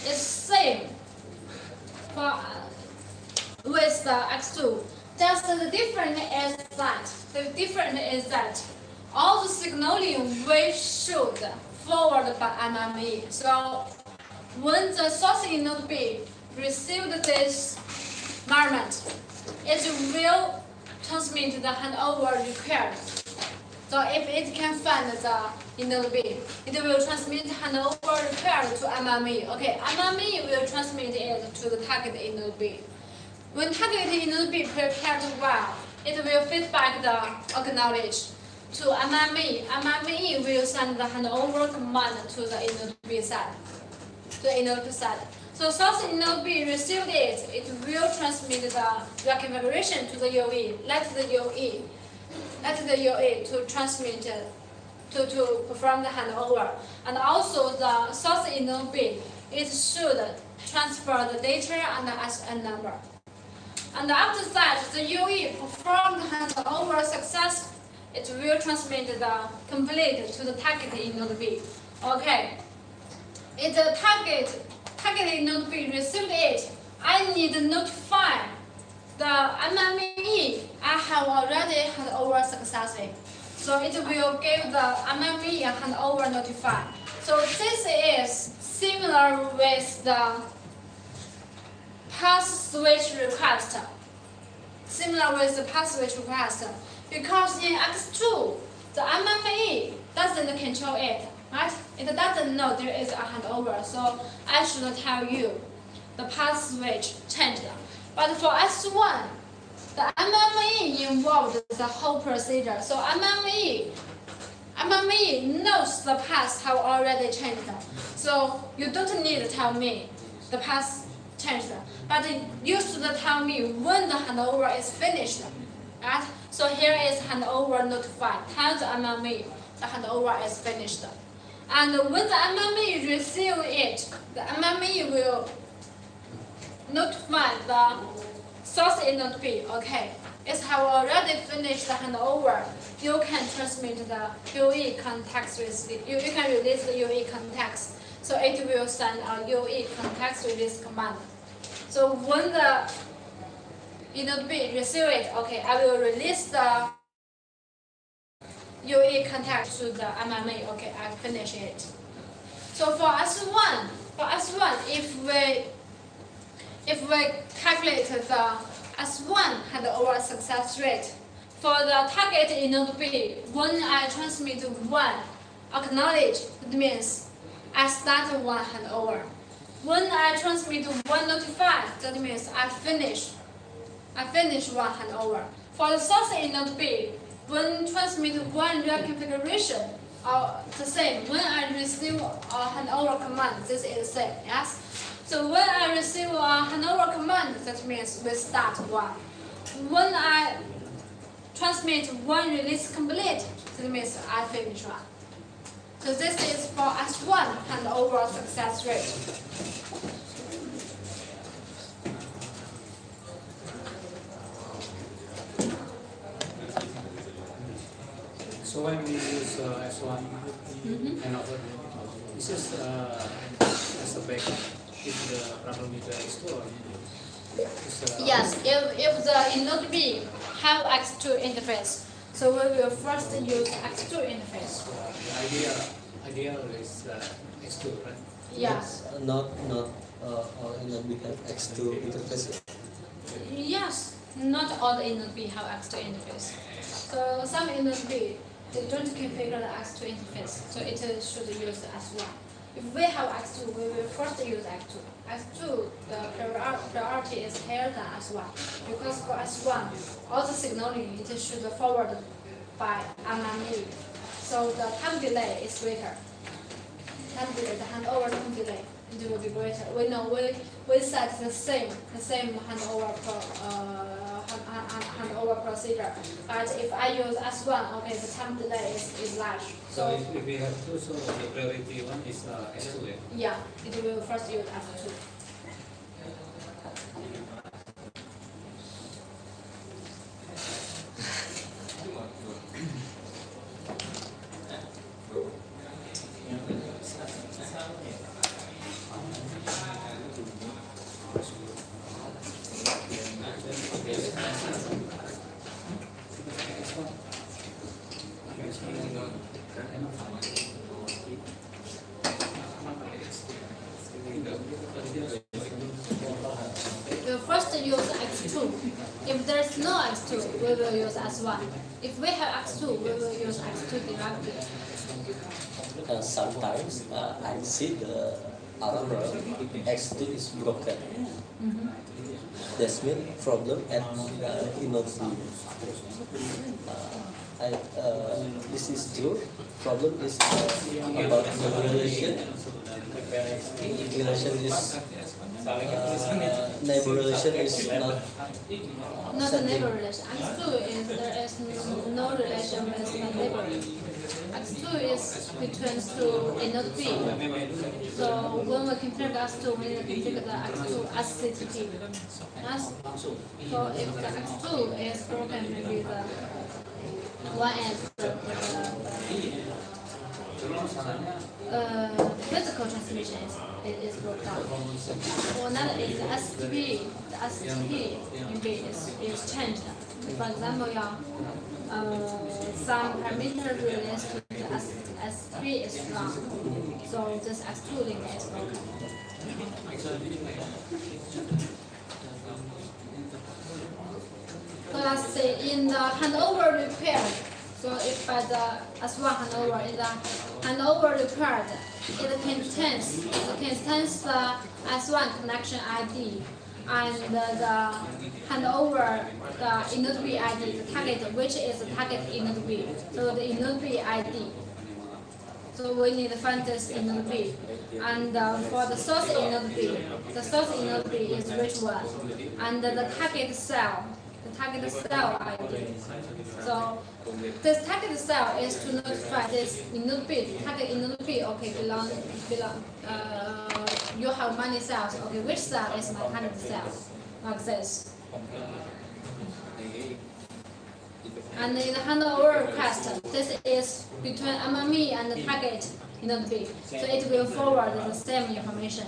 is same for with the X2. Just the difference is that all the signaling we should forward by MME. So when the source in node B received this measurement, it will transmit the handover required. So if it can find the in node B, it will transmit handover required to MME. Okay, MME will transmit it to the target in node B. When target in node B prepared well, it will feedback the acknowledge to MME. MME will send the handover command to the in node B side, to the in node B side. So source in node B received it, it will transmit the reconfiguration to the UE. Let the UE to transmit to perform the handover. And also the source in node B, it should transfer the data and the SN number. And after that, the UE performed the handover success. It will transmit the complete to the target in node B. Okay. If the target in node B received it, I need to notify the MME I have already handover successfully. So it will give the MME a handover notify. So this is similar with the path switch request. Similar with the path switch request. Because in X2, the MME doesn't control it, right? It doesn't know there is a handover, so I should tell you the path switch changed. But for S1, the MME involved the whole procedure. So MME knows the path have already changed. So you don't need to tell me the path changed. But you should tell me when the handover is finished. Right? So here is handover notified. Tell the MME the handover is finished. And when the MME receive it, the MME will notify the source in node B. Okay, it have already finished the handover. You can transmit the UE context release. You can release the UE context. So it will send a UE context release command. So when the in node B receive it, okay, I will release the UE context to the MME. Okay, I finish it. So for S1, if we calculate the S1 handover success rate for the target in node B, when I transmit one acknowledge, it means I start one handover. When I transmit one notify, that means I finish one handover. For the source in node B, when transmit one reconfiguration, the same. When I receive a handover command, this is the same. Yes. So when I receive a handover command, that means we start one. When I transmit one release complete, that means I finish one. So this is for S1 handover success rate. So when we use S1 handover, this is as a backup if the parameter is 2 or Yes, if the inode B have X2 interface, so we will first use X2 interface. Ideal is X2, right? Yes. Not all inode we have X2 interface. Yes, not all the inode B have X2 interface. So some inode B they don't configure the X2 interface, so it should use the S1. If we have X2, we will first use X2. X2, the priority is higher than S1 because for S1, all the signaling it should forward by MME, so the time delay is greater. Time delay, the handover time delay, it will be greater. We know we set the same handover procedure. But if I use S1, okay, the time delay is large. So if we have two, so the priority one is S2. Yeah, it will first use S2. We will first use X2. If there is no X2, we will use S1. If we have X2, we will use X2 directly. Sometimes I see the error X2 is broken. That's mean problem at inode B. This is true. Problem is about the relation. Relation is neighbor relation is not. Not a neighbor relation. X2 is there is no relation with the neighbor. X2 is between two inode B. So when we configure X2, we configure the X2 as CTP. Yes? So if the X2 is broken, maybe the one is physical transmission is broken down. For another is the STP. The STP maybe is changed. For example, some parameter relates to the S3 is wrong. So this X2 link is broken. So let's say in the handover repair, so if by the S1 handover, in the handover repaired, it contains the S1 connection ID and the handover the inode B ID, the target, which is the target inode B. So the inode B ID. So we need to find this inode B. And for the source inode B, the source inode B is which one? And the target cell. The target cell ID. So this target cell is to notify this inode B. Target inode B, okay, belong. You have many cells. Okay, which cell is my target cell? Like this. And in the handover request, this is between MME and the target inode B. So it will forward the same information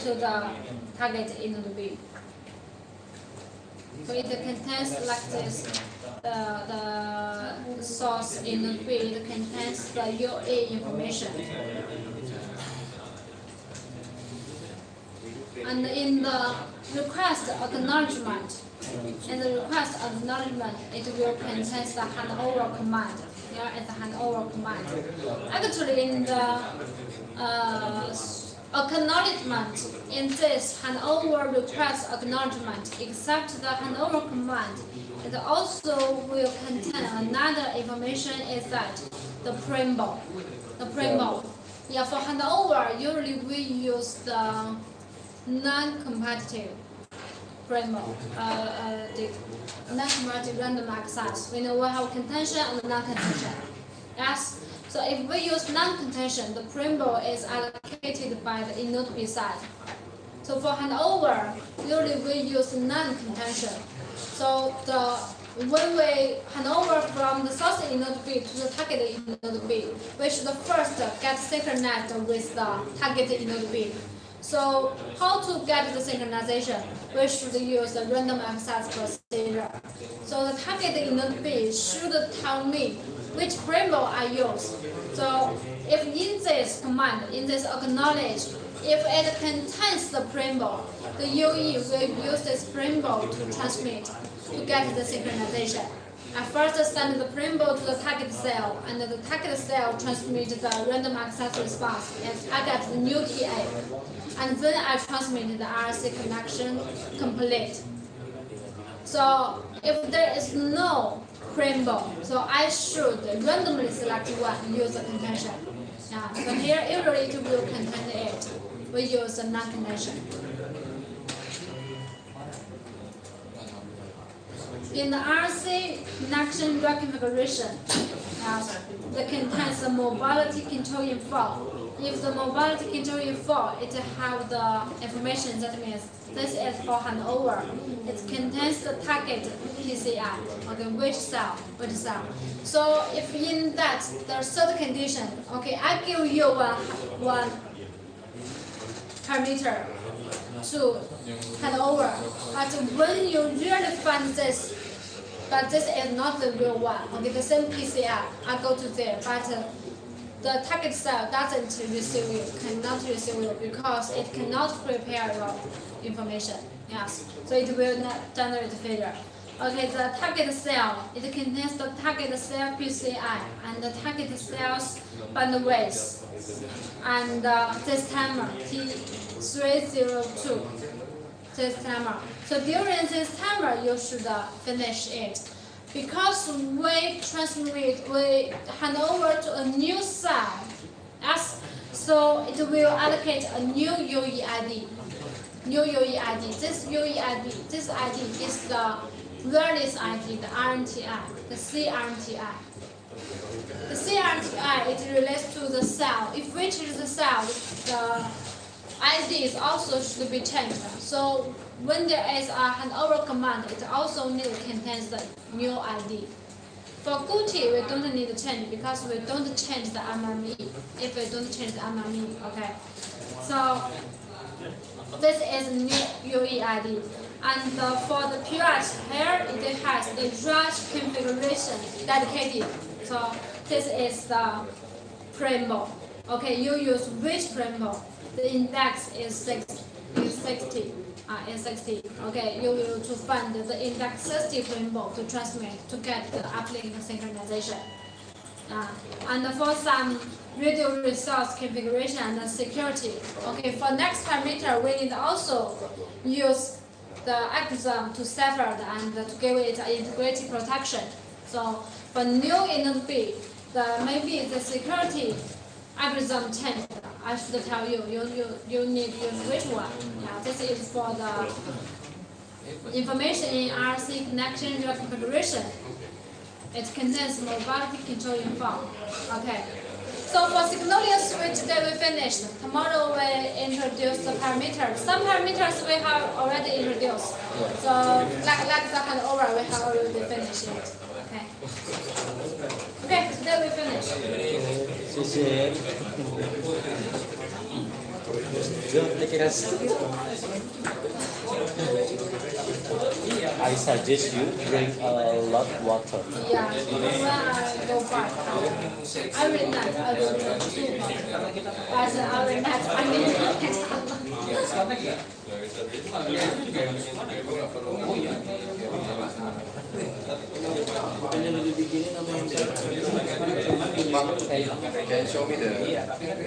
to the target inode B. So it contains like this, the source inode B, it contains the UA information. And in the request acknowledgement, it will contain the handover command. Here is the handover command. Actually, in the acknowledgement, in this handover request acknowledgement, except the handover command, it also will contain another information is that the preamble. The preamble. Yeah, for handover, usually we use the non-competitive preamble, the non-competitive random access. We know we have contention and non-contention. Yes. So if we use non-contention, the preamble is allocated by the inode B side. So for handover, usually we use non-contention. So when we hand over from the source inode B to the target inode B, we should first get synchronized with the target inode B. So how to get the synchronization? We should use the random access procedure. So the target init B should tell me which preamble I use. So if in this command, in this acknowledge, if it contains the preamble, the UE will use this preamble to transmit to get the synchronization. I first send the preamble to the target cell, and the target cell transmits the random access response, and I get the new TA. And then I transmit the RC connection complete. So if there is no preamble, so I should randomly select one, use the contention. Yeah, so here usually it will contain it. We use the non-contention. In the RC connection reconfiguration, it contains the mobility control info. If the mobility control info, it have the information that means this is for handover. It contains the target PCI, okay, which cell. So if in that there's third condition, okay, I give you one parameter to hand over, but when you really find this, but this is not the real one, okay, the same PCI, I go to there, but the target cell doesn't receive you, cannot receive you because it cannot prepare your information. Yes, so it will not generate failure. Okay, the target cell, it contains the target cell PCI and the target cell's bandwidth and this timer T302. This timer. So during this timer, you should finish it. Because we hand over to a new cell, yes, so it will allocate a new UEID. This UEID, this ID is the wireless ID, the RNTI, the CRNTI. The CRNTI, it relates to the cell. If we change the cell, the IDs also should be changed. So when there is a handover command, it also contains the new ID. For GUTI, we don't need to change because we don't change the MME. If we don't change the MME, okay. So this is new UEID. And for the PUH here, it has the branch configuration dedicated. So this is the preamble. Okay, you use which preamble? The index is 60. Okay, you will to find the index 60 preamble to transmit to get the uplink synchronization. And for some radio resource configuration and security. Okay, for next parameter, we need also use the algorithm to safeguard and to give it integrity protection. So for new init B, maybe the security algorithm changed. I should tell you, you need to use which one. Yeah, this is for the information in RC connection configuration. It contains mobility control info. Okay. So for Signalia switch, today we finished. Tomorrow we introduce the parameters. Some parameters we have already introduced. So like the handover, we have already finished it. Okay. Okay, today we finish. Take a rest. I suggest you drink a lot of water. Yeah, when I go back, every night I will drink 2 cups. But every night I Can you show me the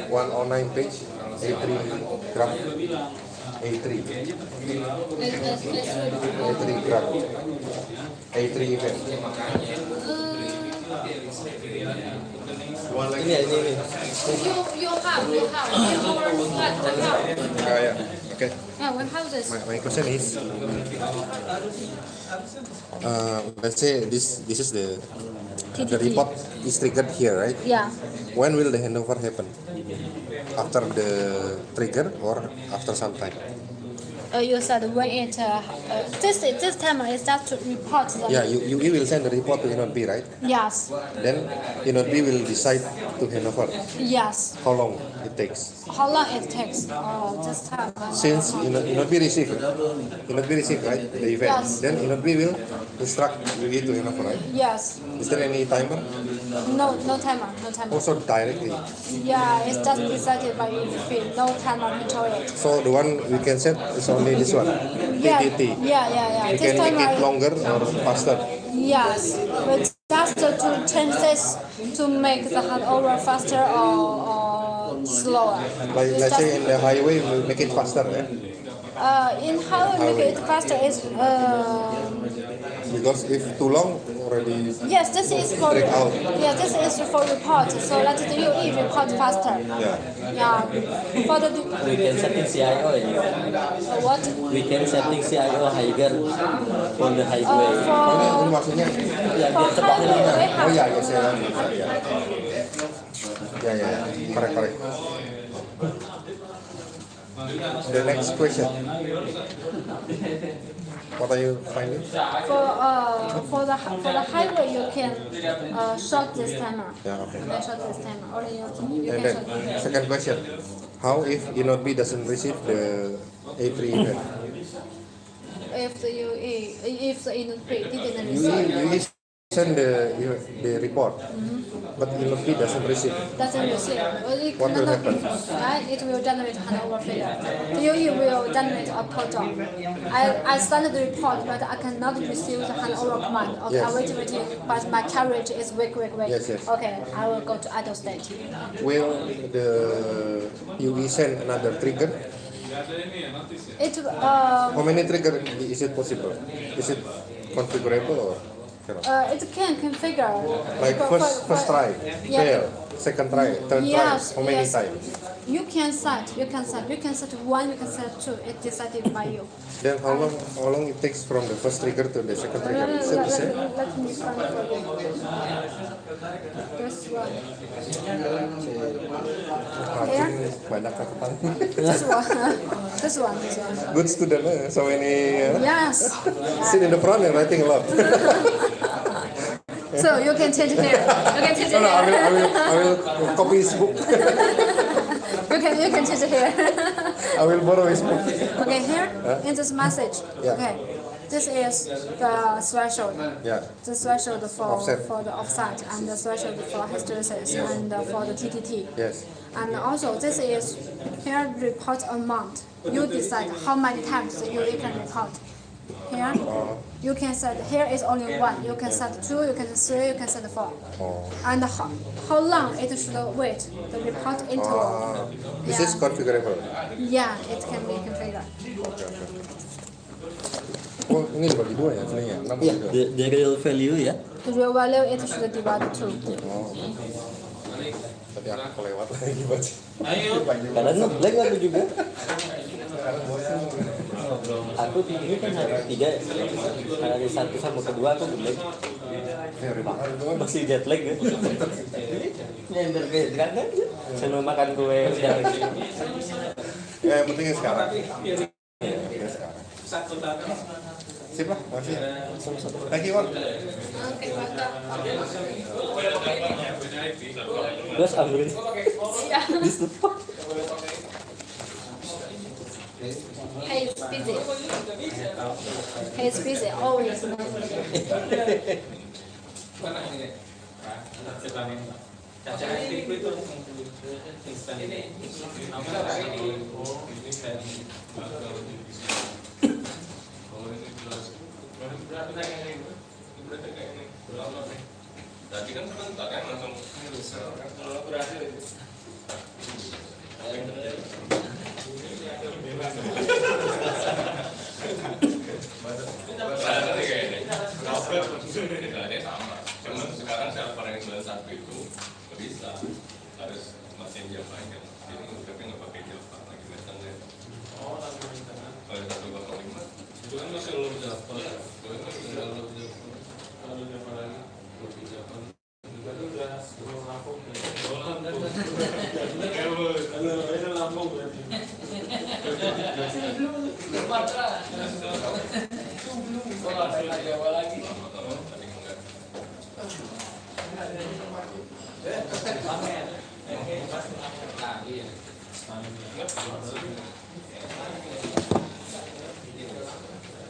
109 page, A3 graph, A3 graph, A3 event. One like You have. yeah. Okay. Yeah, we have this. My question is, let's say this is the report is triggered here, right? Yeah. When will the handover happen? After the trigger or after some time? you said when it this timer is just to report the Yeah, you will send the report to Inod B, right? yes Then Inod B will decide to hand over. yes. How long it takes? How long it takes? This time. Since Inod B receive it, Inod B receive, right, the event. Yes. Then Inod B will instruct UE to hand over, right? Yes. Is there any timer? No timer. No timer. Also directly. Yeah, it's just decided by you. No timer control it. So the one we can set is only this one, Yeah. TTT. Yeah. We This can make timer. it longer or faster. Yes, but just to change this to make the handover faster or slower. Like It's let's say just- in the highway, we make it faster, yeah? in how we make it faster is Because if too long, already yes, this is for break out. yeah, this is for report. So let the UE report faster. Yeah. Yeah, for the We can setting CIO ya. what? We can setting CIO higher on the highway. Oh, ini For maksudnya Ya for biar cepat highway, ini. we oh have ya saya bisa ya. Ya. Correct. The next question. What are you finding? for the highway you can short this timer. Yeah, okay. You can short this timer. Only you And can then short. second question. How if Inod B doesn't receive the A3 event? If the Inod B didn't You receive, send the report, but Inod B doesn't receive. doesn't receive, it What will cannot, happen? right? It will generate handover failure. The UE will generate a portal. I send the report, but I cannot receive the handover command. Okay, Yes. I waiting, but my carriage is weak. Yes. Okay, I will go to idle state. Will the UE send another trigger? It How many trigger is it possible? Is it configurable or cannot? it can configure Like first try, Yeah. fail, second try, third Yes, try, how many yes. times? You can set one, you can set two. It's decided by you. Then how long it takes from the first trigger to the second trigger? Is it the same? Let me find for you. This one. Hakim banyak catatan. This one. This one. Good student, so many. Yes. Sit in the front and writing a lot. So you can change here. You can change No, here. I will copy his book. You can change here. I will borrow his book. Okay, here in this message. Yeah. Okay. This is the threshold. Yeah. The threshold for Offset. the offset and the threshold for hysteresis and for the TTT. Yes. And also this is here report amount. You decide how many times you can report. Here you can set here is only one. You can set two, you can set three, you can set four. And how long it should wait the report interval. This is configurable. Yeah, it can be configured. Oh, ini dibagi dua ya, sebenarnya 6 Ya, juga. the real value ya. The real value it should divide two. Oh. Tadi aku kelewat lagi baca. Kadang ngeblank aku juga. Aku ini kan hari ketiga, hari satu sama kedua aku ngeblank. Masih jet lag ya. Nyender kayak kan sambil makan kue siang. Ya, yang penting sekarang. Sip lah, makasih. Thank you, Wan. Terus ambil di situ. He's busy. He's busy always. Tadi kan sebentar kan langsung sama. Cuman sekarang server yang 91 itu nggak bisa, harus mesin Java aja. Jadi tapi nggak pakai Java lagi metode. Oh, lagi metode. Kalau 105 itu kan masih belum Java. Itu kan masih belum Java. Kalau Java lagi lebih Java. Itu udah sebelum Lampung. Lampung berarti. Nah, iya.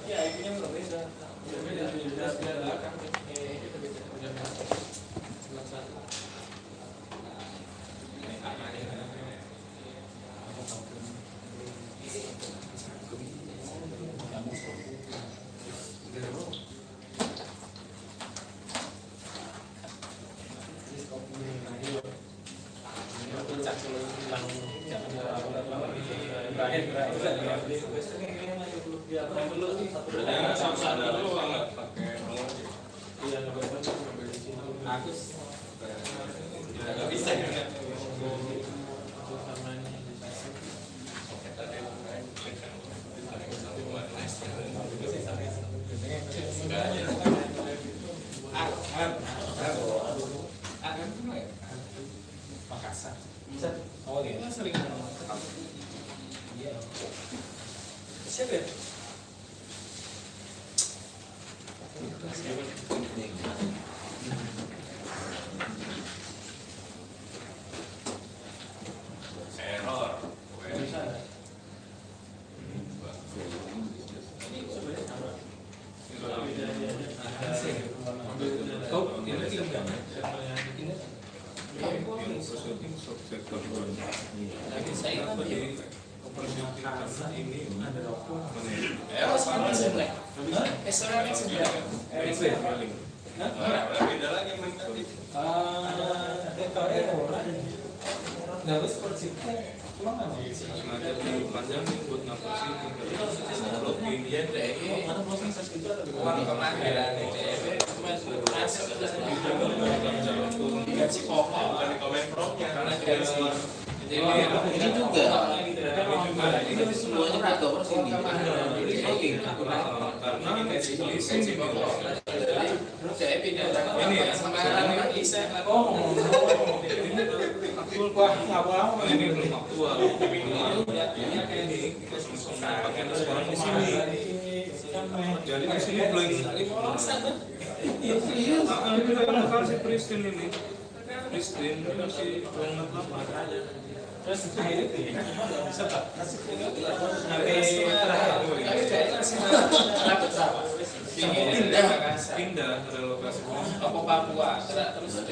Ya, itunya belum bisa. Error. Beda lagi main tadi. Sengaja dipanjangin buat ngapusin login ya Ini juga. Ini semuanya buat sini. Saya pindah ini ya ini belum aktual ini pakai sekarang di sini jadi di sini blank kasih pristine ini pristine masih banget terus pindah relokasi apa Papua terus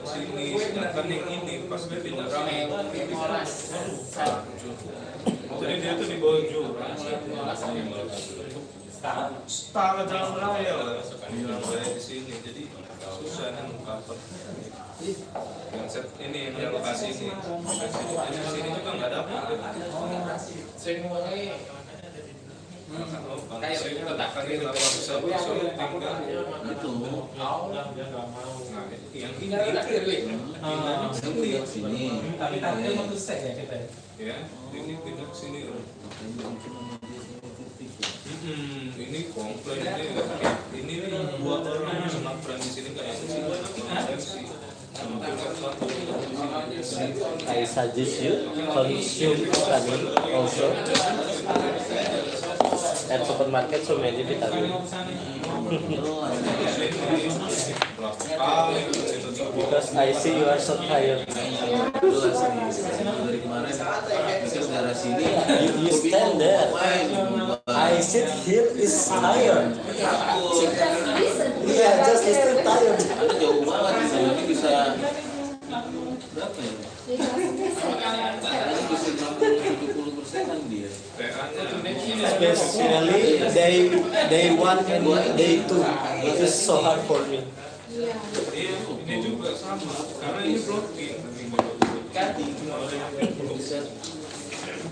sini sedangkan yang ini pas dia pindah jadi dia tuh di bawah jurang setara jalan raya lah jalan raya di sini jadi susah nih cover konsep ini relokasi ini di sini juga nggak dapat kayak letakkan di lapangan bisa tinggal Itu. yang ini Sini. Tapi tadi mau tuh set ya kita. ya ini pindah ke sini ini komplain ini buat orang yang pernah di sini kayak sih I suggest you consume vitamin also at supermarket so many vitamin because I see you are so tired. Dari kemarin mikir daerah sini. You stand there. I sit here is tired. Yeah, just listen tired. Ada jauh banget di sini. Ini bisa berapa ya? Kayaknya bisa 60-70% kan dia. Especially day 1 and day 2. It is so hard for me. ini juga sama karena ini blocking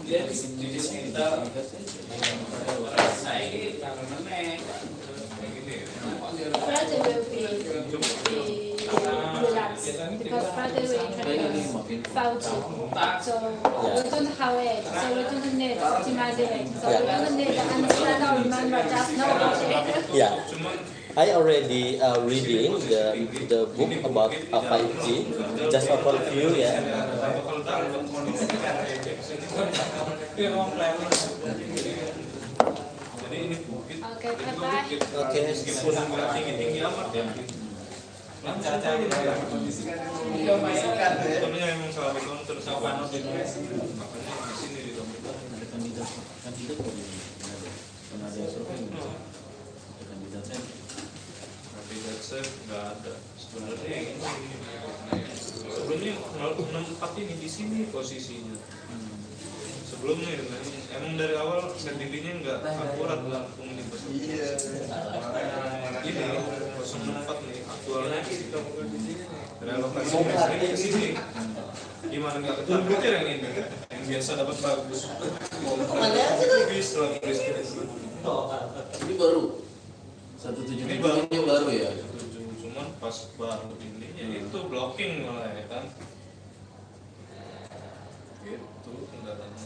dia di sekitar saya ini Friday will be relaxed because Friday we can faulty. So we don't have it. So we don't need optimize it. So we don't need understand or remember just know about it. Yeah, I already reading the book about 5G. Just overview ya. jadi ini bukit Okay, bye bye. Oke. Meskipun nggak tinggi-tinggi amat ya. Lancar aja Sebetulnya emang salah counter sama makanya di sini di komputer. Ada kandidat kok ini. Pernah ada survei nggak? Ada kandidatnya. Kandidat saya nggak ada. Sebenarnya ini sebelumnya 064 ini di sini posisinya. Sebelumnya emang dari awal sentimennya nggak akurat langsung di Iya. ini 04 nih aktualnya relokasi listrik ke sini gimana nggak ketar-ketir yang ini yang biasa dapat bagus setelah listrik Ini baru. ini baru Ini baru ya. cuman pas baru ininya itu blocking malah ya kan gitu kendalanya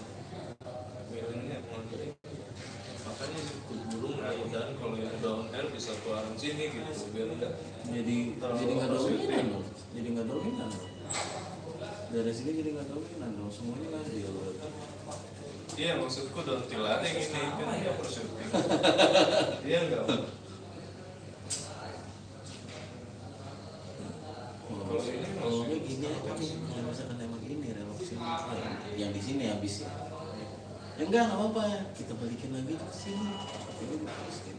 milihnya mengenai makanya burung mudah-mudahan kalau yang down air bisa keluarin sini gitu biar enggak Jadi nggak dominan dong. Jadi nggak dominan dong. Dari sini jadi nggak dominan dong. Semuanya ngambil. iya maksudku down till aja yang ini kan dia persyuting iya enggak kalau ini Kalau gini aja nih, kalau misalkan emang ini relokasi yang di sini habis ya. Ya enggak apa-apa ya. Kita balikin lagi ke sini. Ini diterusin.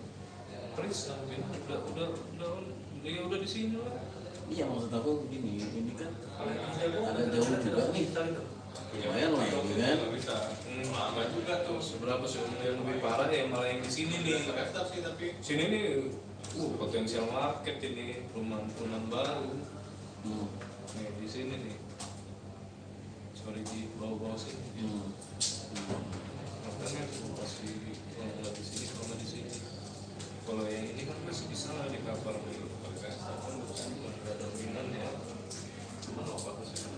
Pris udah dia udah di sini lah Iya maksud aku gini, ini kan ada jauh juga nih. Lumayan lah ini kan. bisa. apa juga tuh seberapa sih yang lebih parah ya malah yang di sini nih sini nih potensial market ini perumahan baru nih di sini nih sorry di bawah-bawah sini makanya pasti kalau nggak di sini kalau nggak di sini kalau yang ini kan masih bisa lah di cover dulu kan nggak dominan ya cuma apa sih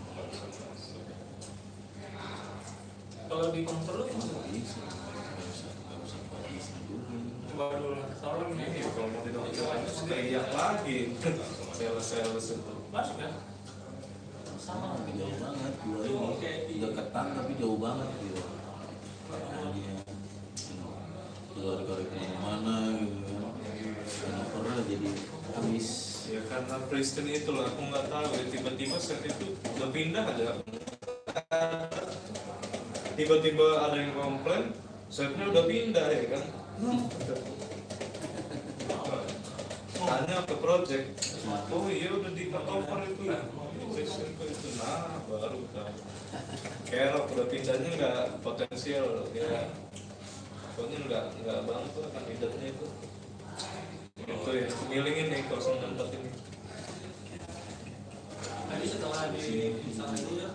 kalau di kontrol baru tahun ini kalau mau di kontrol itu teriak lagi sales itu masuk kan Sama jauh banget dua ini deketan tapi jauh banget gitu. Dia keluar-keluar kemana-mana gitu kan. Karena pernah jadi habis. ya karena Kristen itu lah aku nggak tahu ya tiba-tiba saat itu udah pindah aja tiba-tiba ada yang komplain setnya udah pindah ya kan hanya ke project oh iya udah di cover itu Kristen itu nah baru tahu kerok udah pindahnya nggak potensial ya pokoknya nggak bantu kandidatnya itu ya milingin nih 064 ini Tadi setelah di sana itu ya,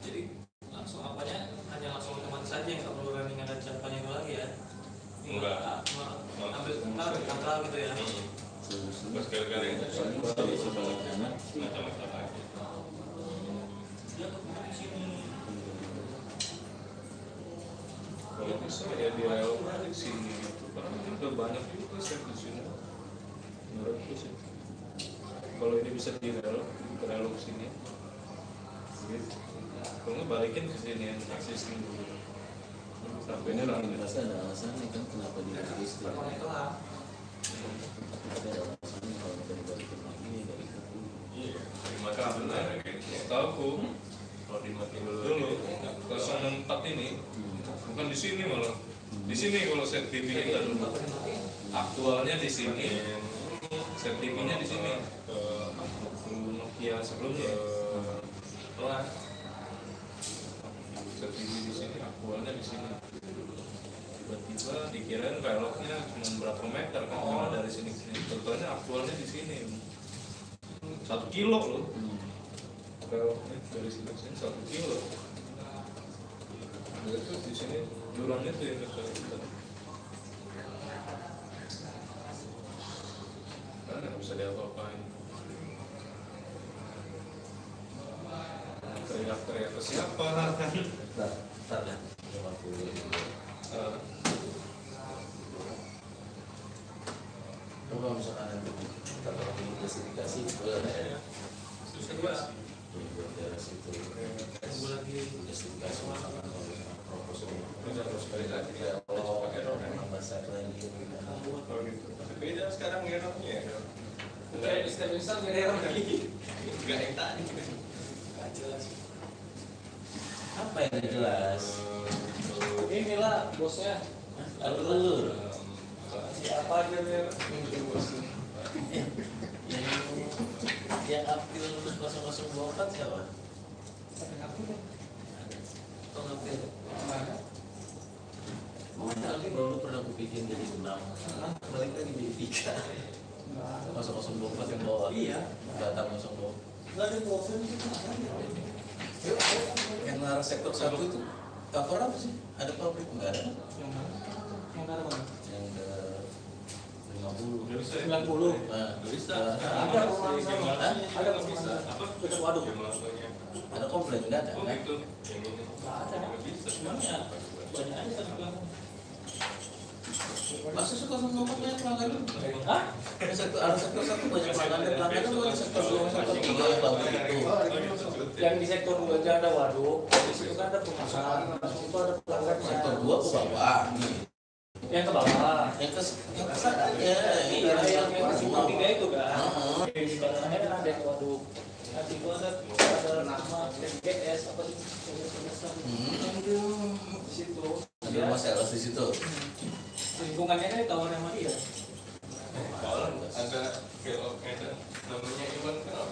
jadi langsung apanya hanya langsung otomatis saja nggak perlu running ada caranya itu lagi ya. Enggak. Ambil kontrol gitu ya. Pas kali-kali itu Sebalik kanan. macam-macam lagi. Dia ketemu di sini. kalau bisa ya di relokasi di sini gitu karena ini udah banyak juga set di sini menurutku sih kalau ini bisa di relok ke sini gitu kalau nggak balikin ke sini yang existing dulu sampai ini lah Pasti ada alasannya kan kenapa dia habis. Berapa itu lah. Tapi ada alasannya kalau nggak dibalikin lagi ya dari itu. Iya, dimakan benar kayak gitu. setahu Kalau dimakan dulu dulu, 064 ini bukan di sini malah di sini kalau set TV kita dulu aktualnya di sini set TV-nya di sini Nokia sebelumnya lah set TV di sini aktualnya di sini tiba-tiba dikirain reloknya cuma berapa meter kan karena dari sini ke sini contohnya aktualnya di sini 1 kilo loh reloknya dari sini ke sini 1 kilo nah, itu di sini jurangnya tuh yang kita kan nggak bisa diapa-apain teriak-teriak ke siapa kan Bentar ya. Coba dulu. Kalau misalkan ada kita kalau investigasi boleh ya. susah Buat daerah situ. Tunggu lagi. Investigasi misalkan kalau misalkan proposal terus sekali lagi kalau memang bahasa lagi sekarang errornya. Kayak setiap misal error lagi. Enggak yang tadi. Nggak jelas. Apa yang tidak jelas? Inilah bosnya. Lalu Siapa aja nih? yang April 0024 siapa? Kok April? Tapi dulu pernah aku bikin jadi 6. Balik lagi jadi 3. 0024 yang bawa. Iya. Datang 02. Nggak ada problem itu. Yang arah sektor 1 itu cover apa sih? Ada pabrik enggak ada? Yang mana? Yang mana mana? Yang ke 50. Nggak bisa. 90. Nah, Nggak bisa. Ada rumah sama. Hah? Ada Bisa. rumah. Apa? Dekat waduk. Yang langsungnya. ada komplain enggak ada? Oh Kan? gitu. Yang ini. Nggak ada. Nggak bisa. Semuanya banyak aja kan bilang. Masa suka sama ngomongnya pelanggan? Hah? Sektor ada sektor 1 banyak pelanggan kan bukan sektor 2 sektor 3 yang pabrik itu. Yang di sektor 2 aja ada waduk. Di situ kan ada perumahan. Itu ada pelanggan. Sektor 2 ke bawah. Yang ke bawah. Yang ke sana aja. Iya, yang ke simpang 3 itu kan. Heeh. Di belakangnya kan ada waduk. Nanti itu ada nama TGS apa sih? Di situ. Ada rumah sales di situ. Lingkungannya kan ditawarin sama dia. Kalau ada ada namanya Iwan kenal?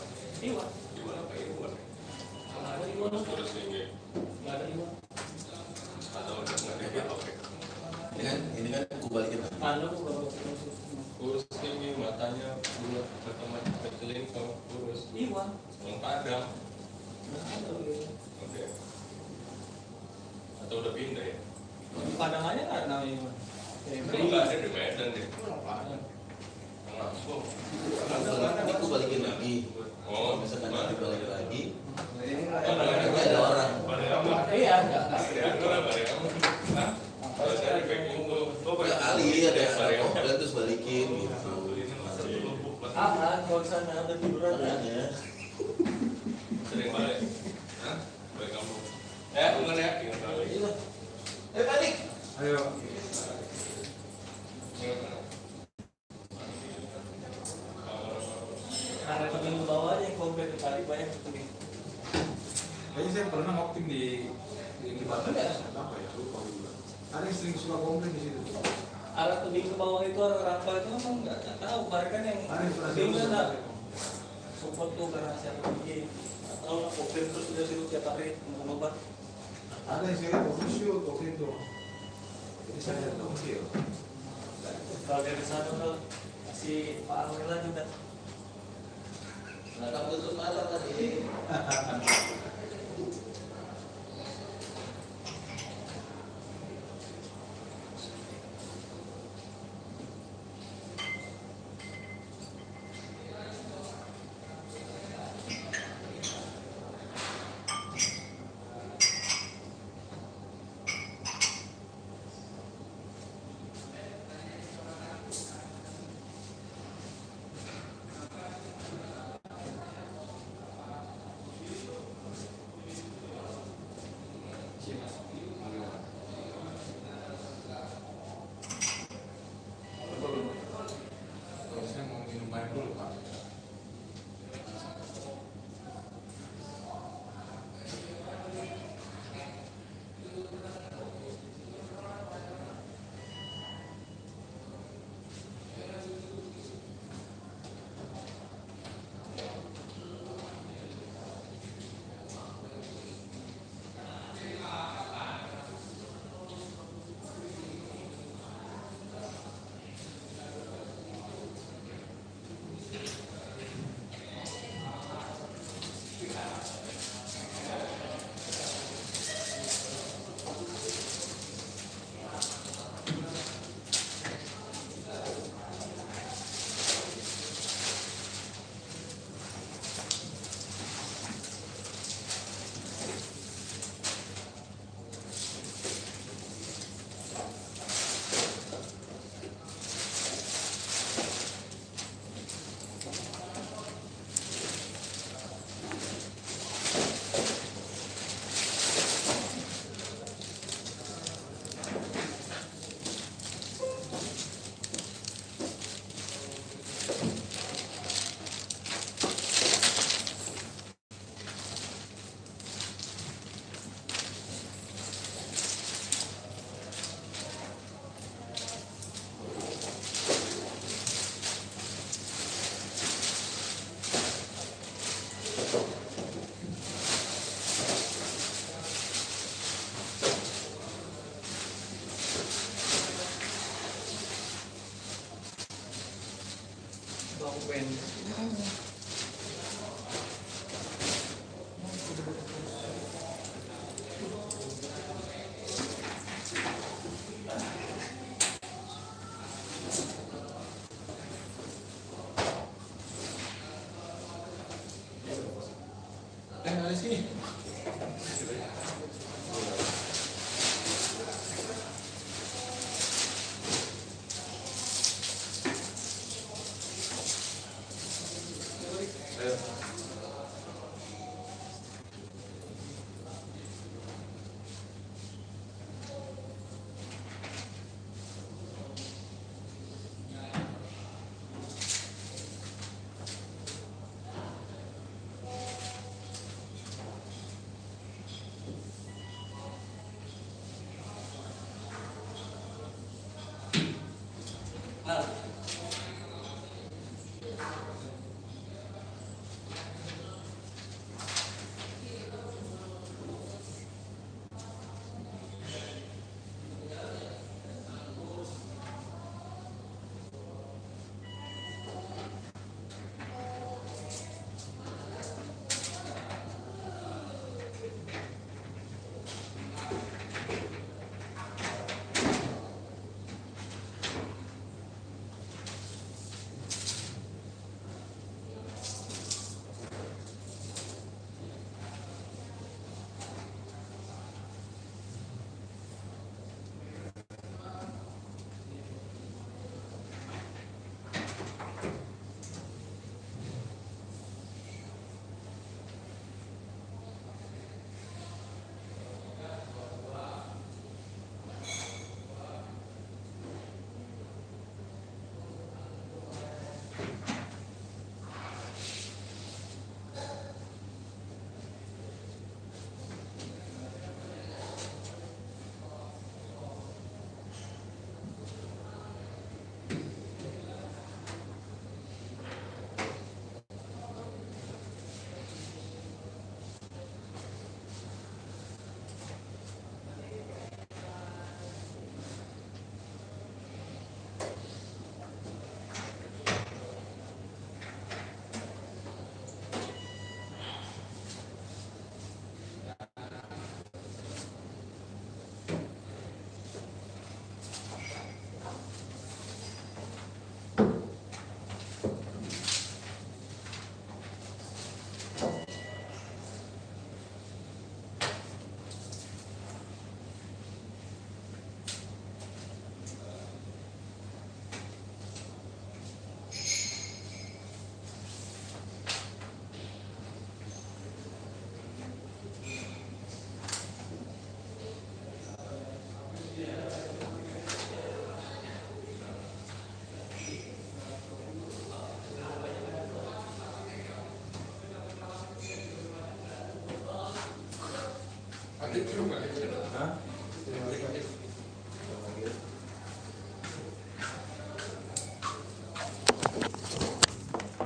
Iwan. Iwan apa Iwan? Nggak ada Iwan. Terus ini Nggak ada Iwan. atau udah nggak ada apa? Ini kan aku balikin. Anu kalau Kurus tinggi matanya bulat berteman kecilin kalau kurus. Iwan. Orang Padang. Nggak ada Iwan. Oke. Atau udah pindah ya? Di Padang aja nggak ada namanya Iwan. Kalau nggak ada di Medan deh. Langsung. Ini aku balikin lagi. Oh, Misalkan nanti balikin lagi. Ada Ada orang. Iya. Kalau saya packing tuh, Ya kali ada yang komplain terus balikin gitu. Ah, kalau di sana ada tiduran ya. Makanya. sering balik. Hah? Balik kampung. Ya, bukan ya? Tinggal balik. Balik. Ayo. Nah, rekening ke bawah aja yang komplain kali banyak rekening. Kayaknya saya pernah ngopting di Batam ya. Apa ya? Lupa juga. Ada yang sering suka komplain di situ. Arah tebing ke bawah itu arah rampal itu memang nggak tahu. Mereka kan yang Ada yang pernah tebing saya kan support tuh karena saya tinggi. Atau komplain terus udah situ tiap hari ngomong obat. Ada yang saya lihat official waktu itu. Jadi saya lihat official. Kalau dari sana udah kasih Pak Amir lagi udah. Nah, kamu tutup mata tadi. open. Ada sini.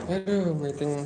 Aduh, meeting